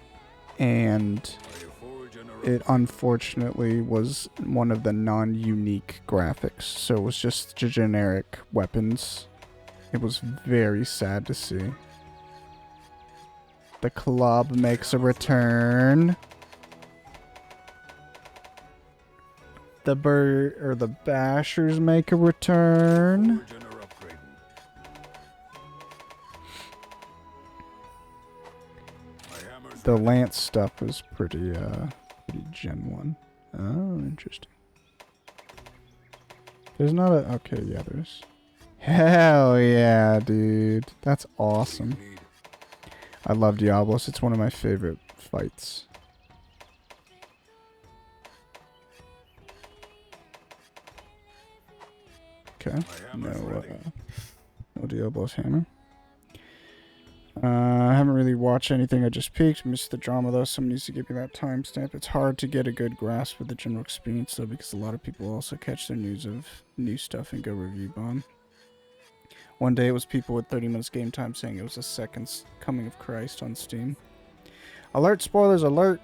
And Are you foraging or it unfortunately was one of the non-unique graphics. So it was just generic weapons. It was very sad to see. The club makes a return. The bashers make a return. foraging or upgrading? My hammer's The ready. lance stuff is pretty Gen 1. Oh, interesting. There's not a... Okay, yeah, there's... Hell yeah, dude. That's awesome. Need. I love Diablos. It's one of my favorite fights. Okay. My hammer's ready. No Diablo's hammer. I haven't really watched anything. I just peeked. Missed the drama though. Someone needs to give me that timestamp. It's hard to get a good grasp of the general experience though, because a lot of people also catch their news of new stuff and go review bomb. One day it was people with 30 minutes game time saying it was a second coming of Christ on Steam. Alert, spoilers, alert!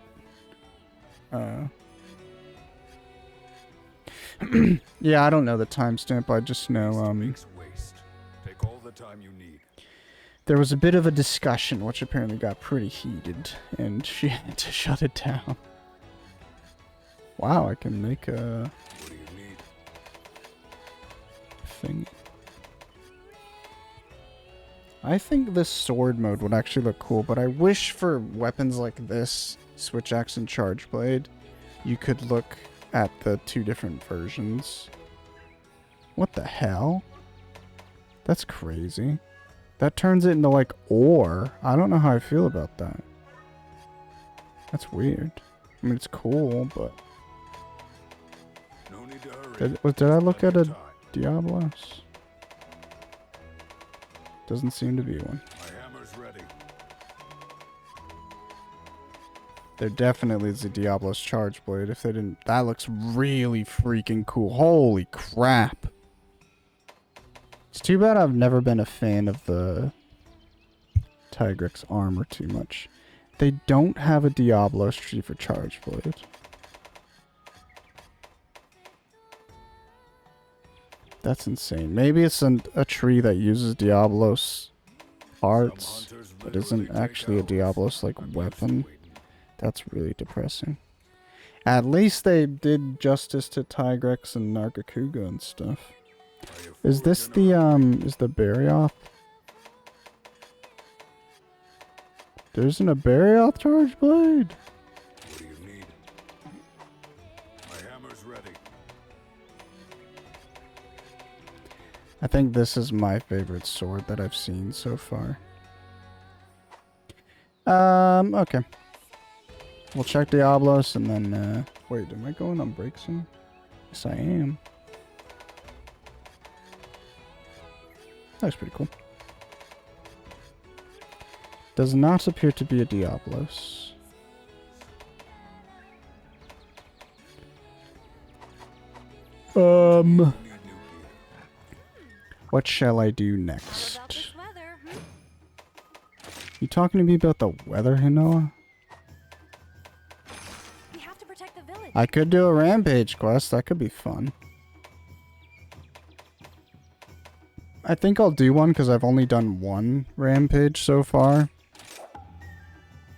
Yeah, I don't know the timestamp. I just know Makes waste. Take all the time you need. there was a bit of a discussion, which apparently got pretty heated, and she had to shut it down. Wow, I can make a What do you need? thing. I think this sword mode would actually look cool, but I wish for weapons like this, Switch Axe and Charge Blade, you could look at the two different versions. What the hell? That's crazy. That turns it into like ore. I don't know how I feel about that. That's weird. I mean, it's cool, but No need to hurry. did I look at Plenty a of time. Diablos? Doesn't seem to be one. My hammer's ready. There definitely is a Diablos charge blade. If they didn't, that looks really freaking cool. Holy crap! It's too bad I've never been a fan of the Tigrex armor too much. They don't have a Diablos tree for charge blade. That's insane. Maybe it's a tree that uses Diablos parts, but isn't actually a Diablos like weapon. That's really depressing. At least they did justice to Tigrex and Nargacuga and stuff. Is this the is the Barioth? There isn't a Barioth charge blade? What do you need? My hammer's ready. I think this is my favorite sword that I've seen so far. Okay. We'll check Diablos and then, wait, am I going on break soon? Yes, I am. That's pretty cool. Does not appear to be a Diablos. What shall I do What next? about this weather? You talking to me about the weather, Hinoa? We have to protect the village. I could do a rampage quest. That could be fun. I think I'll do one because I've only done one rampage so far.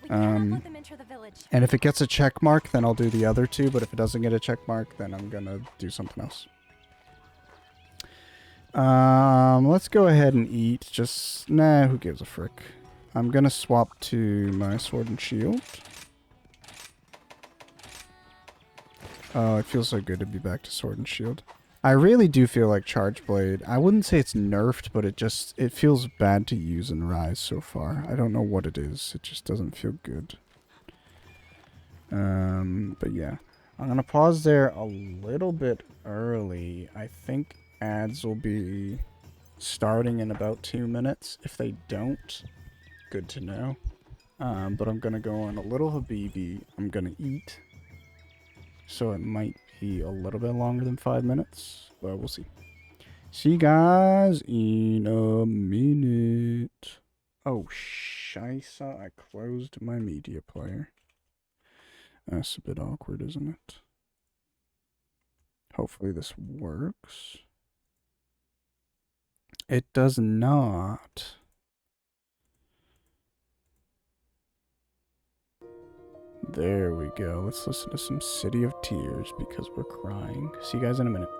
We cannot let them enter the village. And if it gets a check mark, then I'll do the other two. But if it doesn't get a check mark, then I'm gonna do something else. Let's go ahead and eat. Just, nah, who gives a frick? I'm gonna swap to my sword and shield. Oh, it feels so good to be back to sword and shield. I really do feel like Charge Blade. I wouldn't say it's nerfed, but it feels bad to use in Rise so far. I don't know what it is. It just doesn't feel good. But yeah. I'm gonna pause there a little bit early. I think ads will be starting in about 2 minutes. If they don't, good to know. But I'm gonna go on a little Habibi. I'm gonna eat. So it might be a little bit longer than 5 minutes, but we'll see. See you guys in a minute. Oh, scheisse, I closed my media player. That's a bit awkward, isn't it? Hopefully this works. It does not. There we go. Let's listen to some City of Tears because we're crying. See you guys in a minute.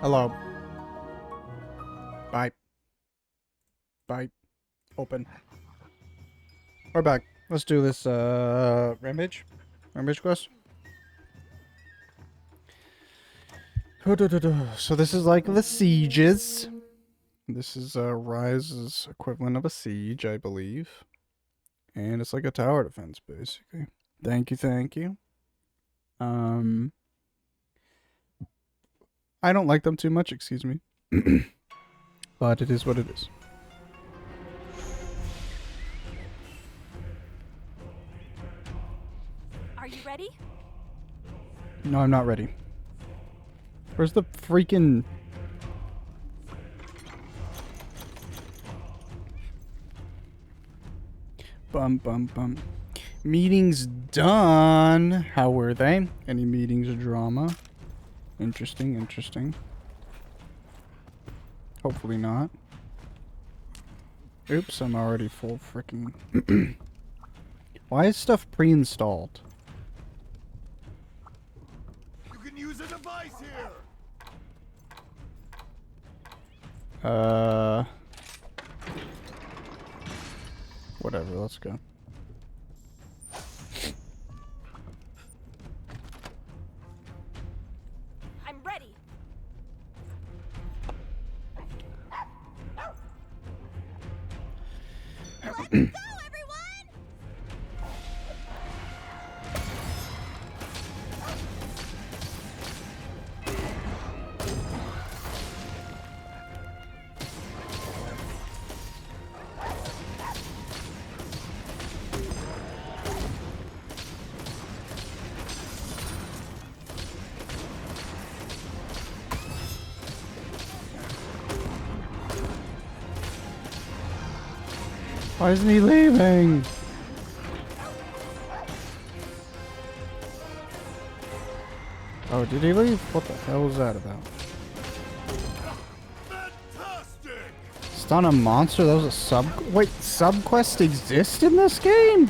Hello. Bye. Bye. Open. We're back. Let's do this, Rampage? Rampage quest? So this is like the sieges. This is, Rise's equivalent of a siege, I believe. And it's like a tower defense, basically. Thank you, thank you. I don't like them too much, excuse me. But it is what it is. Are you ready? No, I'm not ready. Where's the freaking... Bum, bum, bum. Meetings done. How were they? Any meetings or drama? Interesting, interesting. Hopefully not. Oops, I'm already full freaking... Why is stuff pre-installed? You can use a device here. Whatever, let's go. I'm ready. Let's go, everyone! Why isn't he leaving? Oh, did he leave? What the hell was that about? Fantastic! Stun a monster? That was a sub... Wait, sub-quest exist in this game?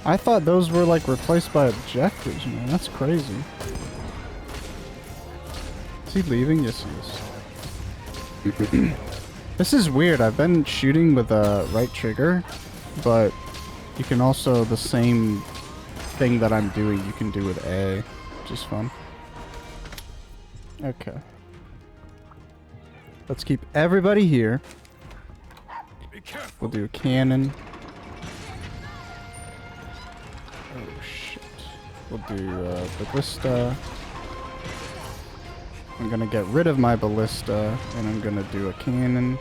I thought those were, like, replaced by objectives, man. That's crazy. Is he leaving? Yes, he is. This is weird. I've been shooting with a right trigger, but you can also, the same thing that I'm doing, you can do with A, which is fun. Okay. Let's keep everybody here. Be careful. We'll do a cannon. Oh shit. We'll do ballista. I'm gonna get rid of my ballista, and I'm gonna do a cannon.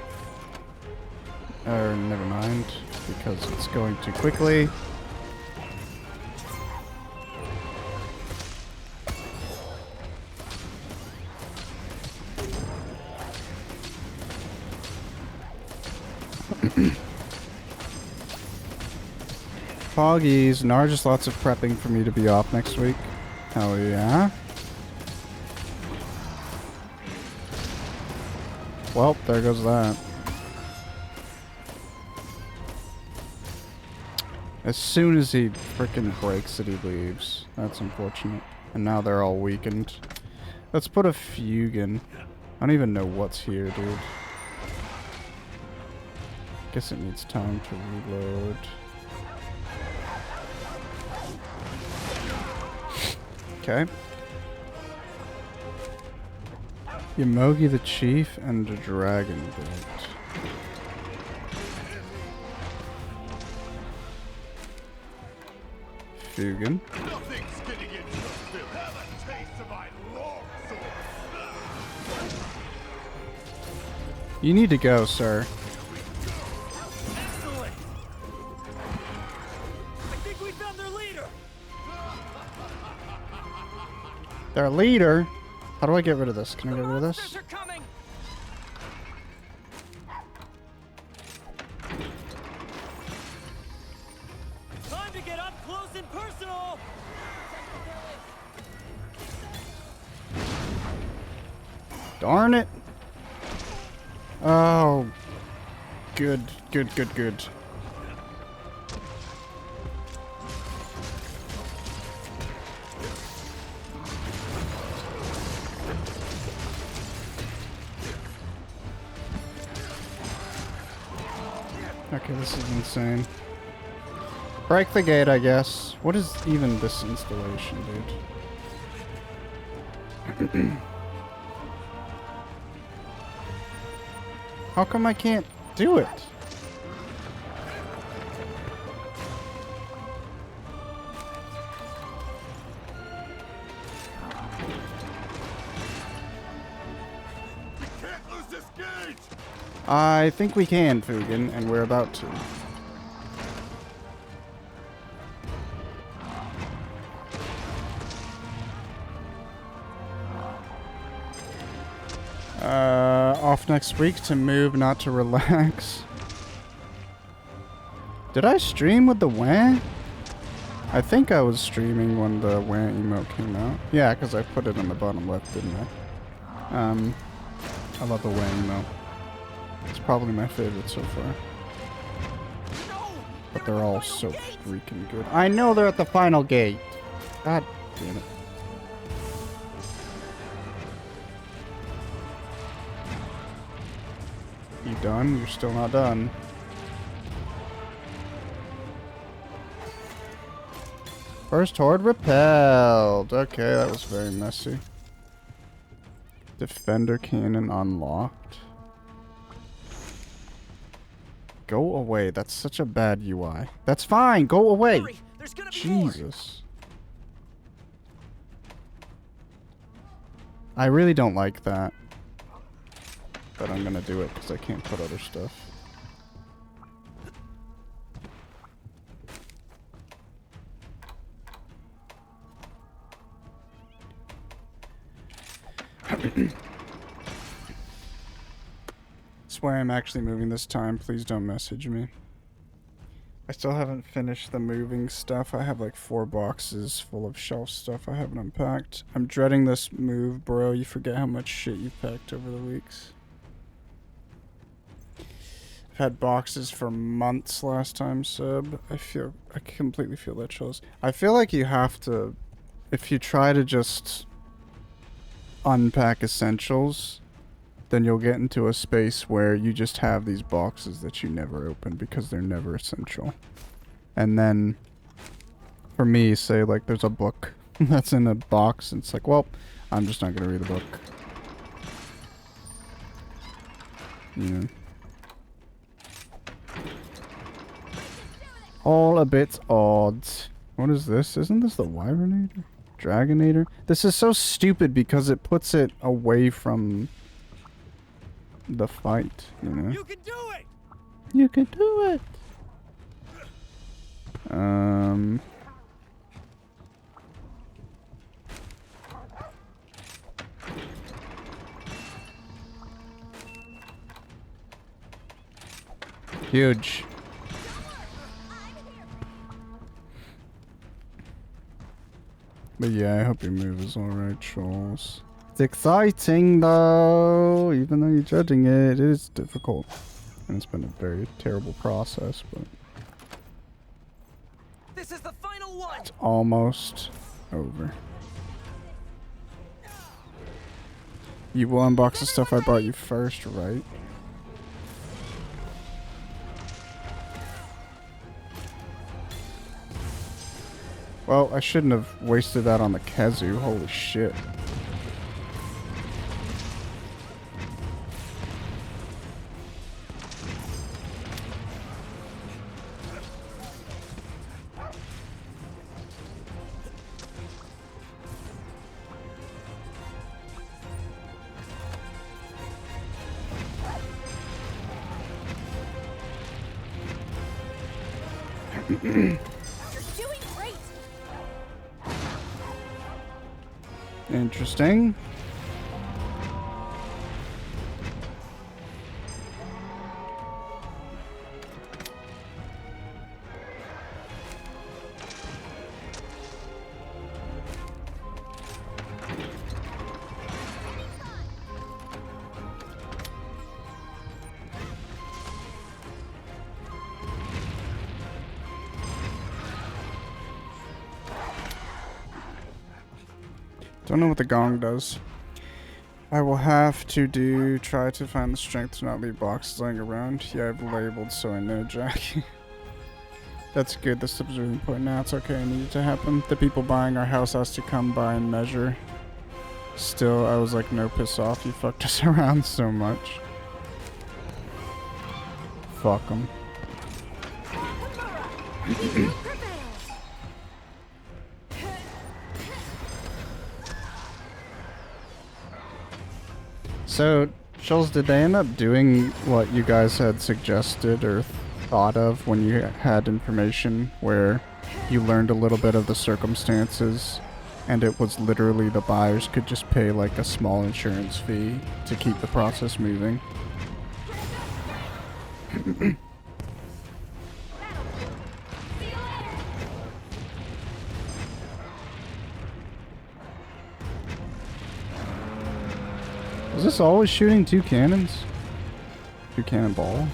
Or never mind, because it's going too quickly. Foggies. Nar, just lots of prepping for me to be off next week. Hell yeah. Well, there goes that. As soon as he frickin' breaks it, he leaves. That's unfortunate. And now they're all weakened. Let's put a Fugan. I don't even know what's here, dude. Guess it needs time to reload. Okay. Yomogi the Chief and a Dragon Bolt. Fugan. Nothing's getting in your fill. Have a taste of my long sword. You need to go, sir. Excellent. I think we found their leader. Their leader? How do I get rid of this? Can I get rid of this? Monsters are coming. Time to get up close and personal. Darn it. Oh. Good, good, good, good. Okay, this is insane. Break the gate, I guess. What is even this installation, dude? How come I can't do it? Can't lose this gate! I think we can, Fugan, and we're about to. Off next week to move, not to relax. Did I stream with the wah? I think I was streaming when the wah emote came out. Yeah, because I put it in the bottom left, didn't I? I love the wah emote. It's probably my favorite so far. But they're all so freaking good. I know they're at the final gate. God damn it. You done? You're still not done. First horde repelled. Okay, that was very messy. Defender cannon unlocked. Go away. That's such a bad UI. That's fine. Go away. Hurry, there's gonna be more. Jesus. I really don't like that. But I'm gonna do it because I can't put other stuff. Swear I'm actually moving this time. Please don't message me. I still haven't finished the moving stuff. I have like 4 boxes full of shelf stuff I haven't unpacked. I'm dreading this move, bro. You forget how much shit you've packed over the weeks. I've had boxes for months last time, sub. I completely feel that chills. I feel like you have to, if you try to just unpack essentials, then you'll get into a space where you just have these boxes that you never open because they're never essential. And then, for me, say like there's a book that's in a box and it's like, well, I'm just not gonna read the book. Yeah. All a bit odd. What is this? Isn't this the Wyvernator? Dragonator? This is so stupid because it puts it away from the fight, you know? You can do it! You can do it! Huge. But yeah, I hope your move is alright, Charles. It's exciting though, even though you're judging it, it is difficult. And it's been a very terrible process, but This is the final one! it's almost over. You will unbox the stuff I bought you first, right? Well, I shouldn't have wasted that on the Khezu. Holy shit. You're doing great. Interesting. Don't know what the gong does. I will have to try to find the strength to not leave boxes laying around. Yeah, I've labeled so I know, Jackie. That's good, that's the observing point now. It's okay, I need it to happen. The people buying our house has to come by and measure. Still, I was like, no, piss off, you fucked us around so much. Fuck them. So, Schultz, did they end up doing what you guys had suggested or thought of when you had information where you learned a little bit of the circumstances and it was literally the buyers could just pay like a small insurance fee to keep the process moving? Is this always shooting two cannons? Two cannonballs?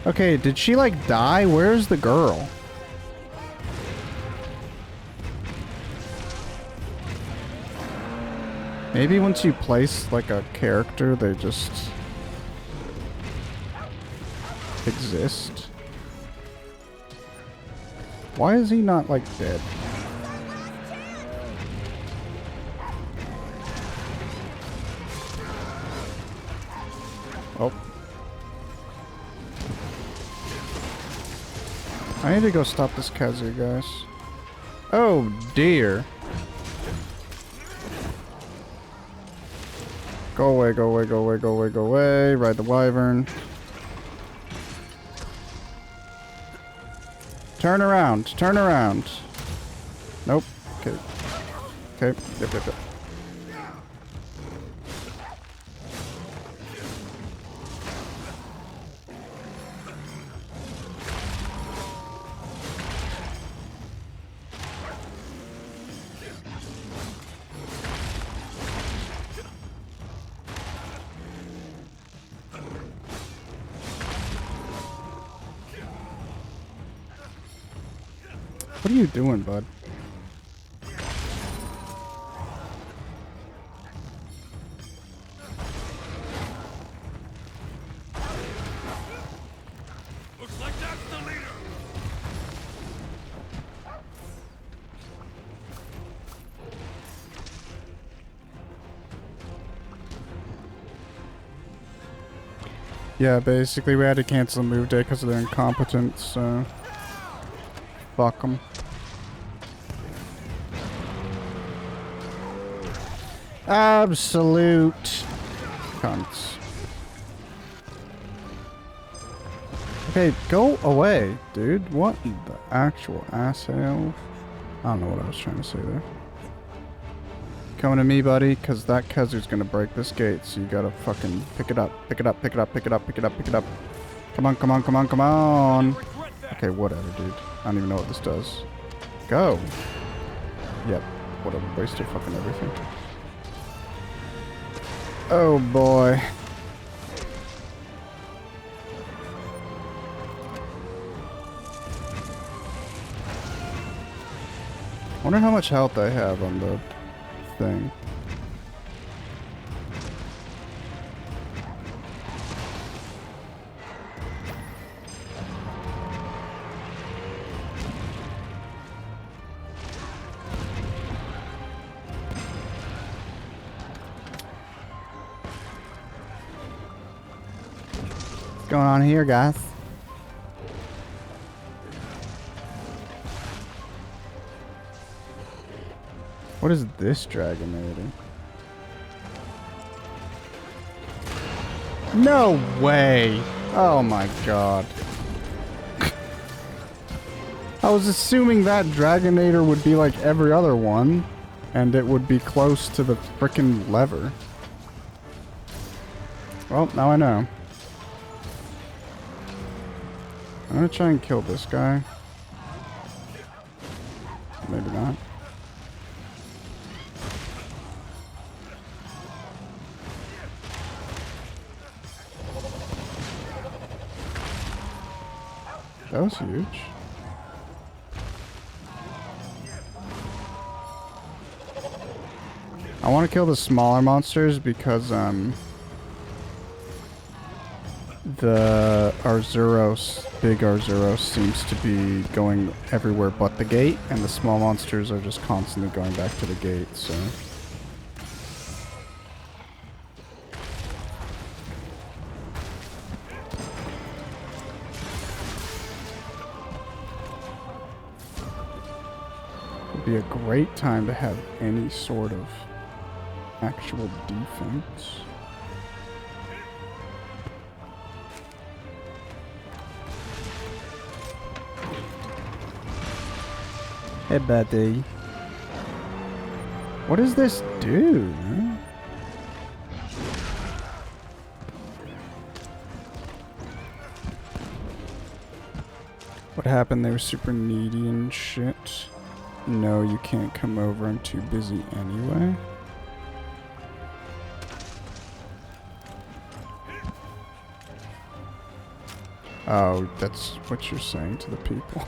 Okay, did she like die? Where's the girl? Maybe once you place like a character, they just exist. Why is he not like dead? Oh. I need to go stop this Kazu, guys. Oh dear. Go away, go away, go away, go away, go away. Ride the wyvern. Turn around, turn around. Nope. Okay. Okay. Yep, yep, yep. What are you doing, bud? Looks like that's the leader. Yeah, basically we had to cancel the move day because of their incompetence, so... Fuck them. Absolute cunts. Okay, go away, dude. What the actual asshole? I don't know what I was trying to say there. Coming to me, buddy, because that Kazu's gonna break this gate, so you gotta fucking pick it up, pick it up, pick it up, pick it up, pick it up, pick it up. Come on, come on, come on, come on. Okay, whatever, dude. I don't even know what this does. Go. Yep. Whatever. Wasted fucking everything. Oh boy. Wonder how much health I have on the thing. What's going on here, guys? What is this Dragonator? No way! Oh my god. I was assuming that Dragonator would be like every other one, and it would be close to the frickin' lever. Well, now I know. I'm gonna try and kill this guy. Maybe not. That was huge. I I want to kill the smaller monsters because the Arzuros, big Arzuros, seems to be going everywhere but the gate, and the small monsters are just constantly going back to the gate, so... Would be a great time to have any sort of actual defense. Hey, buddy. What does this do, man? What happened? They were super needy and shit. No, you can't come over. I'm too busy anyway. Oh, that's what you're saying to the people.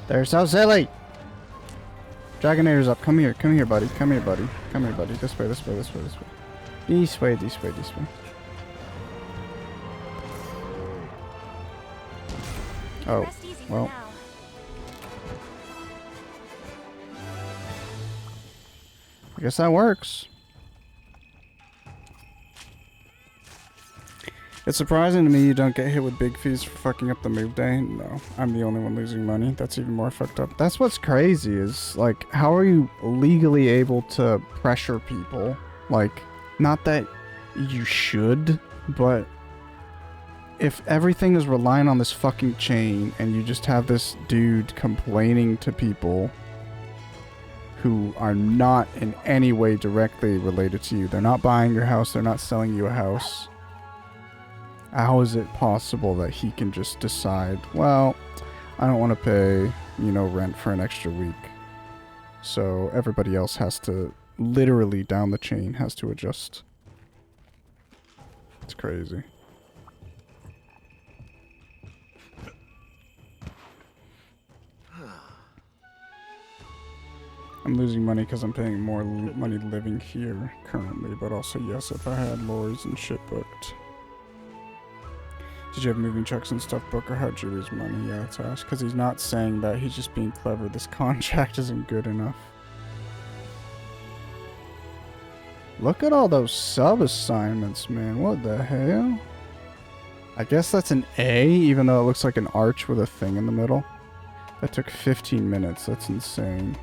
They're so silly. Dragonator's up. Come here, buddy. Come here, buddy. Come here, buddy. This way, this way, this way, this way. This way, this way, this way. Oh, Rest easy for well. now. I guess that works. It's surprising to me you don't get hit with big fees for fucking up the move day. No, I'm the only one losing money. That's even more fucked up. That's what's crazy is, like, how are you legally able to pressure people? Like, not that you should, but if everything is relying on this fucking chain and you just have this dude complaining to people who are not in any way directly related to you. They're not buying your house. They're not selling you a house. How is it possible that he can just decide, well, I don't want to pay, you know, rent for an extra week. So everybody else has to, literally down the chain, has to adjust. It's crazy. I'm losing money because I'm paying more money living here currently, but also, yes, if I had lorries and shit booked. Did you have moving trucks and stuff booked, or how'd you lose money? Yeah, it's asked. Because he's not saying that, he's just being clever. This contract isn't good enough. Look at all those sub-assignments, man. What the hell? I guess that's an A, even though it looks like an arch with a thing in the middle. That took 15 minutes. That's insane.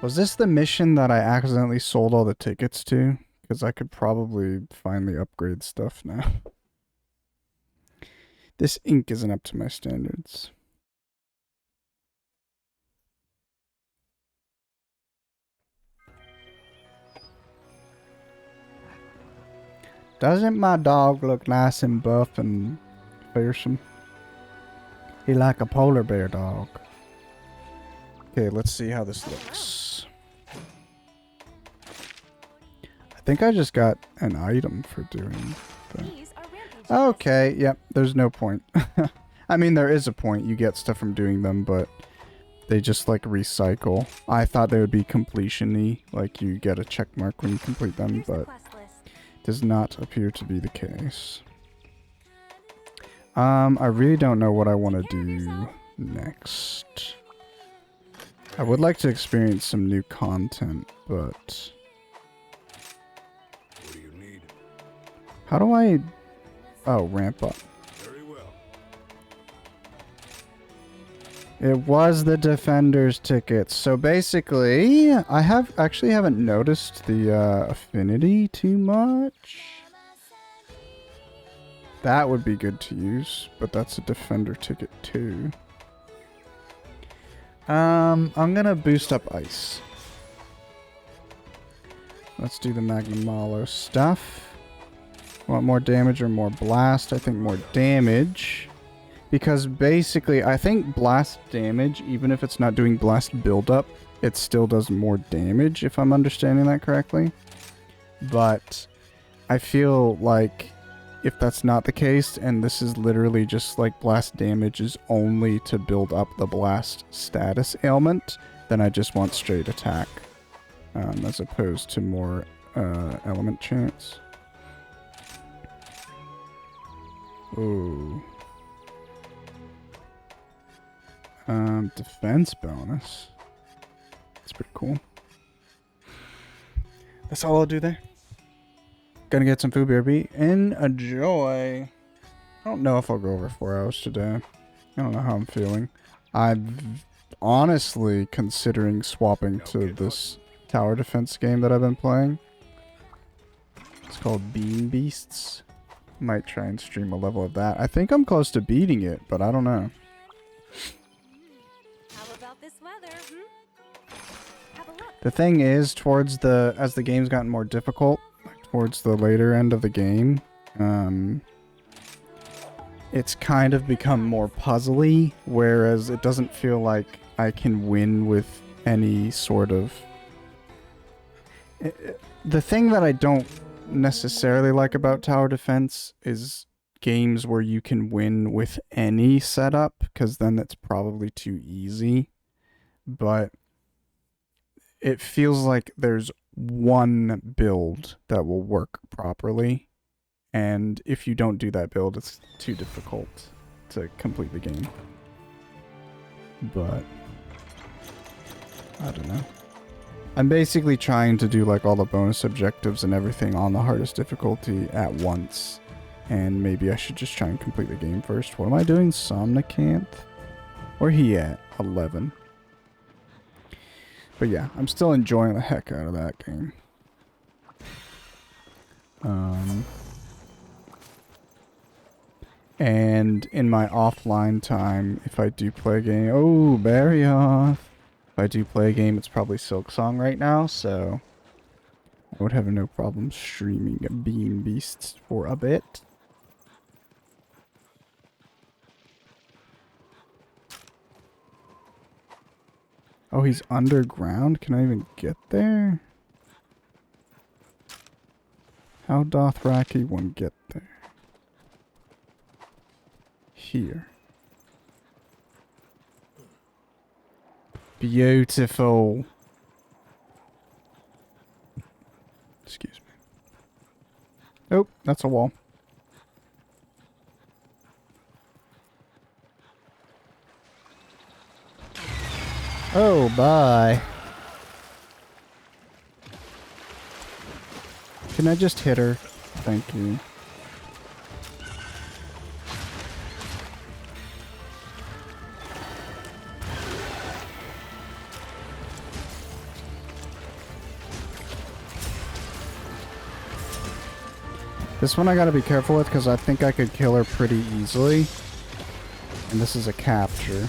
Was this the mission that I accidentally sold all the tickets to? Because I could probably finally upgrade stuff now. This ink isn't up to my standards. Doesn't my dog look nice and buff and fearsome? He like a polar bear dog. Okay, let's see how this looks. I think I just got an item for doing that. These are rampage Okay, yep, there's no point. I mean, there is a point. You get stuff from doing them, but they just, like, recycle. I thought they would be completion-y, like you get a check mark when you complete them, Here's the but quest list. does not appear to be the case. I really don't know what I want to do next. I would like to experience some new content, but... What do you need? How do I... Oh, ramp up. Very well. It was the Defender's tickets. So basically, I haven't noticed the affinity too much. That would be good to use, but that's a Defender ticket too. I'm gonna boost up ice. Let's do the Magnum Malo stuff. Want more damage or more blast? I think more damage. Because basically, I think blast damage, even if it's not doing blast buildup, it still does more damage, if I'm understanding that correctly. But I feel like if that's not the case, and this is literally just like blast damage is only to build up the blast status ailment, then I just want straight attack, as opposed to more element chance. Ooh. Defense bonus. That's pretty cool. That's all I'll do there. Gonna get some food, BRB. Enjoy. I don't know if I'll go over 4 hours today. I don't know how I'm feeling. I'm honestly considering swapping to this tower defense game that I've been playing. It's called Bean Beasts. Might try and stream a level of that. I think I'm close to beating it, but I don't know. How about this weather, Have a look. The thing is, as the game's gotten more difficult, towards the later end of the game, it's kind of become more puzzly, whereas it doesn't feel like I can win with any sort of... The thing that I don't necessarily like about tower defense is games where you can win with any setup, because then that's probably too easy. But it feels like there's one build that will work properly, and if you don't do that build, it's too difficult to complete the game. But I don't know. I'm basically trying to do like all the bonus objectives and everything on the hardest difficulty at once, and maybe I should just try and complete the game first. What am I doing? Somnicanth? Where he at? 11. But yeah, I'm still enjoying the heck out of that game. And in my offline time, if I do play a game... Oh, Barrioth! If I do play a game, it's probably Silksong right now, so... I would have no problem streaming a Bean Beasts for a bit. Oh, he's underground? Can I even get there? How doth Raki one get there? Here. Beautiful. Excuse me. Oh, that's a wall. Oh, bye. Can I just hit her? Thank you. This one I gotta be careful with because I think I could kill her pretty easily. And this is a capture.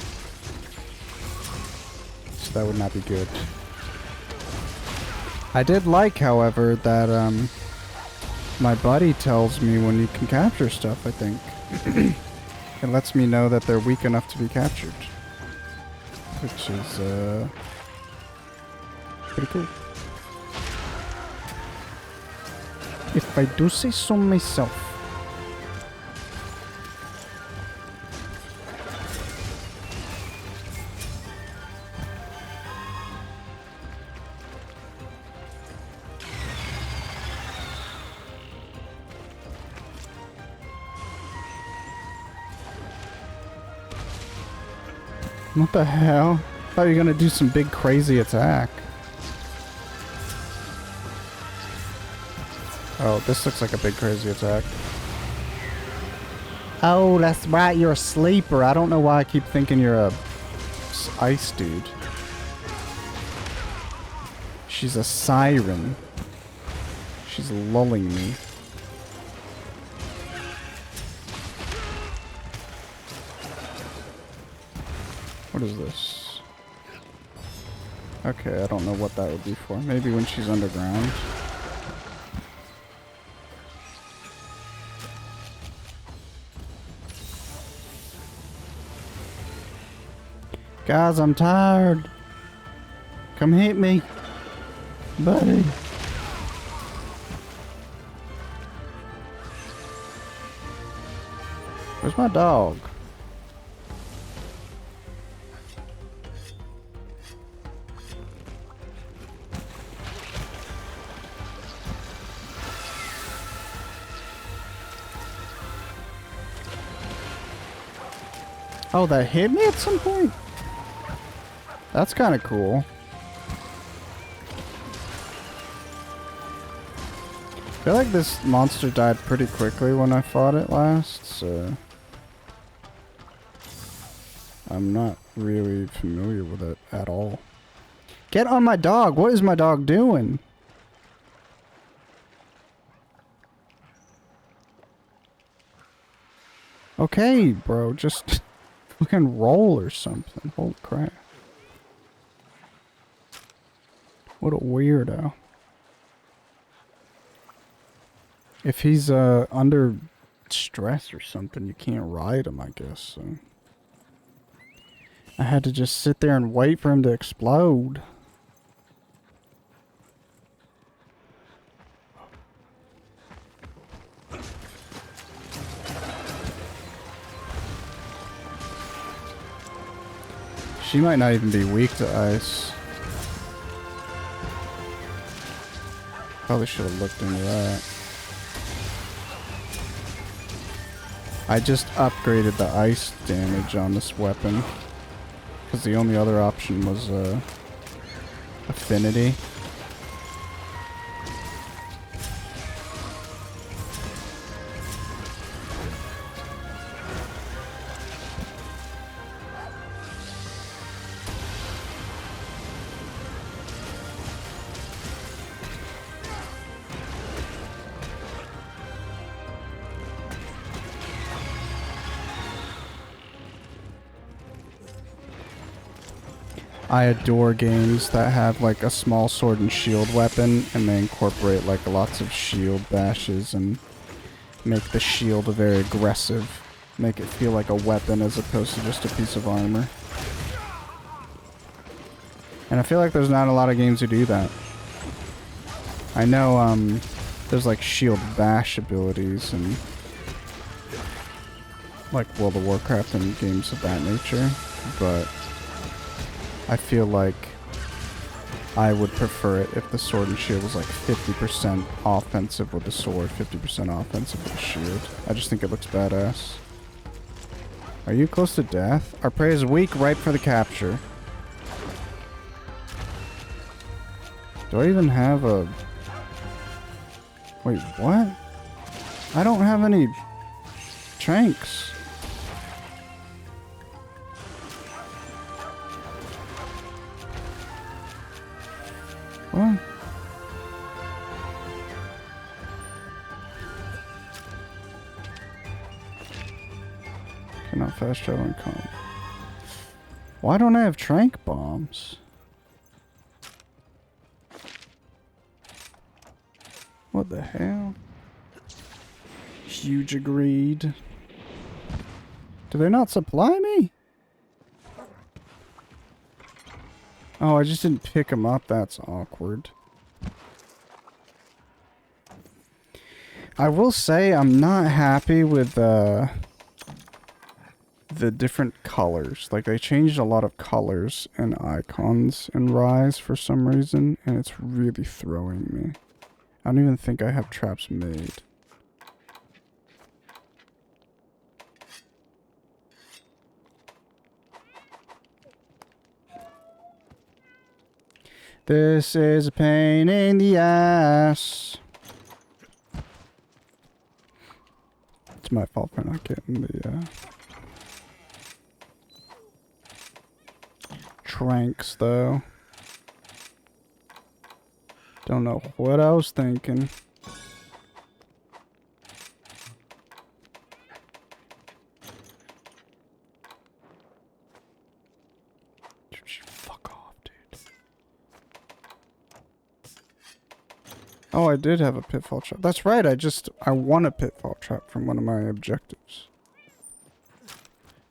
So that would not be good. I did like, however, that my buddy tells me when you can capture stuff, I think. It lets me know that they're weak enough to be captured. Which is pretty cool. If I do say so myself. What the hell? I thought you were gonna do some big crazy attack. Oh, this looks like a big crazy attack. Oh, that's right. You're a sleeper. I don't know why I keep thinking you're a ice dude. She's a siren. She's lulling me. What is this? Okay, I don't know what that would be for. Maybe when she's underground. Guys, I'm tired. Come hit me, buddy. Where's my dog? Oh, that hit me at some point? That's kind of cool. I feel like this monster died pretty quickly when I fought it last, so... I'm not really familiar with it at all. Get on my dog! What is my dog doing? Okay, bro, just fucking roll or something. Holy crap. What a weirdo. If he's under stress or something, you can't ride him, I guess, so. I had to just sit there and wait for him to explode. She might not even be weak to ice. Probably should have looked into that. I just upgraded the ice damage on this weapon. Because the only other option was affinity. I adore games that have like a small sword and shield weapon and they incorporate like lots of shield bashes and make the shield very aggressive. Make it feel like a weapon as opposed to just a piece of armor. And I feel like there's not a lot of games who do that. I know there's like shield bash abilities and like World of Warcraft and games of that nature, but I feel like I would prefer it if the sword and shield was like 50% offensive with the sword, 50% offensive with the shield. I just think it looks badass. Are you close to death? Our prey is weak, ripe for the capture. Do I even have a... Wait, what? I don't have any tranks. What? Cannot fast travel and come. Why don't I have trank bombs? What the hell? Huge agreed. Do they not supply me? Oh, I just didn't pick them up. That's awkward. I will say I'm not happy with the different colors. Like, they changed a lot of colors and icons in Rise for some reason, and it's really throwing me. I don't even think I have traps made. This is a pain in the ass. It's my fault for not getting the tranks, though. Don't know what I was thinking. Fuck off, dude. Oh, I did have a pitfall trap. That's right, I won a pitfall trap from one of my objectives.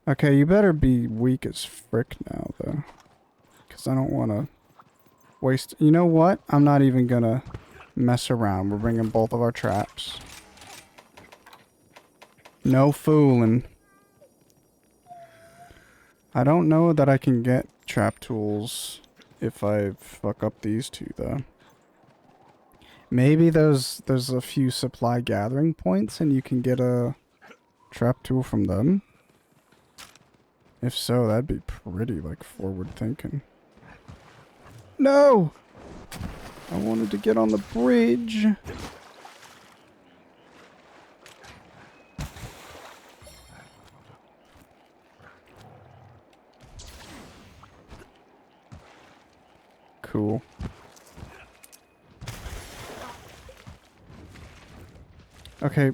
Okay, you better be weak as frick now, though. Because I don't want to waste... You know what? I'm not even going to mess around. We're bringing both of our traps. No fooling. I don't know that I can get trap tools if I fuck up these two, though. Maybe there's a few supply gathering points and you can get a trap tool from them. If so, that'd be pretty, like, forward thinking. No! I wanted to get on the bridge. Cool. Okay.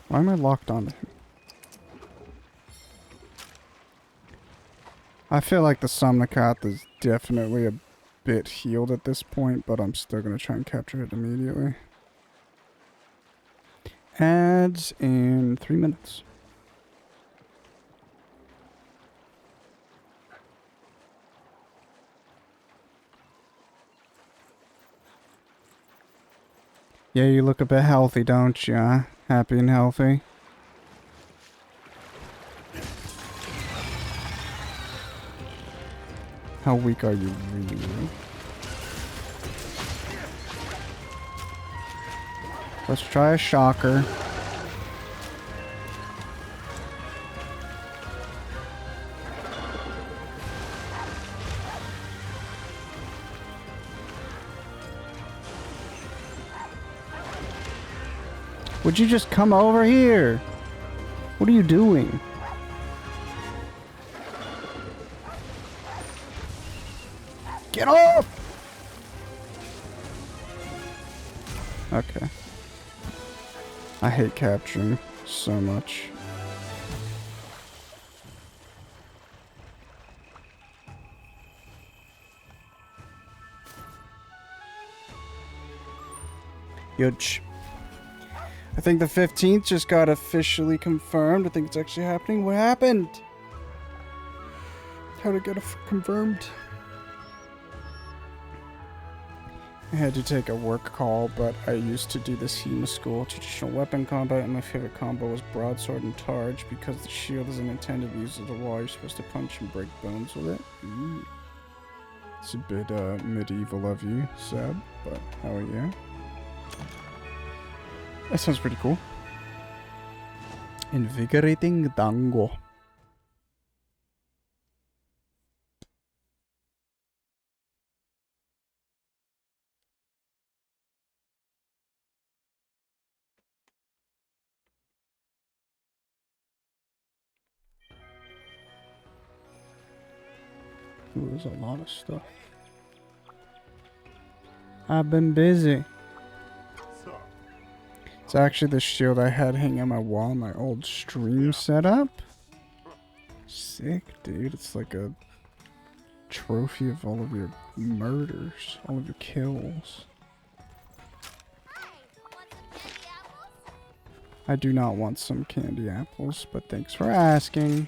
Why am I locked on to him? I feel like the Somnicat is definitely a bit healed at this point, but I'm still going to try and capture it immediately. Ads in 3 minutes. Yeah, you look a bit healthy, don't you? Huh? Happy and healthy. How weak are you really? Let's try a shocker. Would you just come over here? What are you doing? Get off! Okay. I hate capturing so much. Huge. I think the 15th just got officially confirmed. I think it's actually happening. What happened? How to get it confirmed? I had to take a work call, but I used to do this HEMA school, traditional weapon combat, and my favorite combo was broadsword and targe because the shield is an intended use of the wall. You're supposed to punch and break bones with it. Ooh. It's a bit medieval of you, Seb, but how are you? That sounds pretty cool. Invigorating Dango. Ooh, there's a lot of stuff. I've been busy. So, It's actually the shield I had hanging on my wall in my old stream setup. Sick, dude. It's like a trophy of all of your murders, all of your kills. I do not want some candy apples, but thanks for asking.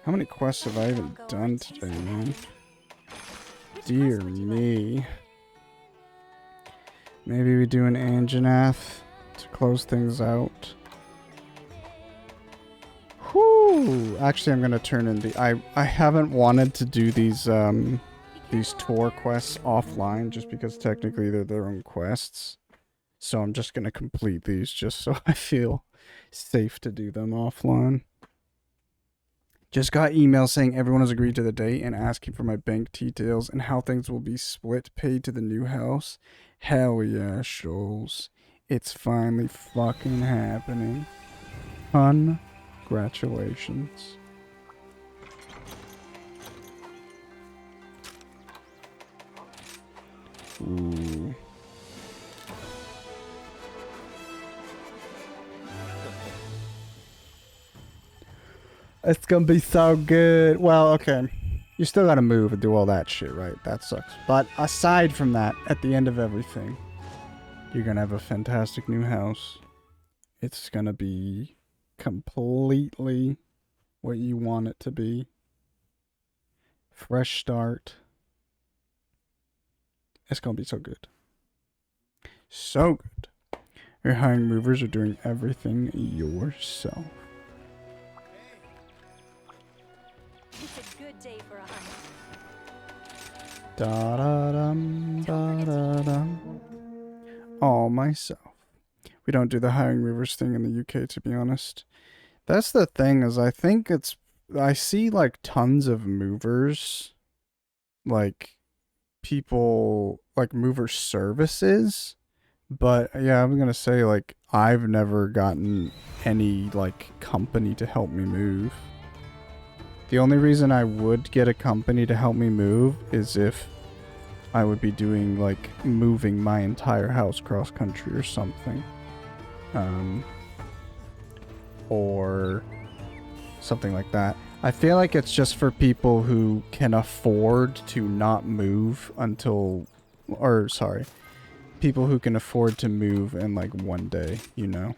How many quests have I even done today, man? Dear me. Maybe we do an Anjanath to close things out. Whew! Actually, I'm gonna turn in the... I haven't wanted to do these tour quests offline just because technically they're their own quests. So I'm just gonna complete these just so I feel safe to do them offline. Just got email saying everyone has agreed to the date and asking for my bank details and how things will be split paid to the new house. Hell yeah, Shoals. It's finally fucking happening. Congratulations. Ooh. It's gonna be so good. Well, okay. You still gotta move and do all that shit, right? That sucks. But aside from that, at the end of everything, you're gonna have a fantastic new house. It's gonna be completely what you want it to be. Fresh start. It's gonna be so good. So good. You're hiring movers or doing everything yourself. It's a good day for a hunt. Da da dum da da dum. All myself. We don't do the hiring movers thing in the UK, to be honest. That's the thing, is I think it's, I see like tons of movers, like people, like mover services, but yeah, I'm gonna say like I've never gotten any like company to help me move. The only reason I would get a company to help me move is if I would be doing like moving my entire house cross country or something. Or something like that. I feel like it's just for people who can afford to not move until, or sorry, people who can afford to move in like one day, you know,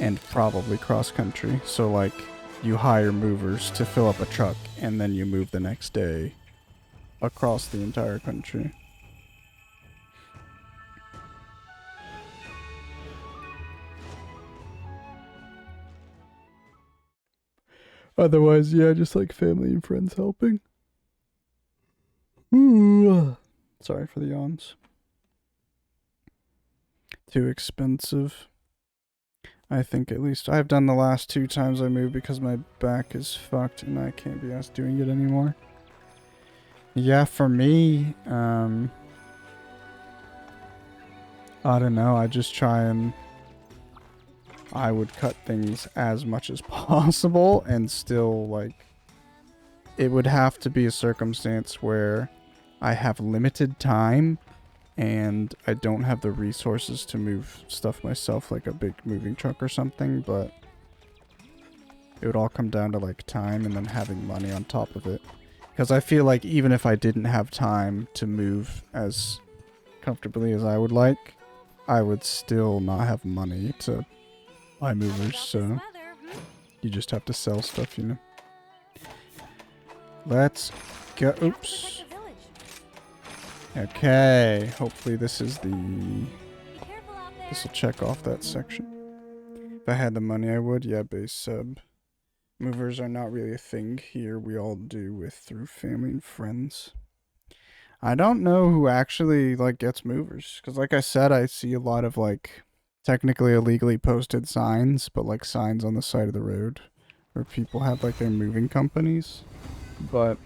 and probably cross country. So like you hire movers to fill up a truck and then you move the next day across the entire country. Otherwise, yeah, just like family and friends helping. Ooh. Sorry for the yawns. Too expensive. I think at least I've done the last 2 times I moved because my back is fucked and I can't be asked doing it anymore. Yeah, for me, I don't know, I just try and I would cut things as much as possible and still, like, it would have to be a circumstance where I have limited time and I don't have the resources to move stuff myself, like a big moving truck or something, but it would all come down to, like, time and then having money on top of it. Because I feel like even if I didn't have time to move as comfortably as I would like, I would still not have money to buy movers, so you just have to sell stuff, you know. Let's go. Oops. Okay, hopefully this is the... This will check off that section. If I had the money, I would. Yeah, base sub. Movers are not really a thing here. We all do through family and friends. I don't know who actually, like, gets movers. Because, like I said, I see a lot of, like, technically illegally posted signs, but, like, signs on the side of the road where people have, like, their moving companies. But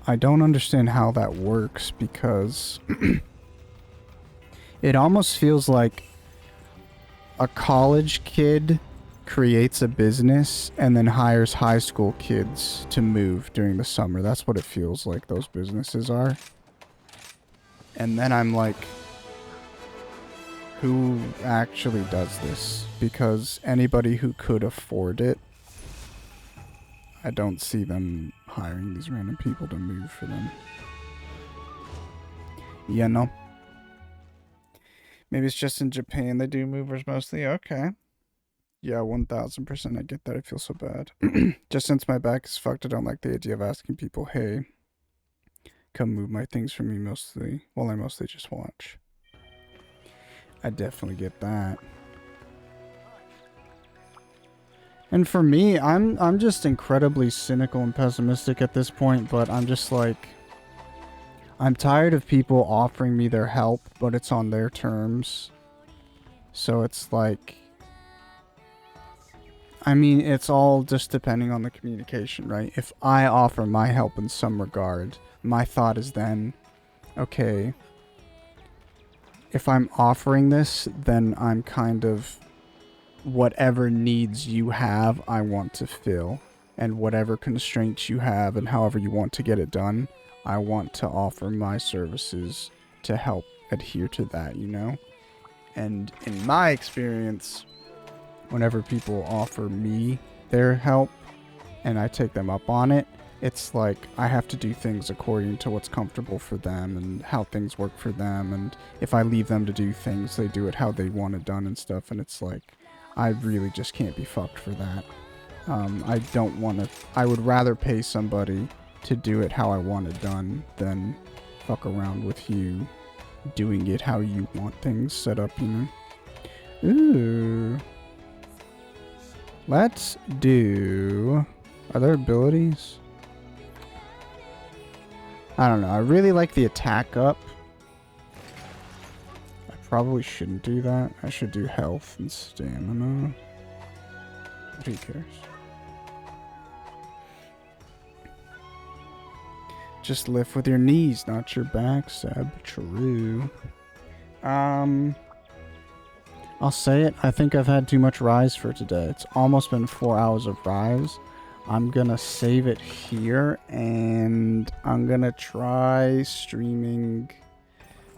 I don't understand how that works because it almost feels like a college kid creates a business and then hires high school kids to move during the summer. That's what it feels like those businesses are. And then I'm like, who actually does this? Because anybody who could afford it, I don't see them hiring these random people to move for them. Yeah, no. Maybe it's just in Japan they do movers mostly. Okay. Yeah, 1000%. I get that. I feel so bad. Just since my back is fucked, I don't like the idea of asking people, hey, come move my things for me mostly. Well, I mostly just watch. I definitely get that. And for me, I'm just incredibly cynical and pessimistic at this point, but I'm just like, I'm tired of people offering me their help, but it's on their terms. So it's like, I mean, it's all just depending on the communication, right? If I offer my help in some regard, my thought is then, okay, if I'm offering this, then I'm kind of, whatever needs you have, I want to fill. And whatever constraints you have and however you want to get it done, I want to offer my services to help adhere to that, you know? And in my experience, whenever people offer me their help and I take them up on it, it's like I have to do things according to what's comfortable for them and how things work for them. And if I leave them to do things, they do it how they want it done and stuff. And it's like, I really just can't be fucked for that. I don't want to. I would rather pay somebody to do it how I want it done than fuck around with you doing it how you want things set up, you know? Ooh. Let's do... Are there abilities? I don't know. I really like the attack up. I probably shouldn't do that. I should do health and stamina. Who cares? Just lift with your knees, not your back, Seb. True. I'll say it. I think I've had too much Rise for today. It's almost been 4 hours of Rise. I'm gonna save it here, and I'm gonna try streaming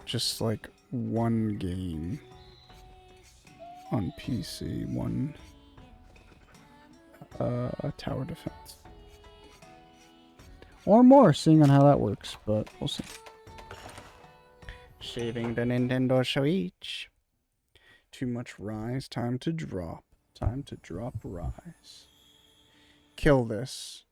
just like one game on PC. One tower defense. Or more, seeing on how that works, but we'll see. Saving the Nintendo Switch. Too much Rise. Time to drop. Time to drop Rise. Kill this.